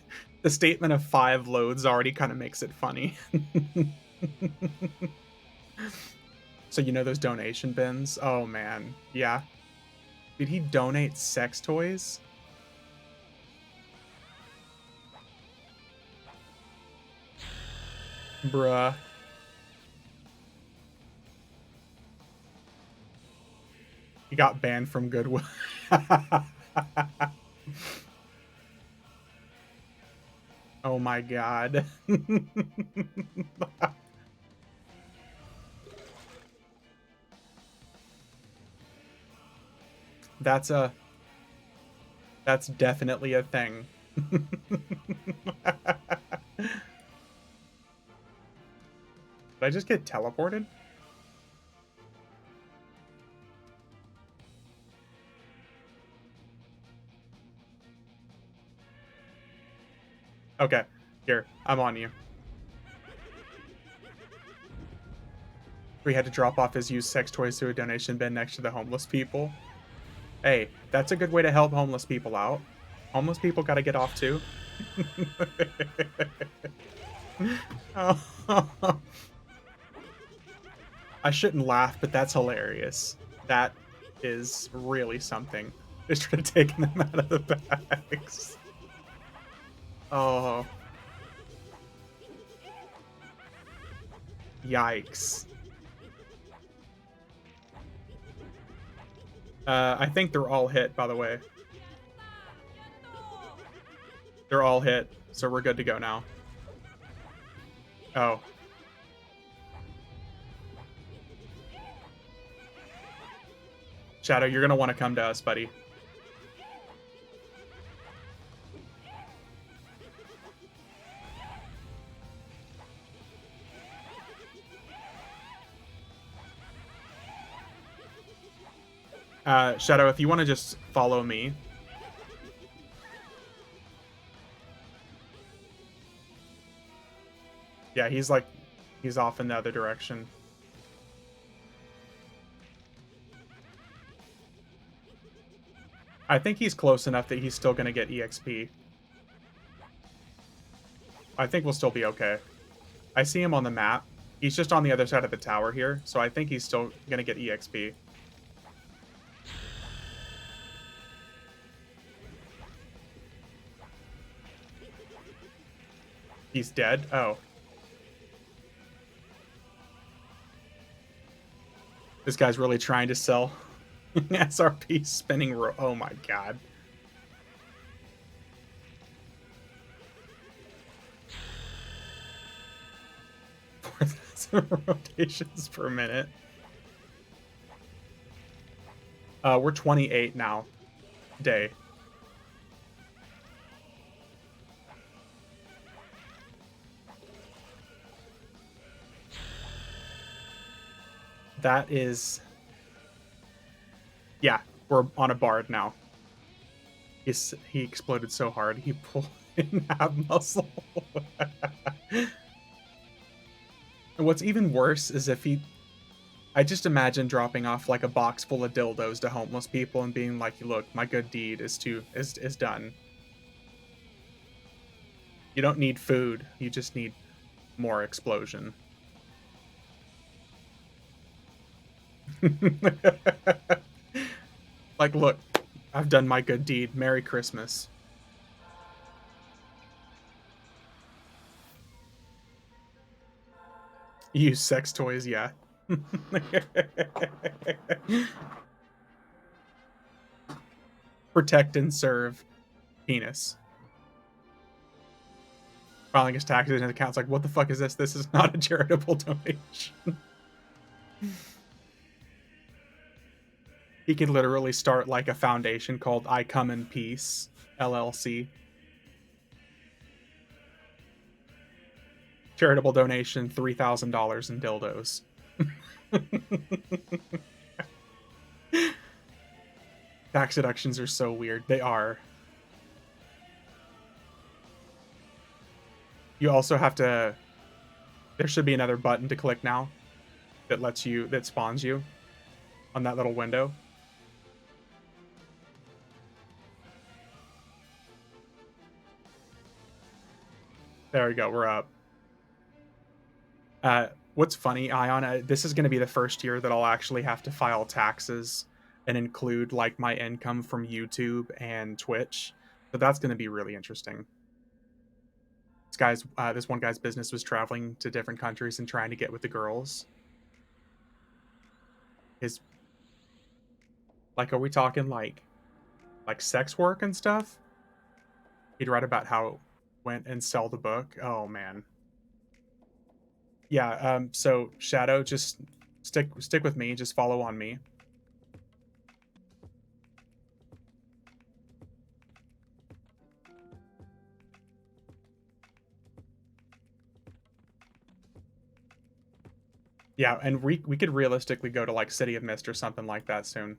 The statement of 5 loads already kind of makes it funny. So you know those donation bins? Oh man, yeah. Did he donate sex toys? Bruh. He got banned from Goodwill. Oh my god. That's definitely a thing. Did I just get teleported? Okay, here, I'm on you. We had to drop off his used sex toys to a donation bin next to the homeless people. Hey, that's a good way to help homeless people out. Homeless people gotta get off too. Oh. I shouldn't laugh, but that's hilarious. That is really something. They should have taken them out of the bags. Oh. Yikes. I think they're all hit, by the way. They're all hit, so we're good to go now. Oh. Shadow, you're gonna want to come to us, buddy. Shadow, if you want to just follow me. Yeah, he's off in the other direction. I think he's close enough that he's still going to get EXP. I think we'll still be okay. I see him on the map. He's just on the other side of the tower here, so I think he's still going to get EXP. He's dead? Oh. This guy's really trying to sell SRP spinning oh my god. 4,000 rotations per minute. We're 28 now. Day. That is... Yeah, we're on a bard now. He exploded so hard, he pulled in half muscle. And what's even worse is if he... I just imagine dropping off like a box full of dildos to homeless people and being like, look, my good deed is done. You don't need food, you just need more explosion. Like, look, I've done my good deed. Merry Christmas. You use sex toys, yeah. Protect and serve. Penis. Filing his taxes in his account's like, what the fuck is this? This is not a charitable donation. He could literally start like a foundation called I Come in Peace, LLC. Charitable donation, $3,000 in dildos. Tax deductions are so weird. They are. You also have to... There should be another button to click now that lets you... that spawns you on that little window. There we go. We're up. What's funny, Ion, this is going to be the first year that I'll actually have to file taxes and include like my income from YouTube and Twitch. So that's going to be really interesting. This one guy's business was traveling to different countries and trying to get with the girls. His, like, are we talking like sex work and stuff? He'd write about how it went and sell the book. Oh man. Yeah. So Shadow, just stick with me. Just follow on me. Yeah, and we could realistically go to like City of Mist or something like that soon.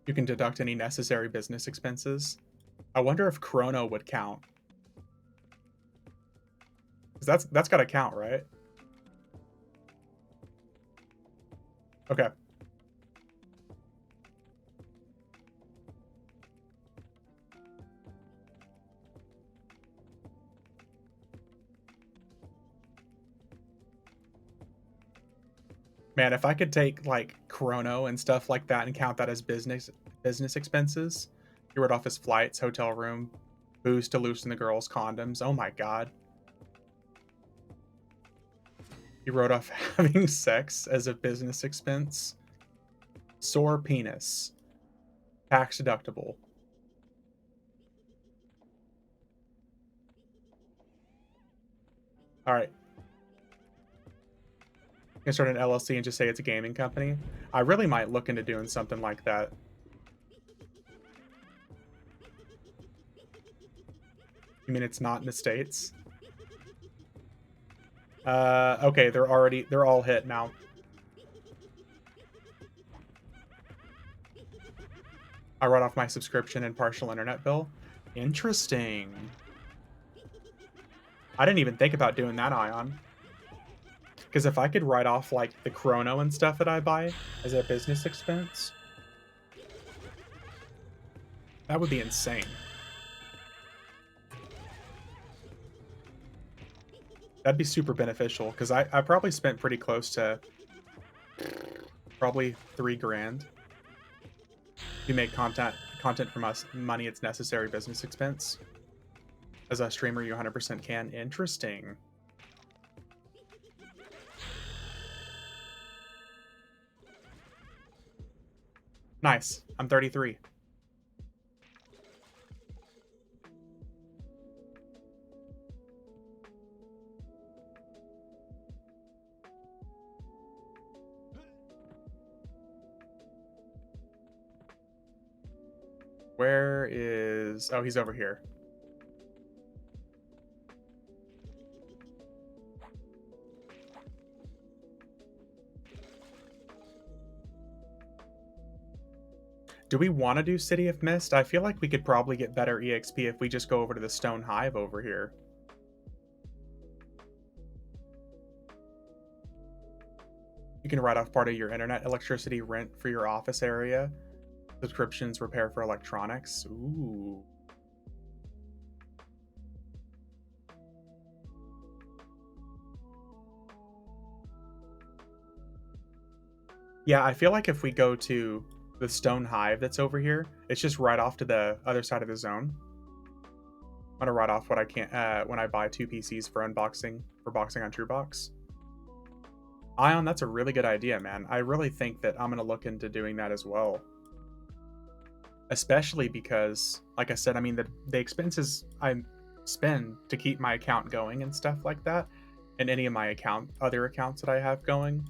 You can deduct any necessary business expenses. I wonder if Chrono would count. 'Cause that's got to count, right? Okay. Man, if I could take like Chrono and stuff like that and count that as business expenses, he wrote off his flights, hotel room, booze to loosen the girls, condoms. Oh my god. He wrote off having sex as a business expense. Sore penis. Tax deductible. All right. You can start an LLC and just say it's a gaming company. I really might look into doing something like that. You mean it's not in the States? Okay, they're all hit now. I wrote off my subscription and partial internet bill. Interesting. I didn't even think about doing that, Ion. Because if I could write off, like, the Chrono and stuff that I buy as a business expense, that would be insane. That'd be super beneficial, because I probably spent pretty close to probably $3,000. If you make content from us money, it's necessary business expense. As a streamer, you 100% can. Interesting. Nice. I'm 33. Where is... Oh, he's over here. Do we want to do City of Mist? I feel like we could probably get better EXP if we just go over to the Stone Hive over here. You can write off part of your internet, electricity, rent for your office area, subscriptions, repair for electronics. Ooh. Yeah, I feel like if we go to the Stone Hive that's over here, it's just right off to the other side of the zone. I'm gonna write off what I can't when I buy 2 PCs for boxing on TrueBox. Ion, that's a really good idea, man. I really think that I'm gonna look into doing that as well. Especially because, like I said, I mean the expenses I spend to keep my account going and stuff like that, and any of my other accounts that I have going.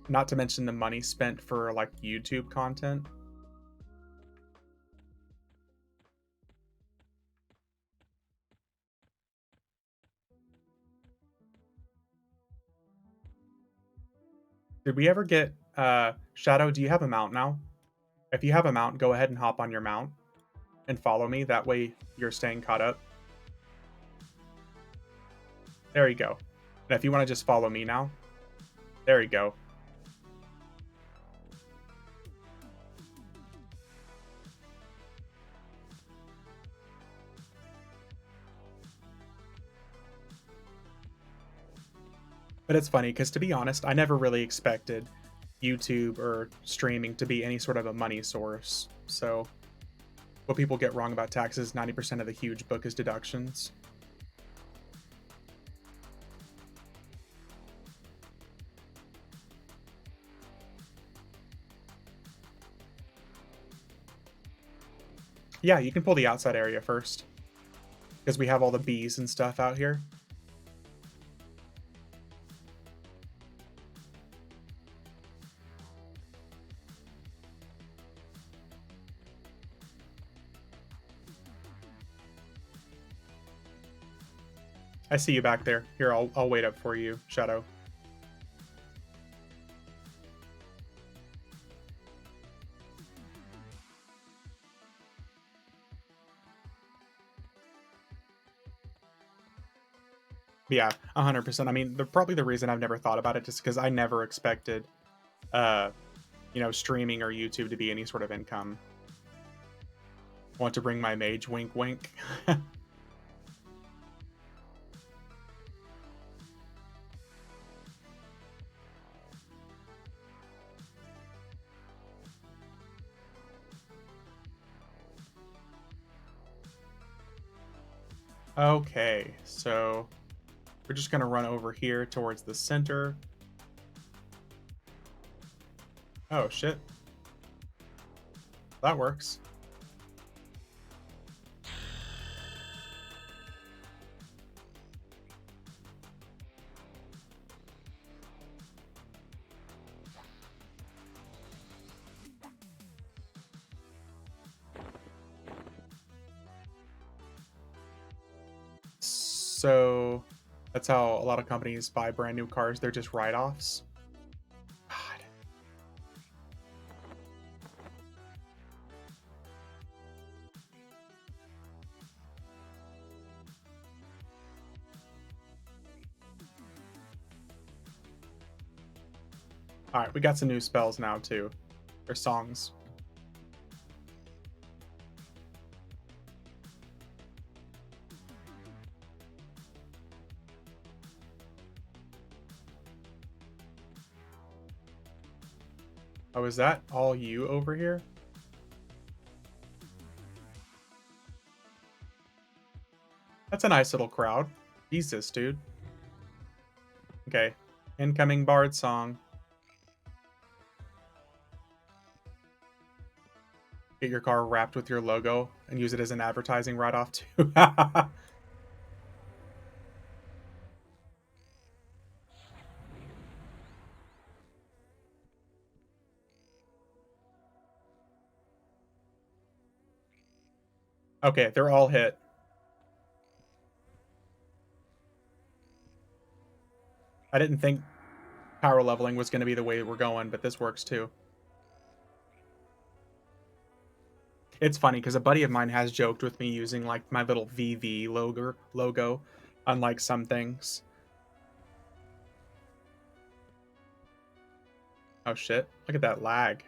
Not to mention the money spent for like YouTube content. Did we ever get Shadow, do you have a mount now? If you have a mount, go ahead and hop on your mount and follow me. That way you're staying caught up. There you go. And if you want to just follow me now, there you go. But it's funny because, to be honest, I never really expected YouTube or streaming to be any sort of a money source. So what people get wrong about taxes, 90% of the huge book is deductions. Yeah, you can pull the outside area first because we have all the bees and stuff out here. I see you back there. Here, I'll wait up for you, Shadow. Yeah, 100%. I mean, probably the reason I've never thought about it is because I never expected, uh, streaming or YouTube to be any sort of income. Want to bring my mage? Wink, wink. Okay, so we're just gonna run over here towards the center. Oh shit, that works. So that's how a lot of companies buy brand new cars. They're just write-offs. God. All right, we got some new spells now too, or songs. Oh, is that all you over here? That's a nice little crowd. Jesus, dude. Okay, incoming bard song. Get your car wrapped with your logo and use it as an advertising write-off too. Okay, they're all hit. I didn't think power leveling was going to be the way we're going, but this works too. It's funny because a buddy of mine has joked with me using like my little VV logo on like some things. Oh shit, look at that lag.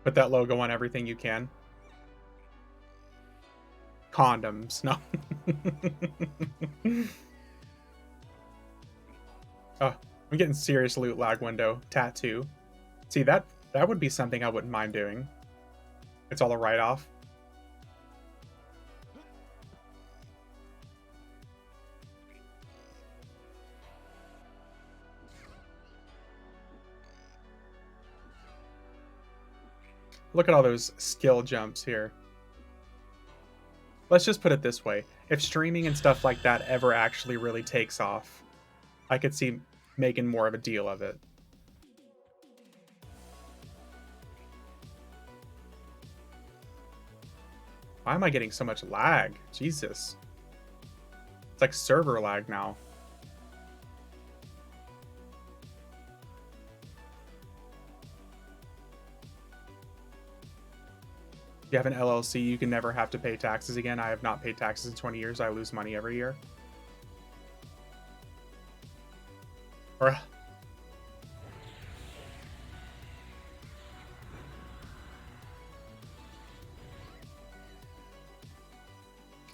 Put that logo on everything you can. Condoms, no. Oh, I'm getting serious loot lag window. Tattoo. See, that would be something I wouldn't mind doing. It's all a write-off. Look at all those skill jumps here. Let's just put it this way. If streaming and stuff like that ever actually really takes off, I could see making more of a deal of it. Why am I getting so much lag? Jesus. It's like server lag now. If you have an LLC, you can never have to pay taxes again. I have not paid taxes in 20 years. I lose money every year. Or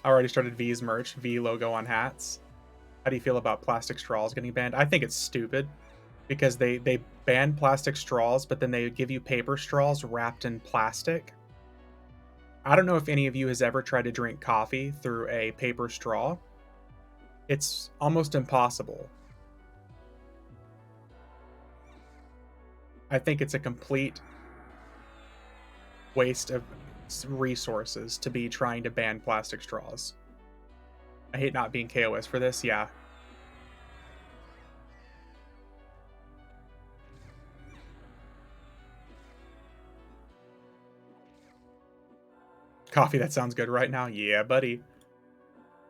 I already started V's merch, V logo on hats. How do you feel about plastic straws getting banned? I think it's stupid because they ban plastic straws, but then they give you paper straws wrapped in plastic. I don't know if any of you has ever tried to drink coffee through a paper straw. It's almost impossible. I think it's a complete waste of resources to be trying to ban plastic straws. I hate not being KOS for this, yeah. Coffee, that sounds good right now. Yeah, buddy.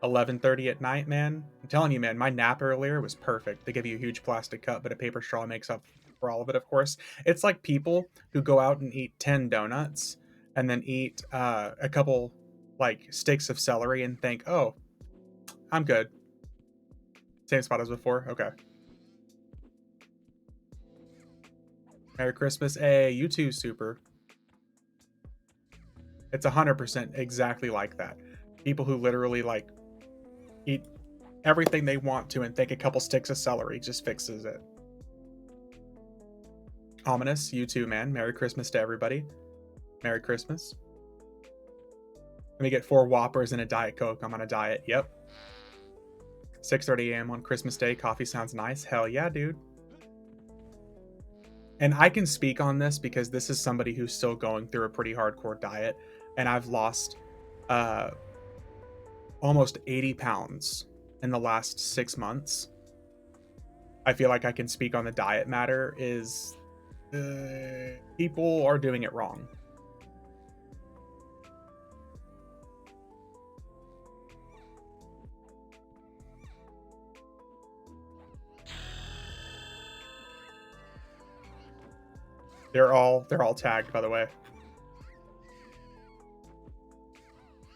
11:30 at night, man. I'm telling you, man, my nap earlier was perfect. They give you a huge plastic cup, but a paper straw makes up for all of it, of course. It's like people who go out and eat 10 donuts and then eat a couple like sticks of celery and think, oh, I'm good. Same spot as before. Okay. Merry Christmas. Hey, you too, Super. It's 100% exactly like that. People who literally like eat everything they want to and think a couple sticks of celery just fixes it. Ominous, you too, man. Merry Christmas to everybody. Merry Christmas. Let me get 4 Whoppers and a Diet Coke. I'm on a diet. Yep. 6:30 a.m. on Christmas Day. Coffee sounds nice. Hell yeah, dude. And I can speak on this because this is somebody who's still going through a pretty hardcore diet, and I've lost almost 80 pounds in the last 6 months. I feel like I can speak on the diet matter is people are doing it wrong. They're all tagged, by the way.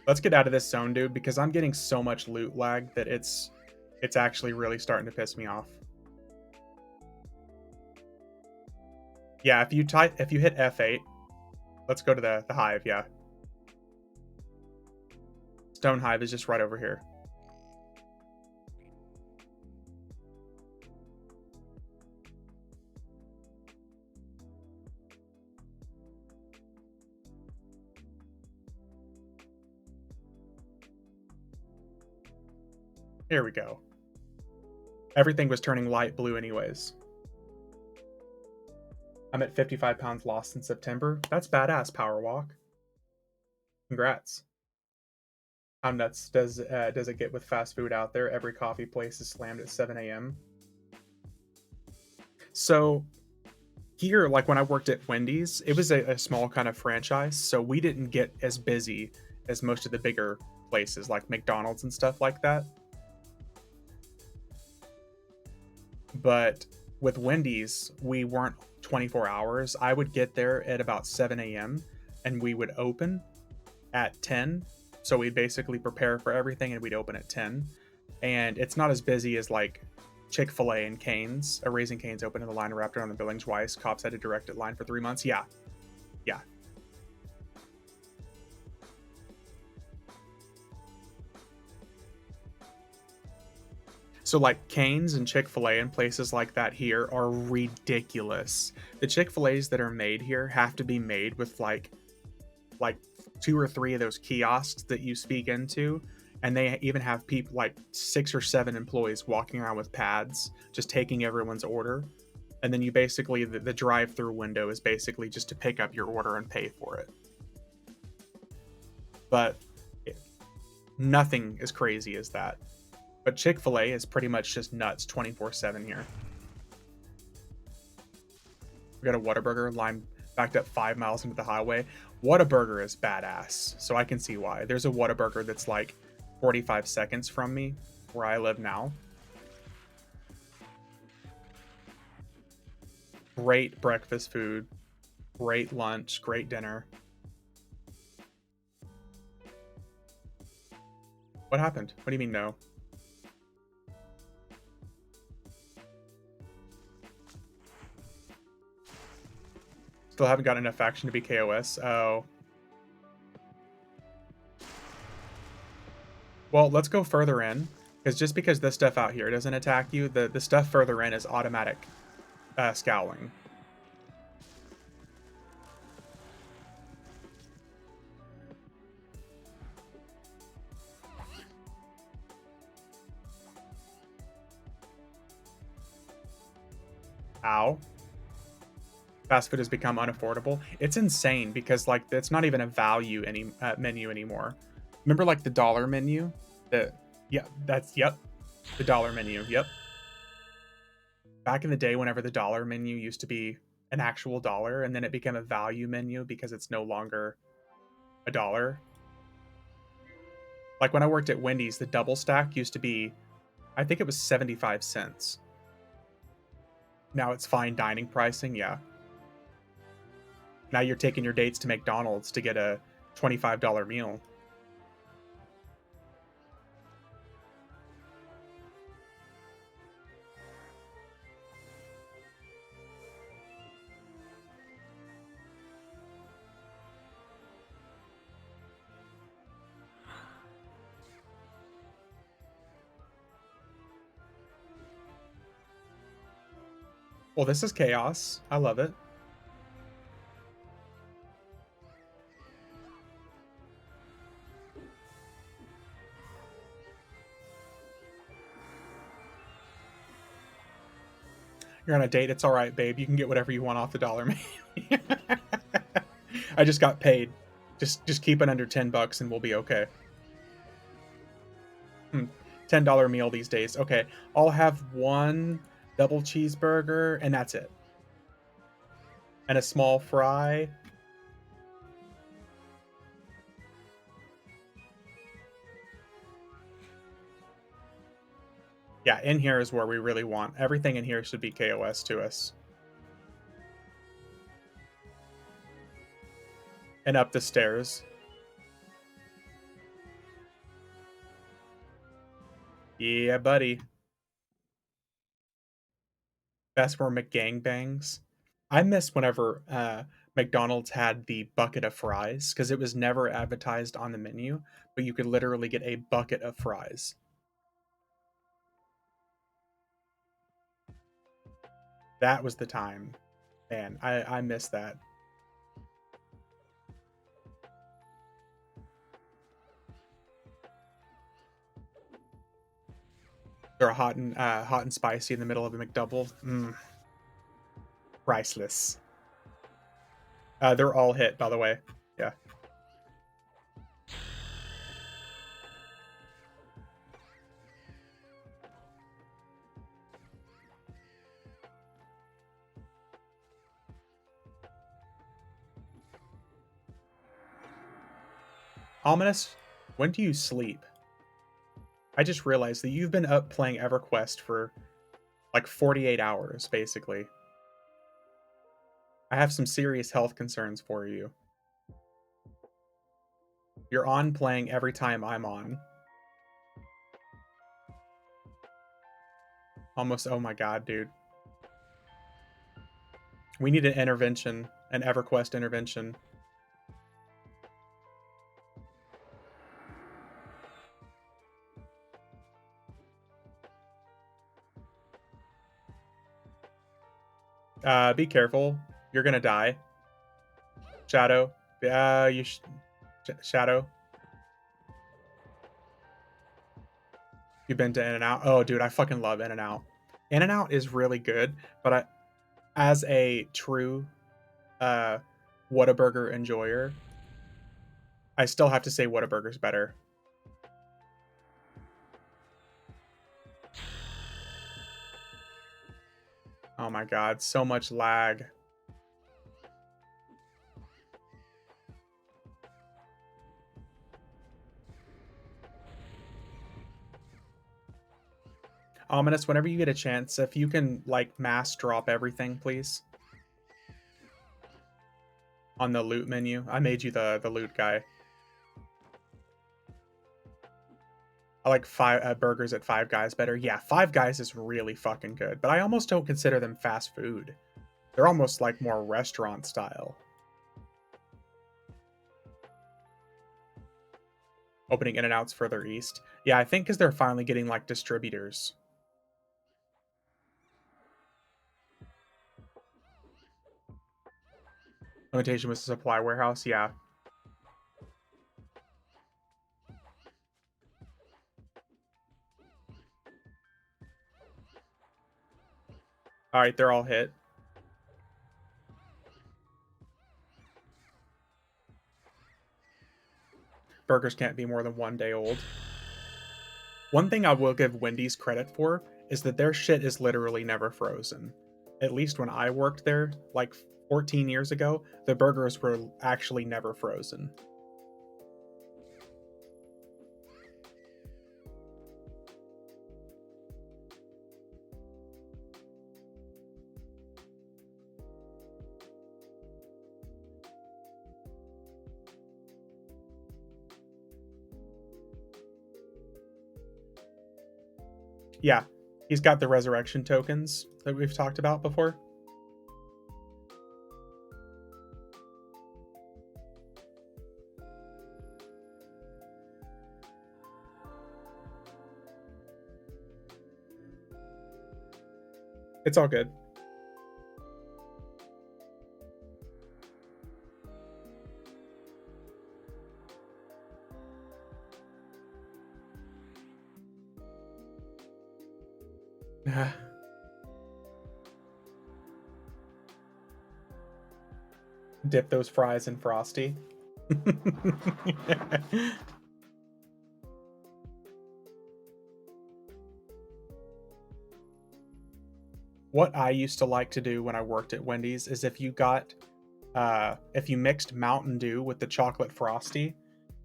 Let's get out of this zone, dude, because I'm getting so much loot lag that it's actually really starting to piss me off. Yeah, if you hit F8, let's go to the hive, yeah. Stone hive is just right over here. Here we go. Everything was turning light blue anyways. I'm at 55 pounds lost in September. That's badass, Power Walk. Congrats. How nuts does it get with fast food out there? Every coffee place is slammed at 7 a.m. So here, like when I worked at Wendy's, it was a small kind of franchise, so we didn't get as busy as most of the bigger places like McDonald's and stuff like that. But with Wendy's, we weren't 24 hours. I would get there at about 7 a.m. and we would open at 10. So we'd basically prepare for everything and we'd open at 10. And it's not as busy as like Chick-fil-A and Cane's. A Raising Cane's open in the line wrapped around the building twice. Cops had to direct it line for 3 months. Yeah. Yeah. So like Cane's and Chick-fil-A and places like that here are ridiculous. The Chick-fil-A's that are made here have to be made with like 2 or 3 of those kiosks that you speak into, and they even have people like 6 or 7 employees walking around with pads just taking everyone's order. And then you basically, the drive-through window is basically just to pick up your order and pay for it. But it, nothing as crazy as that. But Chick-fil-A is pretty much just nuts 24/7 here. We got a Whataburger line backed up 5 miles into the highway. Whataburger is badass, so I can see why. There's a Whataburger that's like 45 seconds from me, where I live now. Great breakfast food, great lunch, great dinner. What happened? What do you mean no? Still haven't gotten enough action to be KOS. Oh. Well, let's go further in, because just because this stuff out here doesn't attack you, the stuff further in is automatic scowling. Ow. Fast food has become unaffordable. It's insane because like it's not even a value menu anymore. Remember like the dollar menu? Yep. The dollar menu. Yep. Back in the day whenever the dollar menu used to be an actual dollar and then it became a value menu because it's no longer a dollar. Like when I worked at Wendy's, the double stack used to be, I think it was 75 cents. Now it's fine dining pricing, yeah. Now you're taking your dates to McDonald's to get a $25 meal. Well, this is chaos. I love it. You're on a date. It's all right, babe. You can get whatever you want off the dollar menu. I just got paid. Just keep it under $10 and we'll be okay. $10 meal these days. Okay, I'll have one double cheeseburger and that's it. And a small fry. Yeah, in here is where we really want. Everything in here should be KOS to us. And up the stairs. Yeah, buddy. Best were McGangbangs. I miss whenever McDonald's had the bucket of fries because it was never advertised on the menu, but you could literally get a bucket of fries. That was the time. Man, I miss that. They're hot and spicy in the middle of a McDouble. Priceless. They're all hit, by the way. Yeah. Ominous, when do you sleep? I just realized that you've been up playing EverQuest for like 48 hours, basically. I have some serious health concerns for you. You're on playing every time I'm on. Almost, oh my god, dude. We need an intervention, an EverQuest intervention. Be careful. You're gonna die. Shadow. Shadow. You've been to In-N-Out? Oh, dude, I fucking love In-N-Out. In-N-Out is really good, but As a true uh, Whataburger enjoyer, I still have to say Whataburger's better. Oh my god, so much lag. Ominous, whenever you get a chance, if you can, like, mass drop everything, please. On the loot menu. I made you the loot guy. I like burgers at Five Guys better. Yeah, Five Guys is really fucking good, but I almost don't consider them fast food. They're almost like more restaurant style. Opening In-N-Outs further east. Yeah, I think because they're finally getting like distributors. Limitation was the supply warehouse. Yeah. All right, they're all hit. Burgers can't be more than 1 day old. One thing I will give Wendy's credit for is that their shit is literally never frozen. At least when I worked there, like 14 years ago, the burgers were actually never frozen. Yeah, he's got the resurrection tokens that we've talked about before. It's all good. Dip those fries in Frosty. What I used to like to do when I worked at Wendy's is if you mixed Mountain Dew with the chocolate Frosty,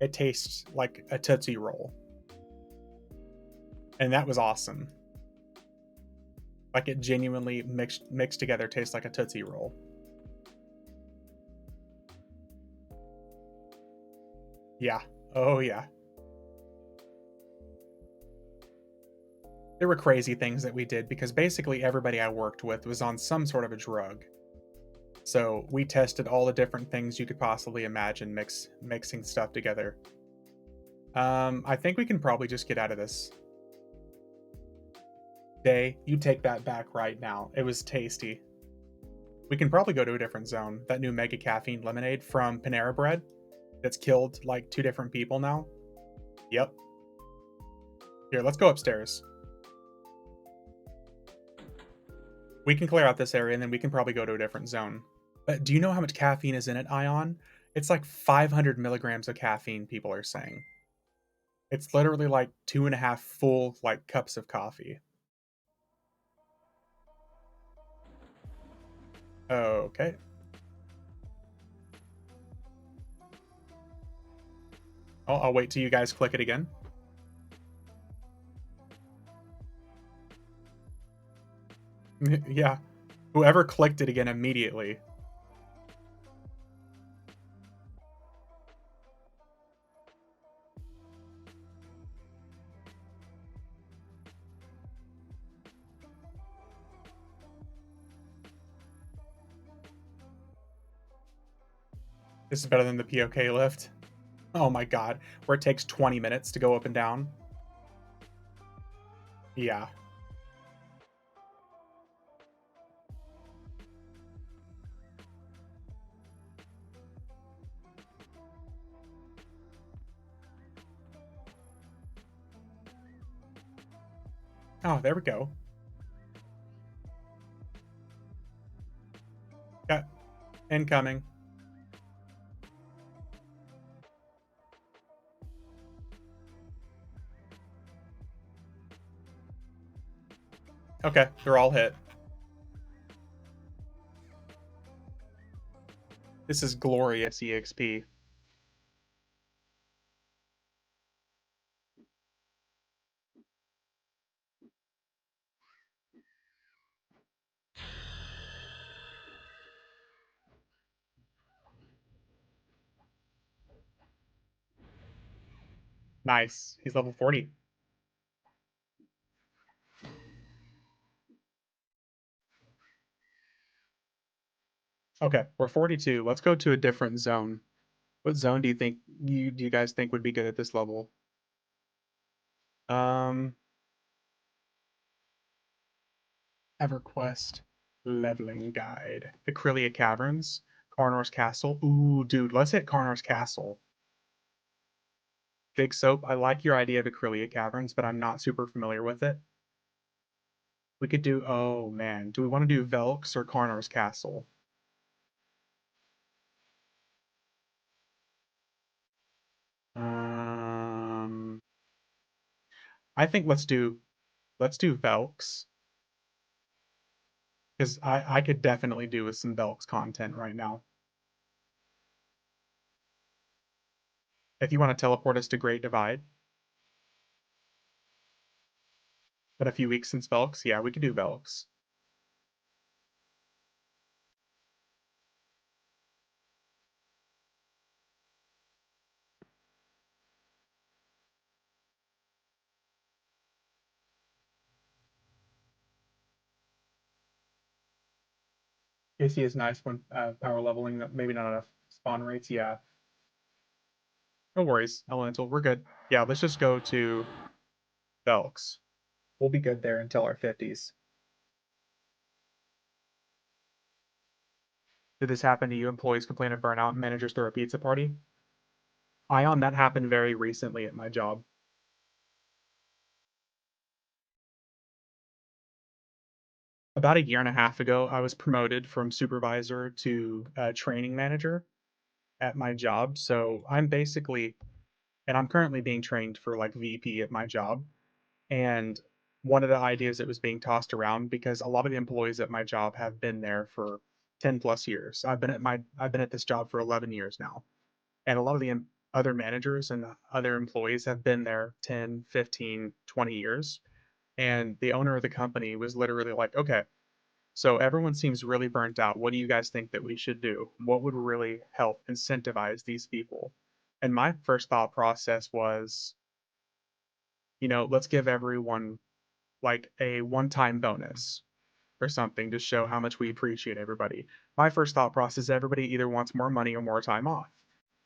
it tastes like a Tootsie Roll. And that was awesome. Like it genuinely mixed together tastes like a Tootsie Roll. Yeah. Oh yeah. There were crazy things that we did because basically everybody I worked with was on some sort of a drug. So we tested all the different things you could possibly imagine mixing stuff together. I think we can probably just get out of this. Day, you take that back right now. It was tasty. We can probably go to a different zone. That new mega caffeine lemonade from Panera Bread that's killed like 2 different people now. Yep. Here, let's go upstairs. We can clear out this area and then we can probably go to a different zone. But do you know how much caffeine is in it, Ion? It's like 500 milligrams of caffeine, people are saying. It's literally like 2.5 full like cups of coffee. Okay. I'll wait till you guys click it again. Yeah. Whoever clicked it again immediately. This is better than the POK lift. Oh my god. Where it takes 20 minutes to go up and down. Yeah. Oh, there we go. Incoming. Okay, they're all hit. This is glorious EXP. Nice. He's level 40. Okay, we're 42. Let's go to a different zone. What zone do you guys think would be good at this level? Um, EverQuest leveling guide. Acrylia Caverns, Carnor's Castle. Ooh, dude, let's hit Carnor's Castle. Big Soap, I like your idea of Acrylia Caverns, but I'm not super familiar with it. We could do, oh man, do we want to do Velks or Carnor's Castle? Um, I think let's do Velks because I could definitely do with some Velks content right now. If you want to teleport us to Great Divide, but a few weeks since Velks, yeah, we could do Velks. AC is nice when power leveling, maybe not enough spawn rates. Yeah, no worries, Elemental, we're good. Yeah, let's just go to Velks. We'll be good there until our 50s. Did this happen to you? Employees complain of burnout, managers throw a pizza party? Ion, that happened very recently at my job. About a year and a half ago, I was promoted from supervisor to training manager at my job. So I'm basically, and I'm currently being trained for like VP at my job. And one of the ideas that was being tossed around because a lot of the employees at my job have been there for 10 plus years. I've been at this job for 11 years now. And a lot of the other managers and other employees have been there 10, 15, 20 years. And the owner of the company was literally like, okay, so everyone seems really burnt out. What do you guys think that we should do? What would really help incentivize these people? And my first thought process was, let's give everyone like a one-time bonus or something to show how much we appreciate everybody. My first thought process is everybody either wants more money or more time off.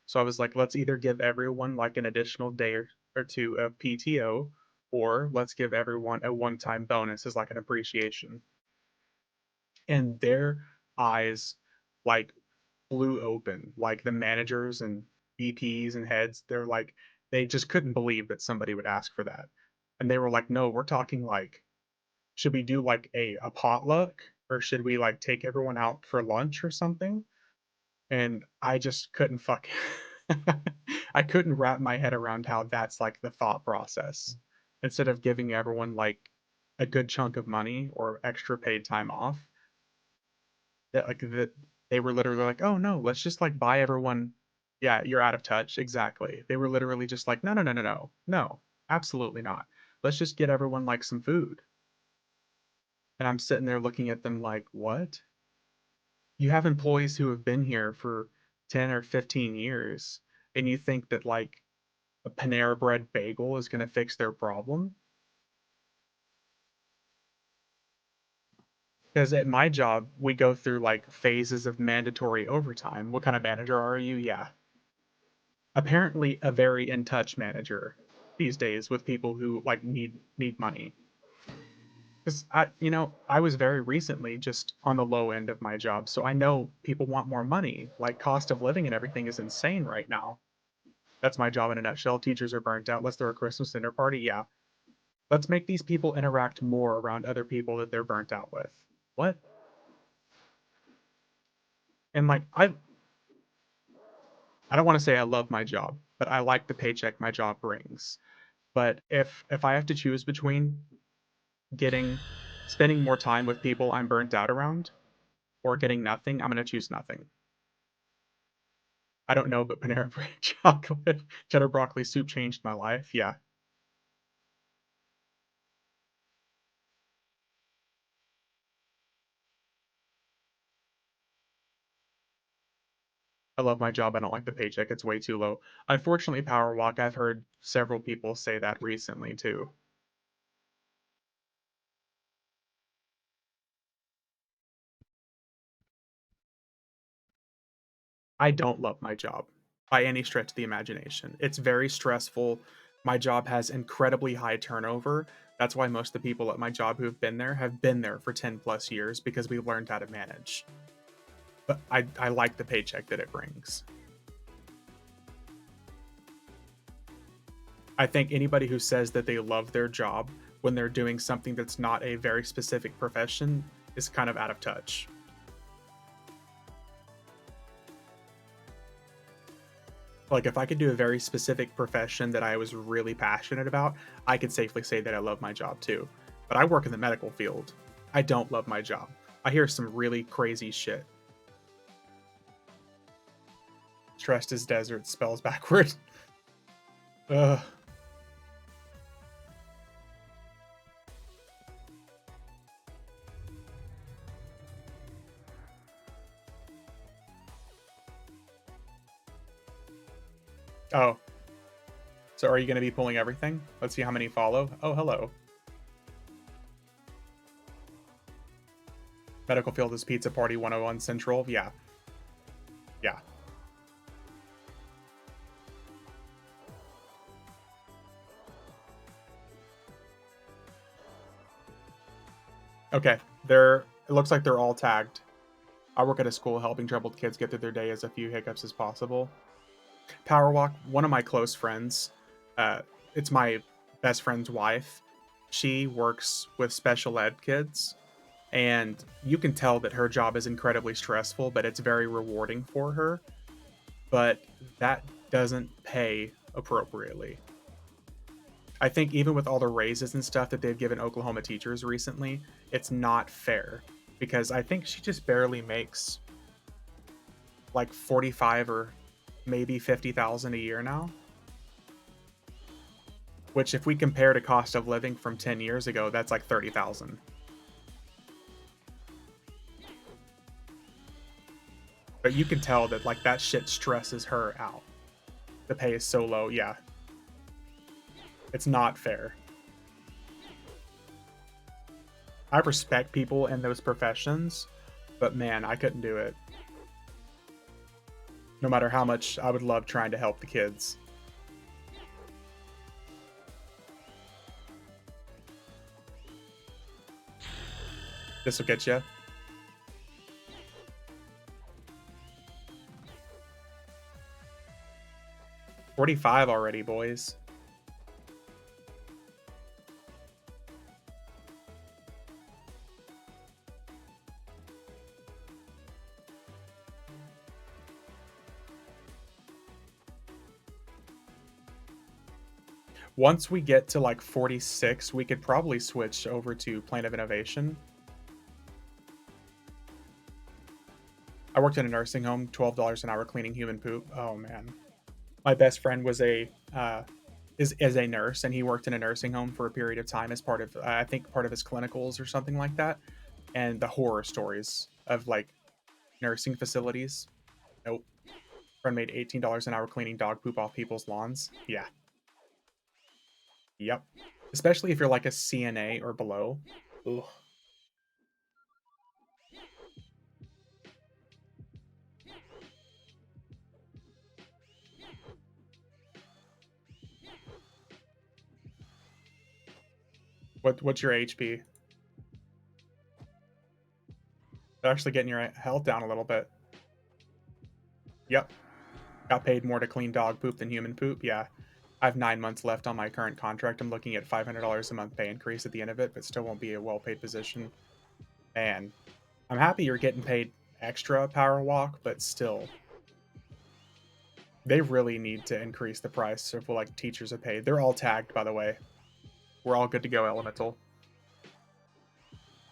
So I was like, let's either give everyone like an additional day or two of PTO, or let's give everyone a one-time bonus as like an appreciation. And their eyes like blew open. Like the managers and VPs and heads, they just couldn't believe that somebody would ask for that. And they were like, no, we're talking like, should we do like a potluck or should we like take everyone out for lunch or something? And I just couldn't fuck I couldn't wrap my head around how that's like the thought process. Instead of giving everyone like a good chunk of money or extra paid time off, that they were literally like, "Oh no, let's just like buy everyone." Yeah, you're out of touch. Exactly. They were literally just like, "No, no, no, no, no. No, absolutely not. Let's just get everyone like some food." And I'm sitting there looking at them like, "What? You have employees who have been here for 10 or 15 years and you think that like a Panera bread bagel is going to fix their problem?" Because at my job, we go through like phases of mandatory overtime. What kind of manager are you? Yeah, apparently a very in touch manager these days with people who like need money. Because I was very recently just on the low end of my job, so I know people want more money. Like cost of living and everything is insane right now. That's my job in a nutshell. Teachers are burnt out. Let's throw a Christmas dinner party. Yeah, let's make these people interact more around other people that they're burnt out with. What? And like I don't want to say I love my job, but I like the paycheck my job brings. But if I have to choose between getting spending more time with people I'm burnt out around or getting nothing, I'm gonna choose nothing. I don't know, but Panera Bread chocolate cheddar broccoli soup changed my life. Yeah, I love my job. I don't like the paycheck. It's way too low. Unfortunately, Power Walk, I've heard several people say that recently too. I don't love my job by any stretch of the imagination. It's very stressful. My job has incredibly high turnover. That's why most of the people at my job who have been there for 10 plus years because we learned how to manage. But I like the paycheck that it brings. I think anybody who says that they love their job when they're doing something that's not a very specific profession is kind of out of touch. Like if I could do a very specific profession that I was really passionate about, I could safely say that I love my job too. But I work in the medical field. I don't love my job. I hear some really crazy shit. Stressed as desert spells backward. Ugh. Oh, so are you going to be pulling everything? Let's see how many follow. Oh, hello. Medical field is Pizza Party 101 Central. Yeah, yeah. Okay, they're. It looks like they're all tagged. I work at a school helping troubled kids get through their day as a few hiccups as possible. Power Walk, one of my close friends, uh, it's my best friend's wife. She works with special ed kids, and you can tell that her job is incredibly stressful, but it's very rewarding for her. But that doesn't pay appropriately. I think even with all the raises and stuff that they've given Oklahoma teachers recently, it's not fair because I think she just barely makes like 45 or maybe 50,000 a year now, which if we compare to cost of living from 10 years ago, that's like 30,000. But you can tell that like that shit stresses her out. The pay is so low. Yeah. It's not fair. I respect people in those professions, but man, I couldn't do it. No matter how much I would love trying to help the kids. This will get you. 45 already, boys. Once we get to like 46, we could probably switch over to Plane of Innovation. I worked in a nursing home, $12 an hour cleaning human poop. Oh man. My best friend was a is a nurse, and he worked in a nursing home for a period of time as part of I think part of his clinicals or something like that. And the horror stories of like nursing facilities. Nope. Friend made $18 an hour cleaning dog poop off people's lawns. Yeah. Yep. Especially if you're like a CNA or below. Ugh. What's your HP? Actually getting your health down a little bit. Yep. Got paid more to clean dog poop than human poop. Yeah. I have 9 months left on my current contract. I'm looking at $500 a month pay increase at the end of it, but still won't be a well paid position. Man, I'm happy you're getting paid extra power walk, but still, they really need to increase the price of what like teachers are paid. They're all tagged, by the way. We're all good to go, Elemental.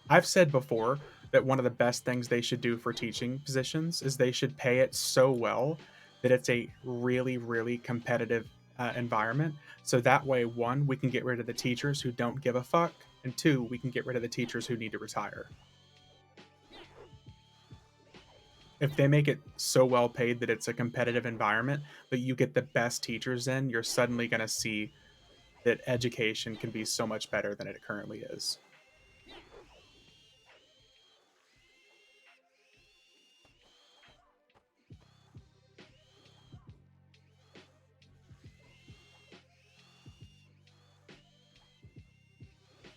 I've said before that one of the best things they should do for teaching positions is they should pay it so well that it's a really, really competitive environment. So that way, one, we can get rid of the teachers who don't give a fuck, and two, we can get rid of the teachers who need to retire. If they make it so well paid that it's a competitive environment, but you get the best teachers in, you're suddenly going to see that education can be so much better than it currently is.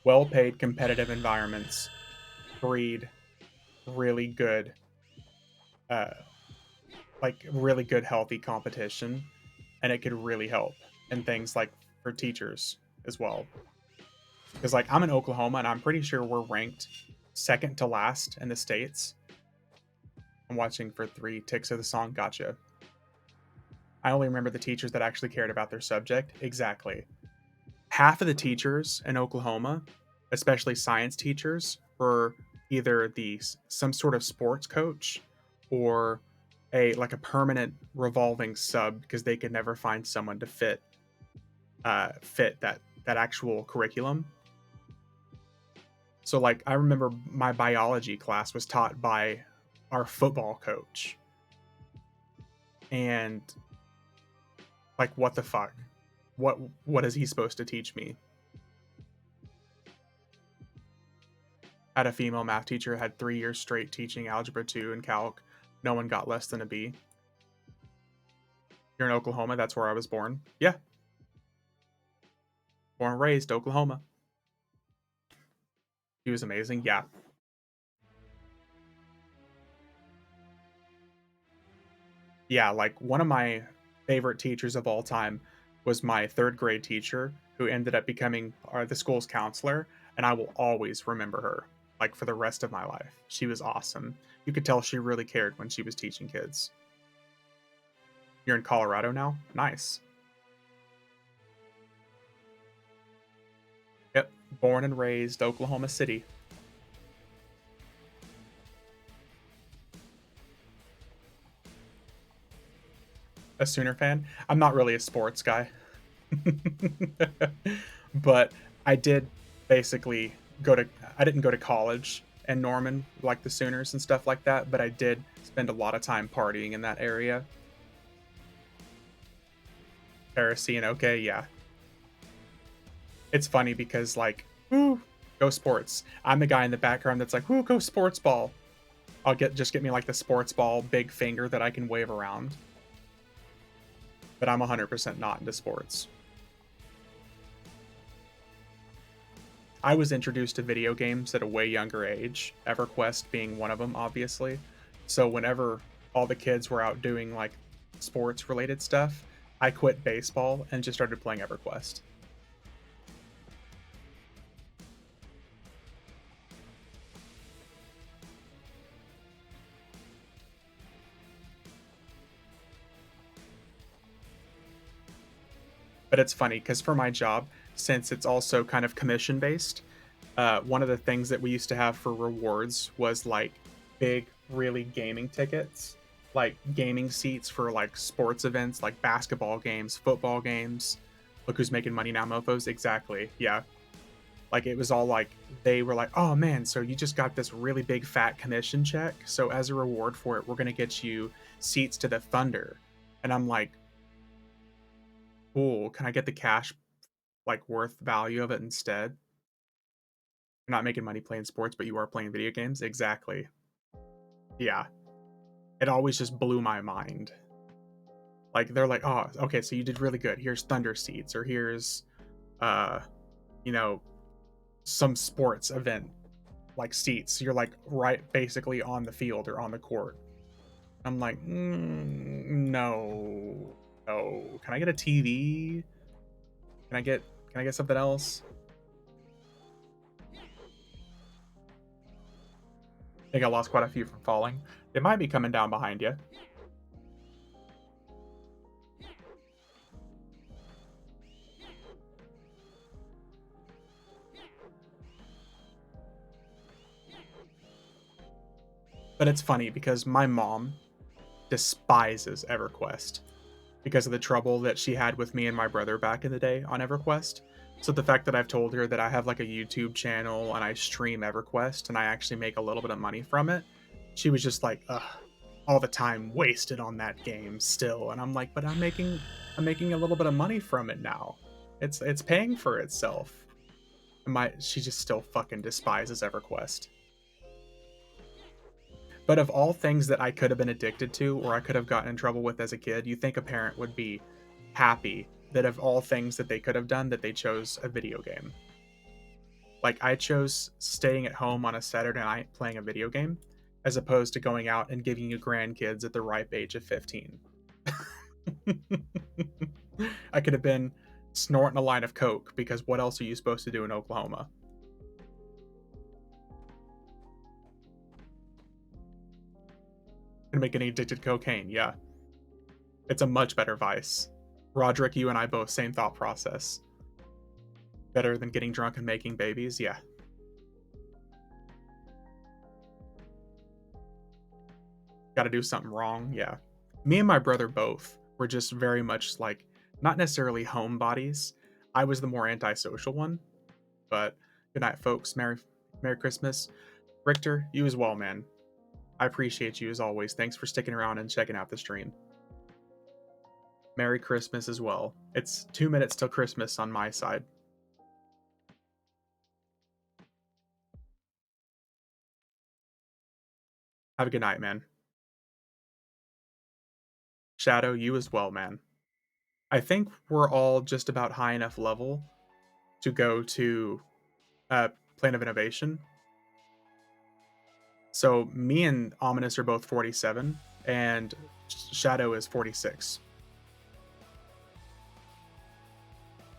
Well paid competitive environments breed really good, uh, like really good, healthy competition, and it could really help in things like for teachers as well. Because like I'm in Oklahoma, and I'm pretty sure we're ranked second to last in the states. I'm watching for 3 ticks of the song. Gotcha. I only remember the teachers that actually cared about their subject. Exactly. Half of the teachers in Oklahoma, especially science teachers, were either some sort of sports coach or a permanent revolving sub because they could never find someone to fit that actual curriculum. So like I remember my biology class was taught by our football coach. And like what the fuck? What is he supposed to teach me? Had a female math teacher, had 3 years straight teaching algebra 2 and calc. No one got less than a B. You're in Oklahoma, that's where I was born. Yeah. Born and raised, Oklahoma. He was amazing. Yeah. Yeah, like one of my favorite teachers of all time was my 3rd grade teacher who ended up becoming the school's counselor, and I will always remember her like for the rest of my life. She was awesome. You could tell she really cared when she was teaching kids. You're in Colorado now? Nice. Yep. Born and raised Oklahoma City. A Sooner fan. I'm not really a sports guy. But I did basically I didn't go to college in Norman like the Sooners and stuff like that, but I did spend a lot of time partying in that area. Parisian, okay, yeah. It's funny because like, woo, go sports. I'm the guy in the background that's like, woo, go sports ball. Just get me like the sports ball big finger that I can wave around. But I'm 100% not into sports. I was introduced to video games at a way younger age, EverQuest being one of them, obviously. So whenever all the kids were out doing like sports related stuff, I quit baseball and just started playing EverQuest. But it's funny because for my job, since it's also kind of commission based, one of the things that we used to have for rewards was like big, really gaming tickets, like gaming seats for like sports events, like basketball games, football games. Look who's making money now, mofos. Exactly. Yeah. Like it was all like they were like, oh man, so you just got this really big fat commission check. So as a reward for it, we're gonna get you seats to the Thunder. And I'm like, cool. Can I get the cash like worth value of it instead? You're not making money playing sports, but you are playing video games. Exactly. Yeah. It always just blew my mind. Like they're like, oh, okay, so you did really good. Here's Thunder seats, or here's uh, you know, some sports event like seats. You're like right basically on the field or on the court. I'm like, no, no. Can I get a TV? Can I get can I get something else? think I lost quite a few from falling. They might be coming down behind you. But it's funny because my mom despises EverQuest because of the trouble that she had with me and my brother back in the day on EverQuest. So the fact that I've told her that I have like a YouTube channel and I stream EverQuest and I actually make a little bit of money from it, she was just like, ugh, all the time wasted on that game still. And I'm like, but I'm making a little bit of money from it now. It's paying for itself. And she just still fucking despises EverQuest. But of all things that I could have been addicted to or I could have gotten in trouble with as a kid, you think a parent would be happy that of all things that they could have done, that they chose a video game. Like, I chose staying at home on a Saturday night playing a video game as opposed to going out and giving you grandkids at the ripe age of 15. I could have been snorting a line of coke because what else are you supposed to do in Oklahoma? And make any addicted to cocaine, yeah. It's a much better vice. Roderick, you and I both same thought process. Better than getting drunk and making babies, yeah. Gotta do something wrong, yeah. Me and my brother both were just very much like, not necessarily homebodies. I was the more antisocial one, but good night, folks. Merry Christmas. Richter, you as well, man. I appreciate you as always. Thanks for sticking around and checking out the stream. Merry Christmas as well. It's 2 minutes till Christmas on my side. Have a good night, man. Shadow, you as well, man. I think we're all just about high enough level to go to Plane of Innovation. So me and Ominous are both 47, and Shadow is 46.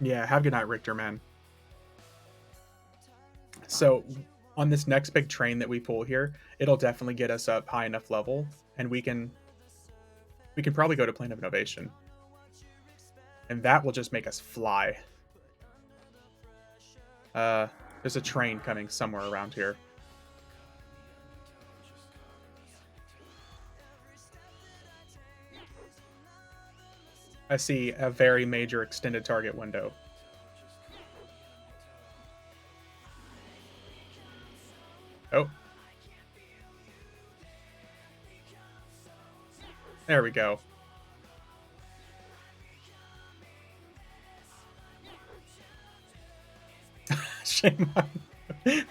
Yeah, have a good night, Richter, man. So on this next big train that we pull here, it'll definitely get us up high enough level, and we can probably go to Plane of Innovation. And that will just make us fly. There's a train coming somewhere around here. I see a very major extended target window. Oh. There we go. Shame on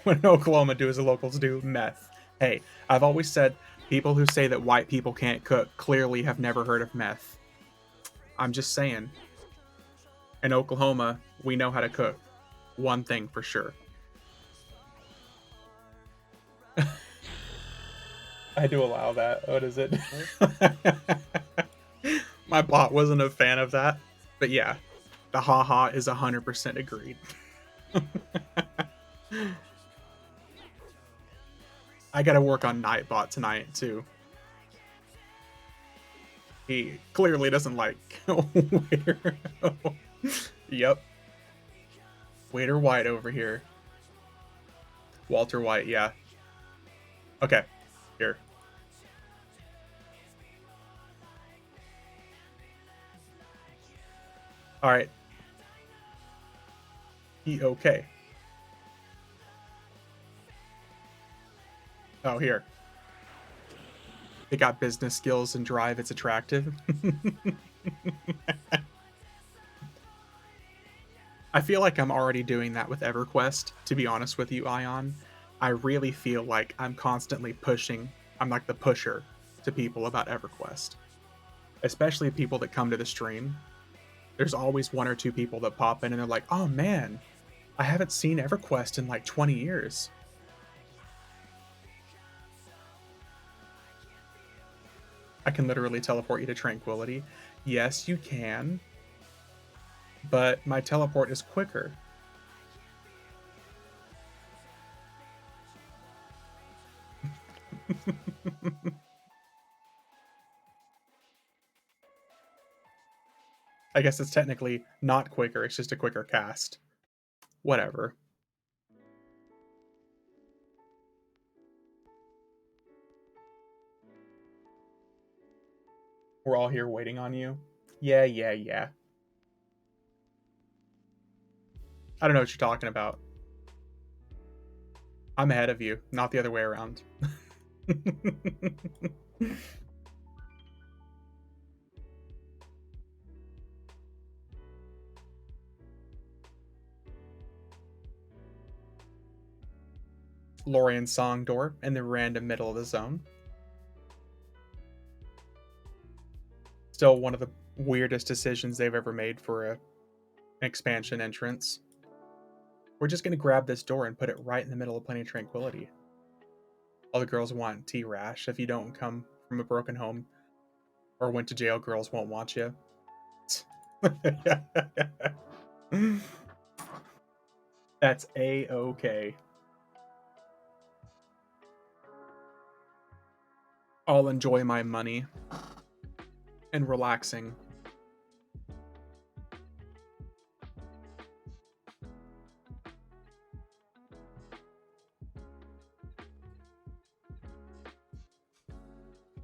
what in Oklahoma do as the locals do meth. Hey, I've always said people who say that white people can't cook clearly have never heard of meth. I'm just saying. In Oklahoma, we know how to cook. One thing for sure. I do allow that. What is it? My bot wasn't a fan of that. But yeah, the haha is 100% agreed. I gotta work on Nightbot tonight, too. He clearly doesn't like Waiter. Yep. Waiter White over here. Walter White, yeah. Okay, here. Alright. Okay. Oh, here. They got business skills and drive. It's attractive. I feel like I'm already doing that with EverQuest, to be honest with you, Ion. I really feel like I'm constantly pushing. I'm like the pusher to people about EverQuest. Especially people that come to the stream. There's always one or two people that pop in and they're like, oh man, I haven't seen EverQuest in like 20 years. I can literally teleport you to Tranquility. Yes, you can. But my teleport is quicker. I guess it's technically not quicker, it's just a quicker cast. Whatever. We're all here waiting on you. Yeah, yeah, yeah. I don't know what you're talking about. I'm ahead of you, not the other way around. Lorian Song door in the random middle of the zone. Still one of the weirdest decisions they've ever made for an expansion entrance. We're just gonna grab this door and put it right in the middle of Planet Tranquility. All the girls want T-Rash. If you don't come from a broken home or went to jail, girls won't want you. That's A-okay. I'll enjoy my money and relaxing.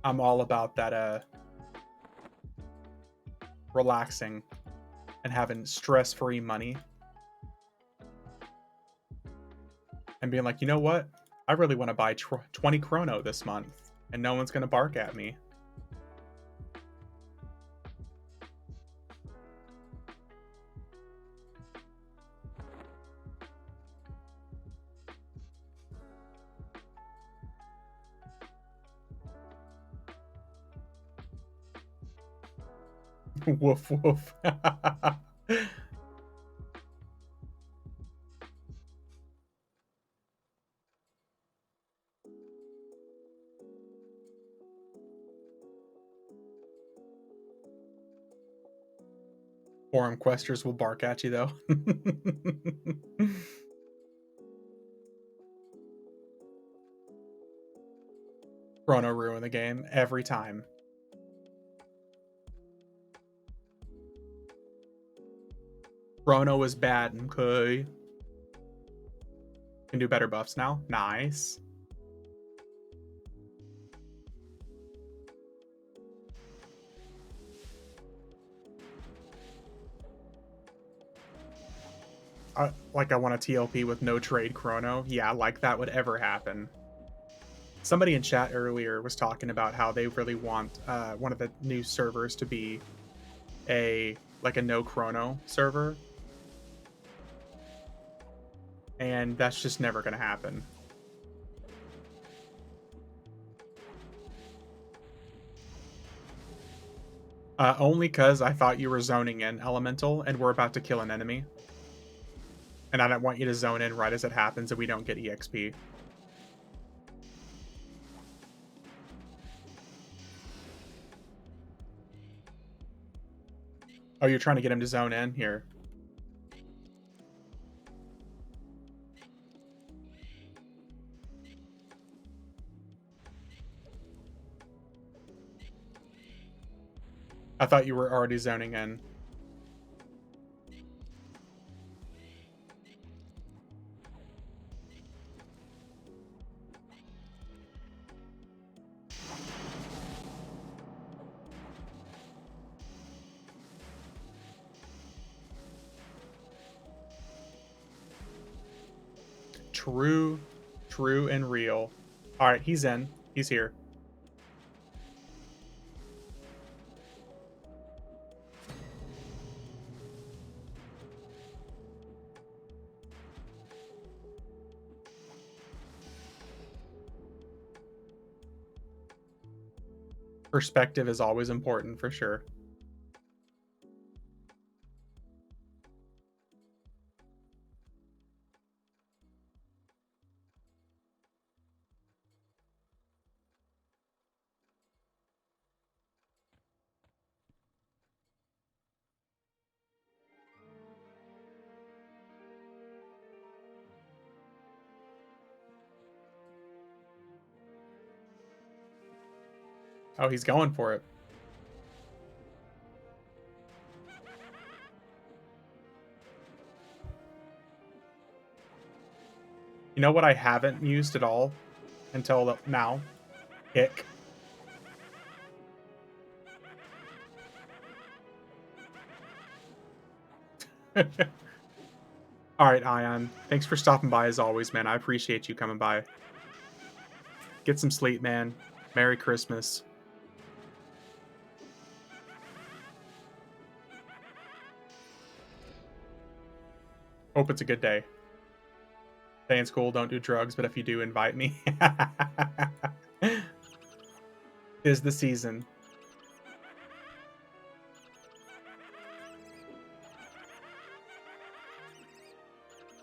I'm all about that relaxing and having stress-free money and being like, you know what? I really want to buy 20 chrono this month and no one's going to bark at me. Woof woof. Forum questers will bark at you though. Chrono ruin the game every time. Chrono is bad, okay? Can do better buffs now. Nice. Like I want a TLP with no trade chrono. Yeah, like that would ever happen. Somebody in chat earlier was talking about how they really want one of the new servers to be a no chrono server, and that's just never going to happen. Only because I thought you were zoning in elemental and we're about to kill an enemy, and I don't want you to zone in right as it happens and we don't get EXP. Oh, you're trying to get him to zone in? Here. I thought you were already zoning in. True, true and real. All right, he's in. He's here. Perspective is always important for sure. Oh, he's going for it. You know what I haven't used at all until now? Kick. All right, Ion. Thanks for stopping by as always, man. I appreciate you coming by. Get some sleep, man. Merry Christmas. Hope it's a good day. Stay in school, don't do drugs, but if you do, invite me. Is the season.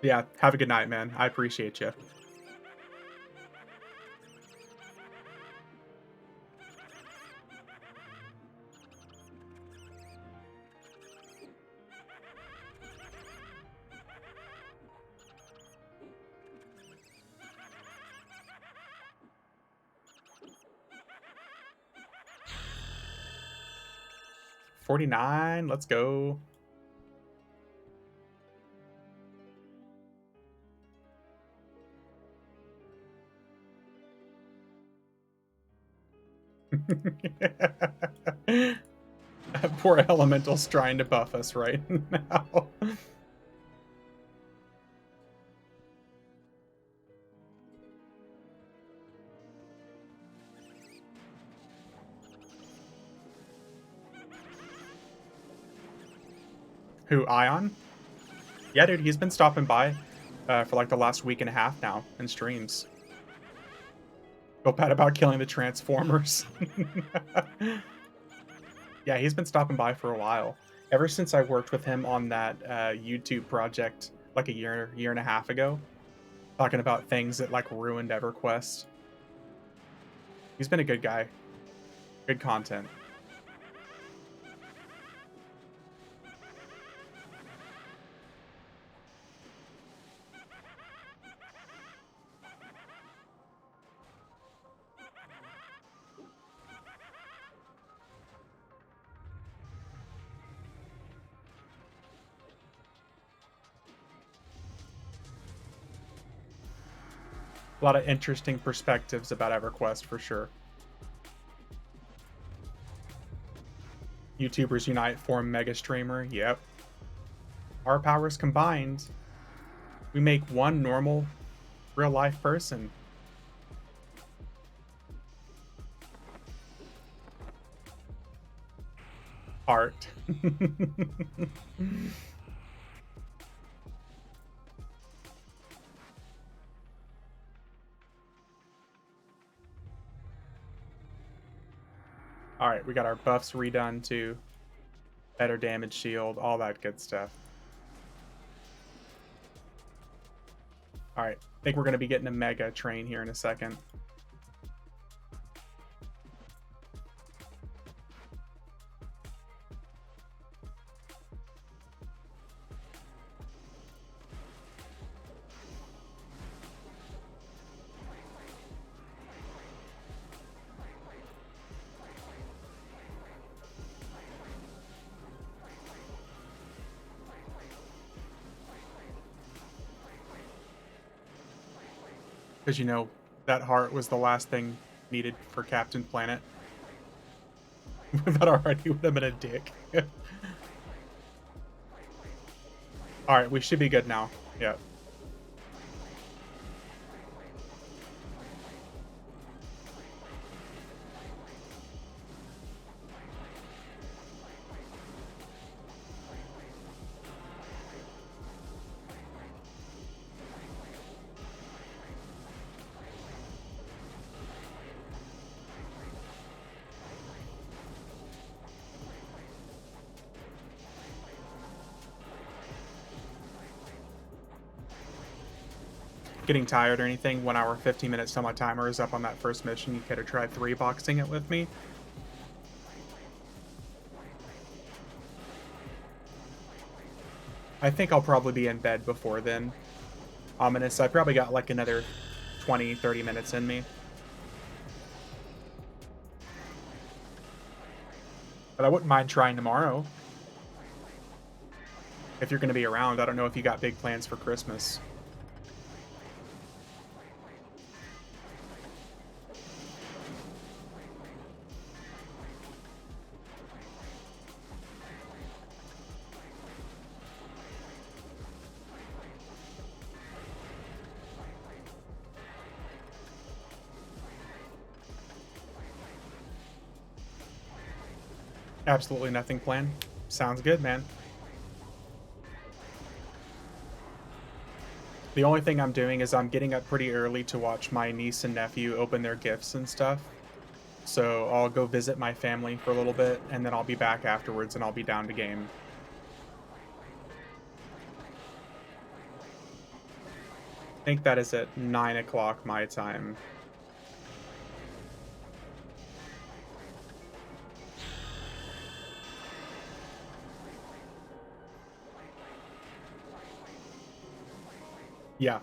Yeah, have a good night, man. I appreciate you. $49. Let's go. Poor elemental's trying to buff us right now. Who, Ion? Yeah, dude, he's been stopping by for like the last week and a half now in streams. Feel bad about killing the Transformers. Yeah, he's been stopping by for a while. Ever since I worked with him on that YouTube project like a year and a half ago, talking about things that like ruined EverQuest. He's been a good guy. Good content. A lot of interesting perspectives about EverQuest for sure. YouTubers unite, form mega streamer. Yep. Our powers combined, we make one normal, real life person. Art. All right, we got our buffs redone too. Better damage shield, all that good stuff. All right, I think we're going to be getting a mega train here in a second. Because, you know, that heart was the last thing needed for Captain Planet. That already would have been a dick. Alright, we should be good now. Yeah. Getting tired or anything, 1 hour, 15 minutes till my timer is up on that first mission. You could have tried 3-boxing it with me. I think I'll probably be in bed before then. Ominous, I probably got like another 20, 30 minutes in me. But I wouldn't mind trying tomorrow. If you're going to be around, I don't know if you got big plans for Christmas. Absolutely nothing planned. Sounds good, man. The only thing I'm doing is I'm getting up pretty early to watch my niece and nephew open their gifts and stuff. So I'll go visit my family for a little bit, and then I'll be back afterwards, and I'll be down to game. I think that is at 9 o'clock my time. Yeah.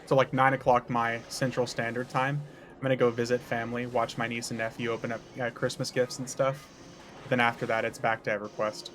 So like 9 o'clock my Central Standard Time. I'm gonna go visit family, watch my niece and nephew open up Christmas gifts and stuff. Then after that, it's back to EverQuest.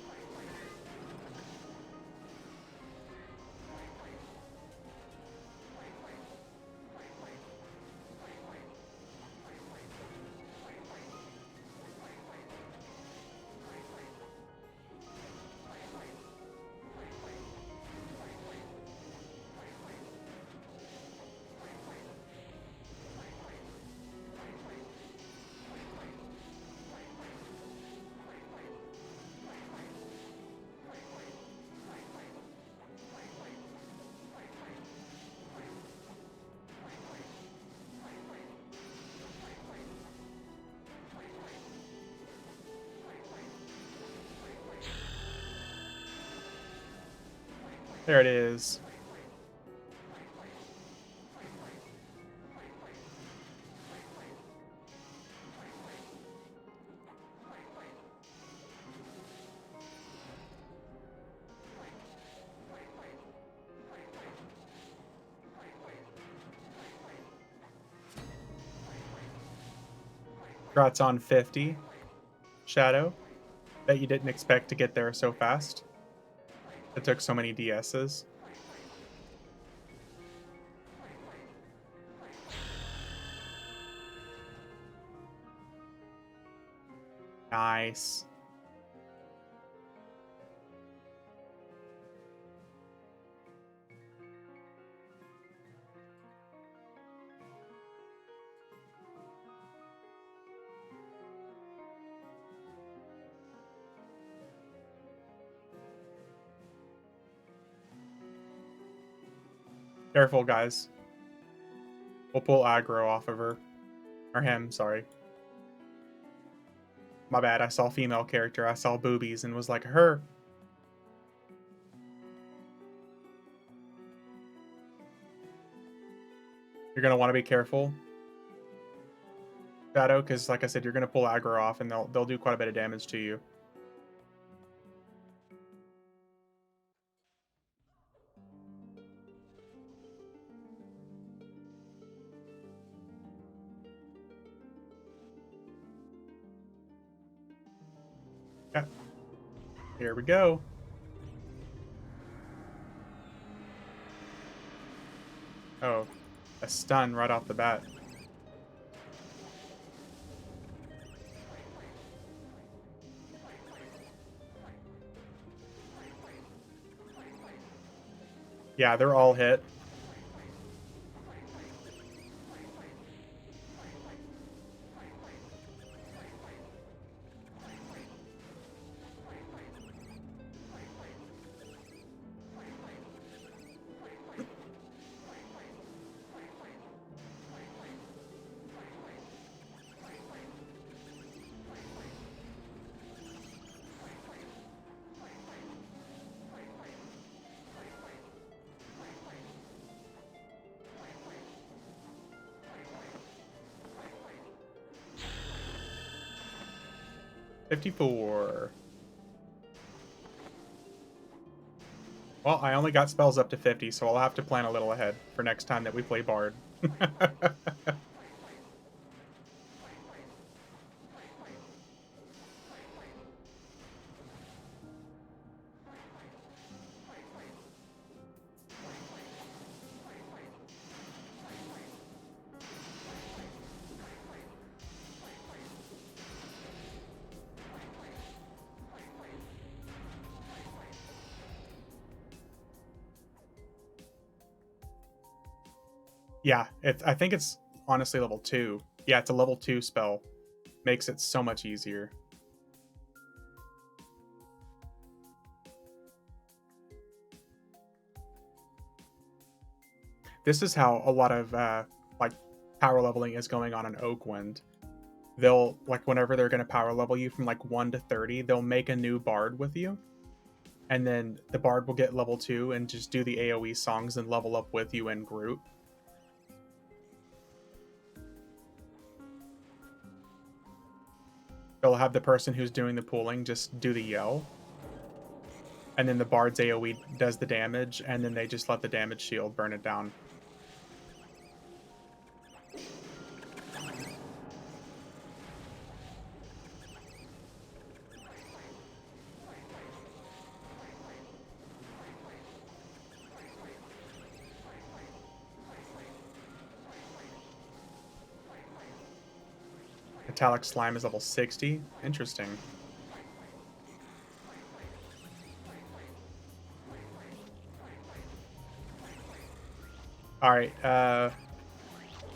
There it is. Congrats on 50, Shadow. Bet you didn't expect to get there so fast. It took so many DSs. Nice. Careful, guys. We'll pull aggro off of her. Or him, sorry. My bad, I saw female character, I saw boobies, and was like, her. You're gonna want to be careful, Shadow, because like I said, you're gonna pull aggro off, and they'll do quite a bit of damage to you. Yeah, here we go. Oh, a stun right off the bat. Yeah, they're all hit. $54. Well, I only got spells up to 50, so I'll have to plan a little ahead for next time that we play Bard. Yeah, I think it's honestly level 2. Yeah, it's a level 2 spell. Makes it so much easier. This is how a lot of like power leveling is going on in Oakwind. They'll like whenever they're going to power level you from like 1 to 30, they'll make a new bard with you, and then the bard will get level 2 and just do the AoE songs and level up with you in group. They'll have the person who's doing the pooling just do the yell, and then the bard's AoE does the damage, and then they just let the damage shield burn it down. Metallic Slime is level 60. Interesting. Alright,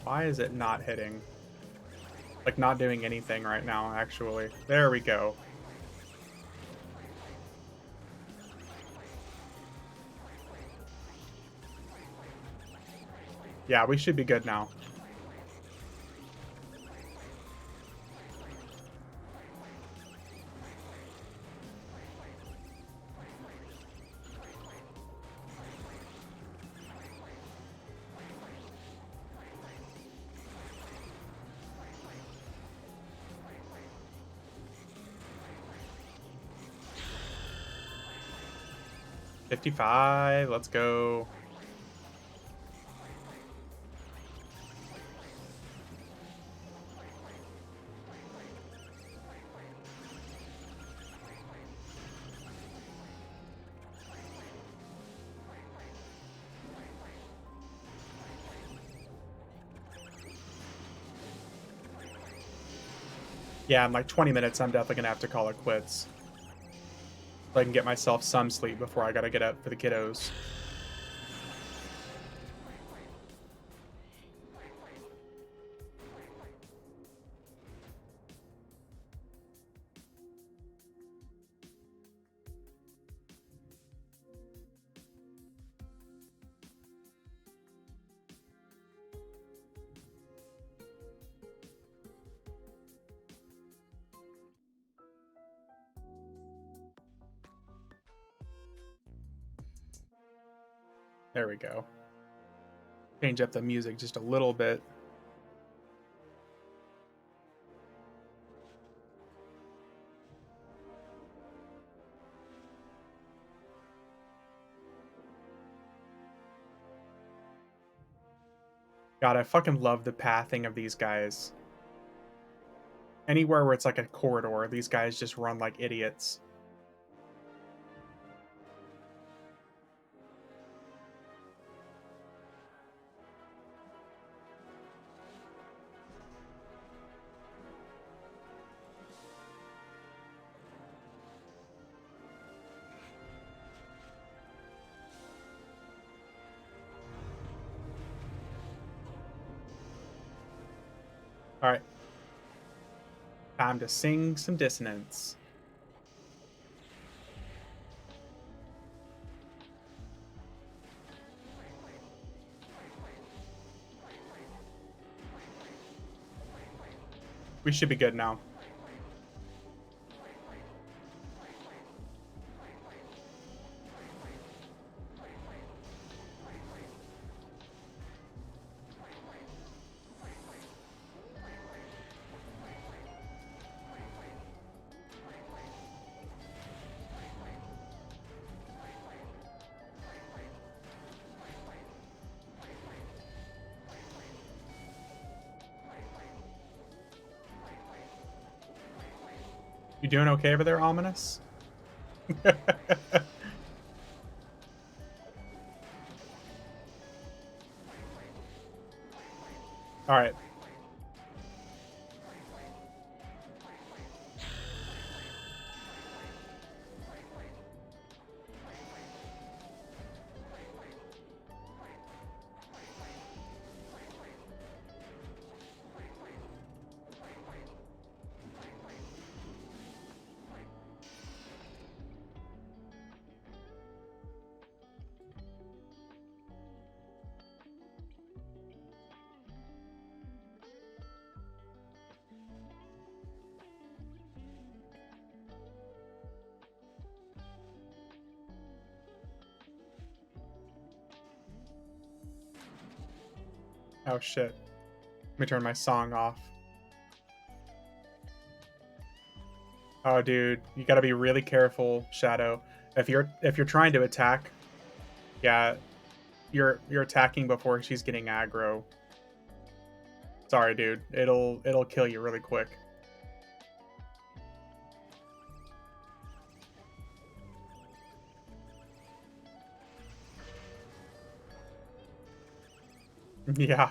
why is it not hitting? Like, not doing anything right now, actually. There we go. Yeah, we should be good now. $55, let's go. Yeah, in like 20 minutes, I'm definitely gonna have to call it quits. So I can get myself some sleep before I gotta get up for the kiddos. There we go. Change up the music just a little bit. God, I fucking love the pathing of these guys. Anywhere where it's like a corridor, these guys just run like idiots. Alright. Time to sing some dissonance. We should be good now. You doing okay over there, Ominous? Alright. Oh shit. Let me turn my song off. Oh dude, you gotta be really careful, Shadow. If you're trying to attack, yeah, you're attacking before she's getting aggro. Sorry, dude. It'll kill you really quick. Yeah.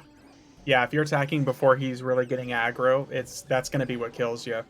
Yeah, if you're attacking before he's really getting aggro, that's gonna be what kills you.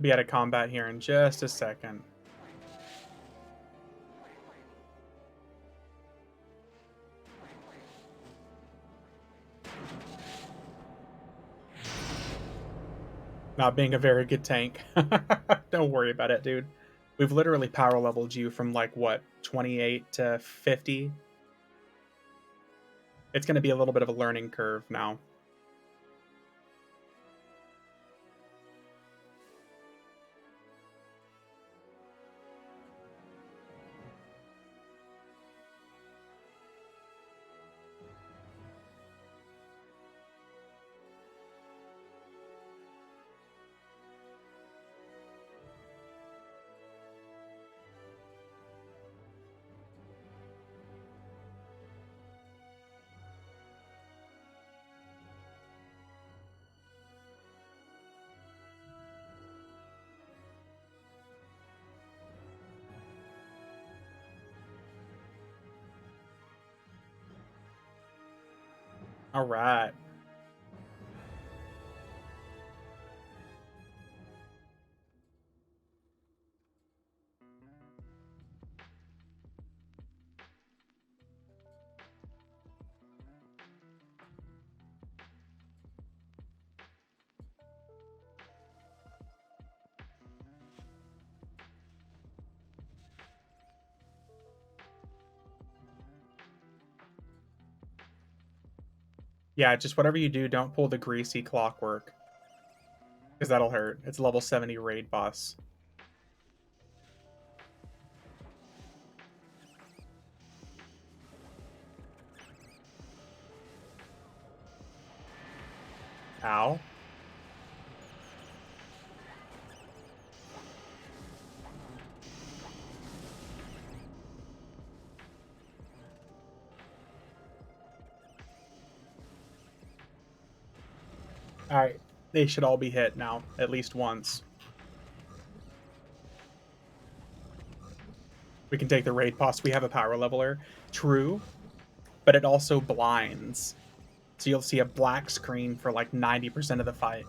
Be out of combat here in just a second. Not being a very good tank. Don't worry about it, dude. We've literally power leveled you from like what, 28 to 50? It's going to be a little bit of a learning curve now. All right. Yeah, just whatever you do, don't pull the greasy clockwork. Because that'll hurt. It's a level 70 raid boss. Ow. Alright. They should all be hit now, at least once. We can take the raid boss. We have a power leveler. True, but it also blinds. So you'll see a black screen for like 90% of the fight.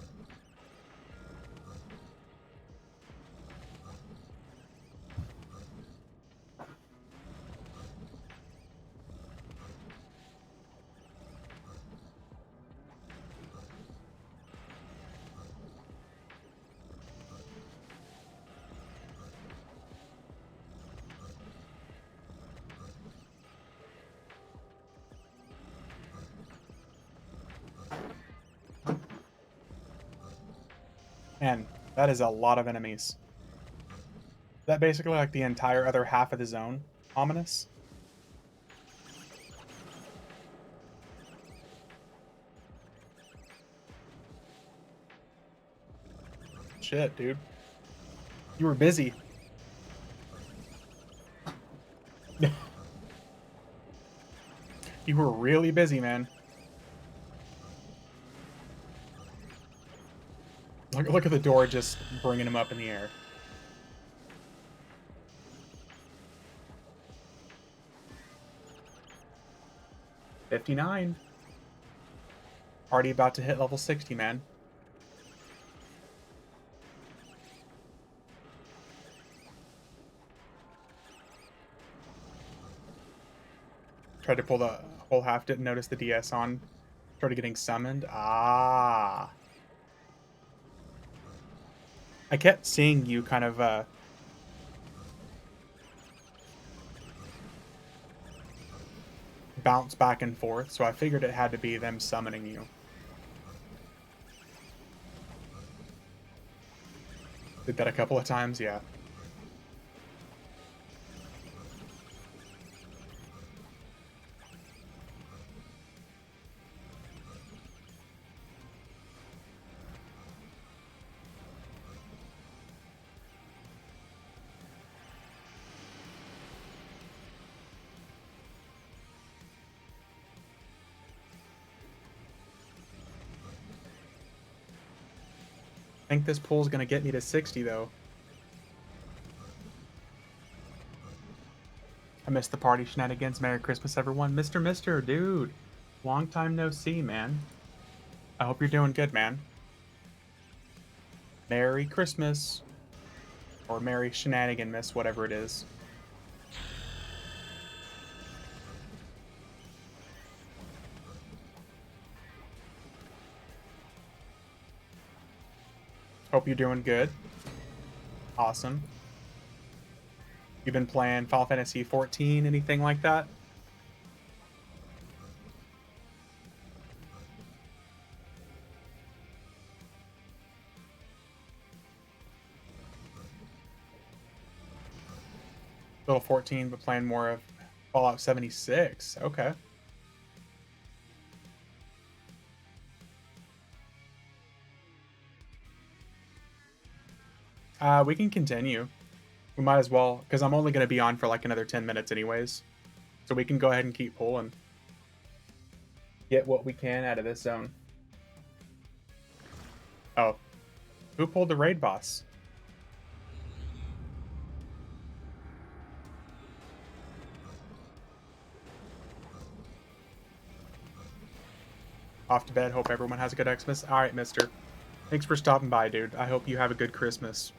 Man, that is a lot of enemies. That basically like the entire other half of the zone. Ominous. Shit, dude. You were busy. You were really busy, man. Look at the door just bringing him up in the air. $59. Already about to hit level 60, man. Tried to pull the whole half, didn't notice the DS on. Started getting summoned. Ah. I kept seeing you kind of bounce back and forth, so I figured it had to be them summoning you. Did that a couple of times, yeah. I think this pull's gonna get me to 60, though. I missed the party shenanigans. Merry Christmas, everyone. Mister, dude. Long time no see, man. I hope you're doing good, man. Merry Christmas. Or Merry Shenanigan Miss, whatever it is. Hope you're doing good. Awesome. You've been playing Final Fantasy 14, anything like that? Little 14, but playing more of Fallout 76. Okay. We can continue. We might as well, because I'm only going to be on for like another 10 minutes anyways. So we can go ahead and keep pulling. Get what we can out of this zone. Oh. Who pulled the raid boss? Off to bed. Hope everyone has a good Xmas. All right, mister. Thanks for stopping by, dude. I hope you have a good Christmas.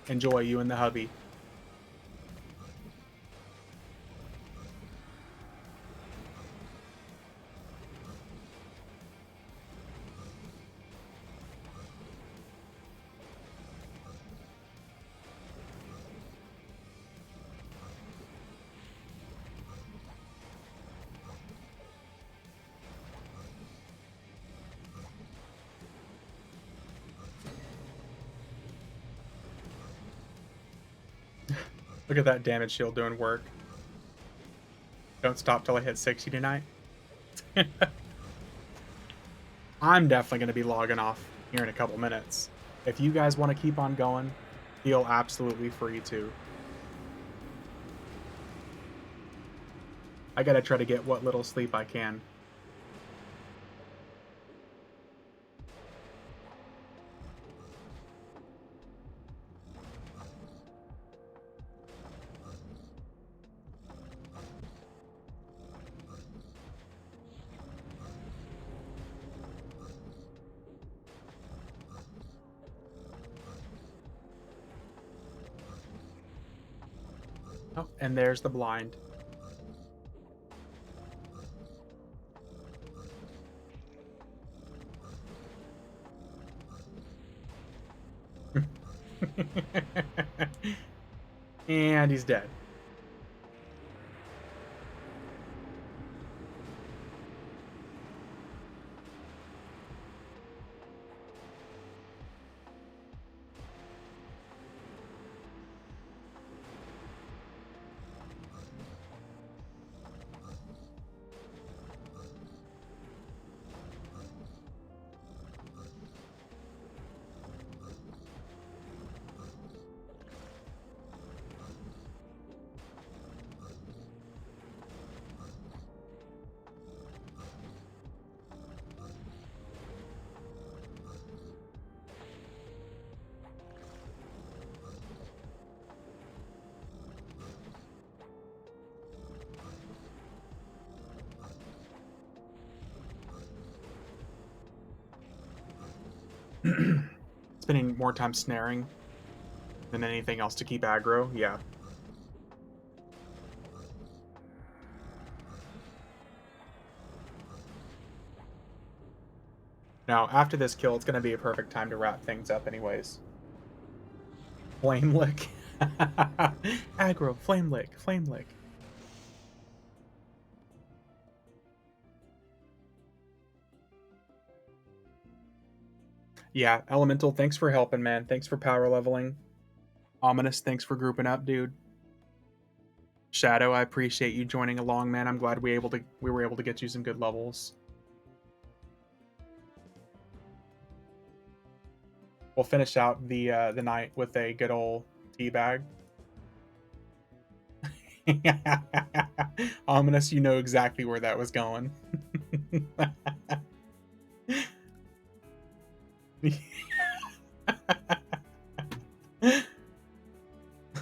Enjoy, you and the hubby. Look at that damage shield doing work. Don't stop till I hit 60 tonight. I'm definitely going to be logging off here in a couple minutes. If you guys want to keep on going, feel absolutely free to. I got to try to get what little sleep I can. Oh, and there's the blind. And he's dead. Spending more time snaring than anything else to keep aggro. Yeah. Now, after this kill, it's going to be a perfect time to wrap things up anyways. Flame lick. Aggro, flame lick, flame lick. Yeah, Elemental, thanks for helping, man. Thanks for power leveling. Ominous, thanks for grouping up, dude. Shadow, I appreciate you joining along, man. I'm glad we were able to get you some good levels. We'll finish out the night with a good old teabag. Ominous, you know exactly where that was going.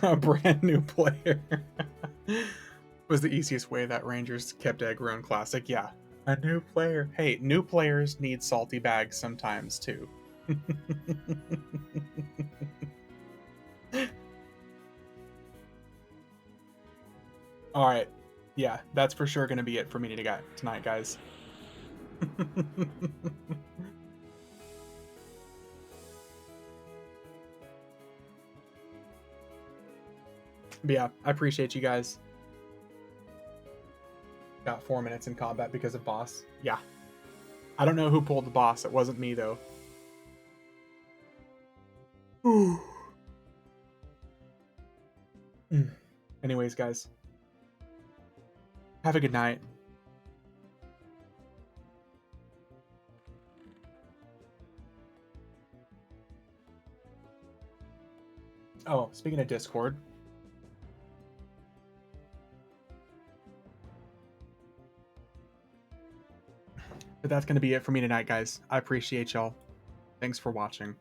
A brand new player was the easiest way that Rangers kept aggro in Classic. Yeah, a new player. Hey, new players need salty bags sometimes too. All right, yeah, that's for sure gonna be it for me tonight, guys. But yeah, I appreciate you guys. Got 4 minutes in combat because of boss. Yeah. I don't know who pulled the boss. It wasn't me, though. Anyways, guys, have a good night. Oh, speaking of Discord, but that's going to be it for me tonight, guys. I appreciate y'all. Thanks for watching.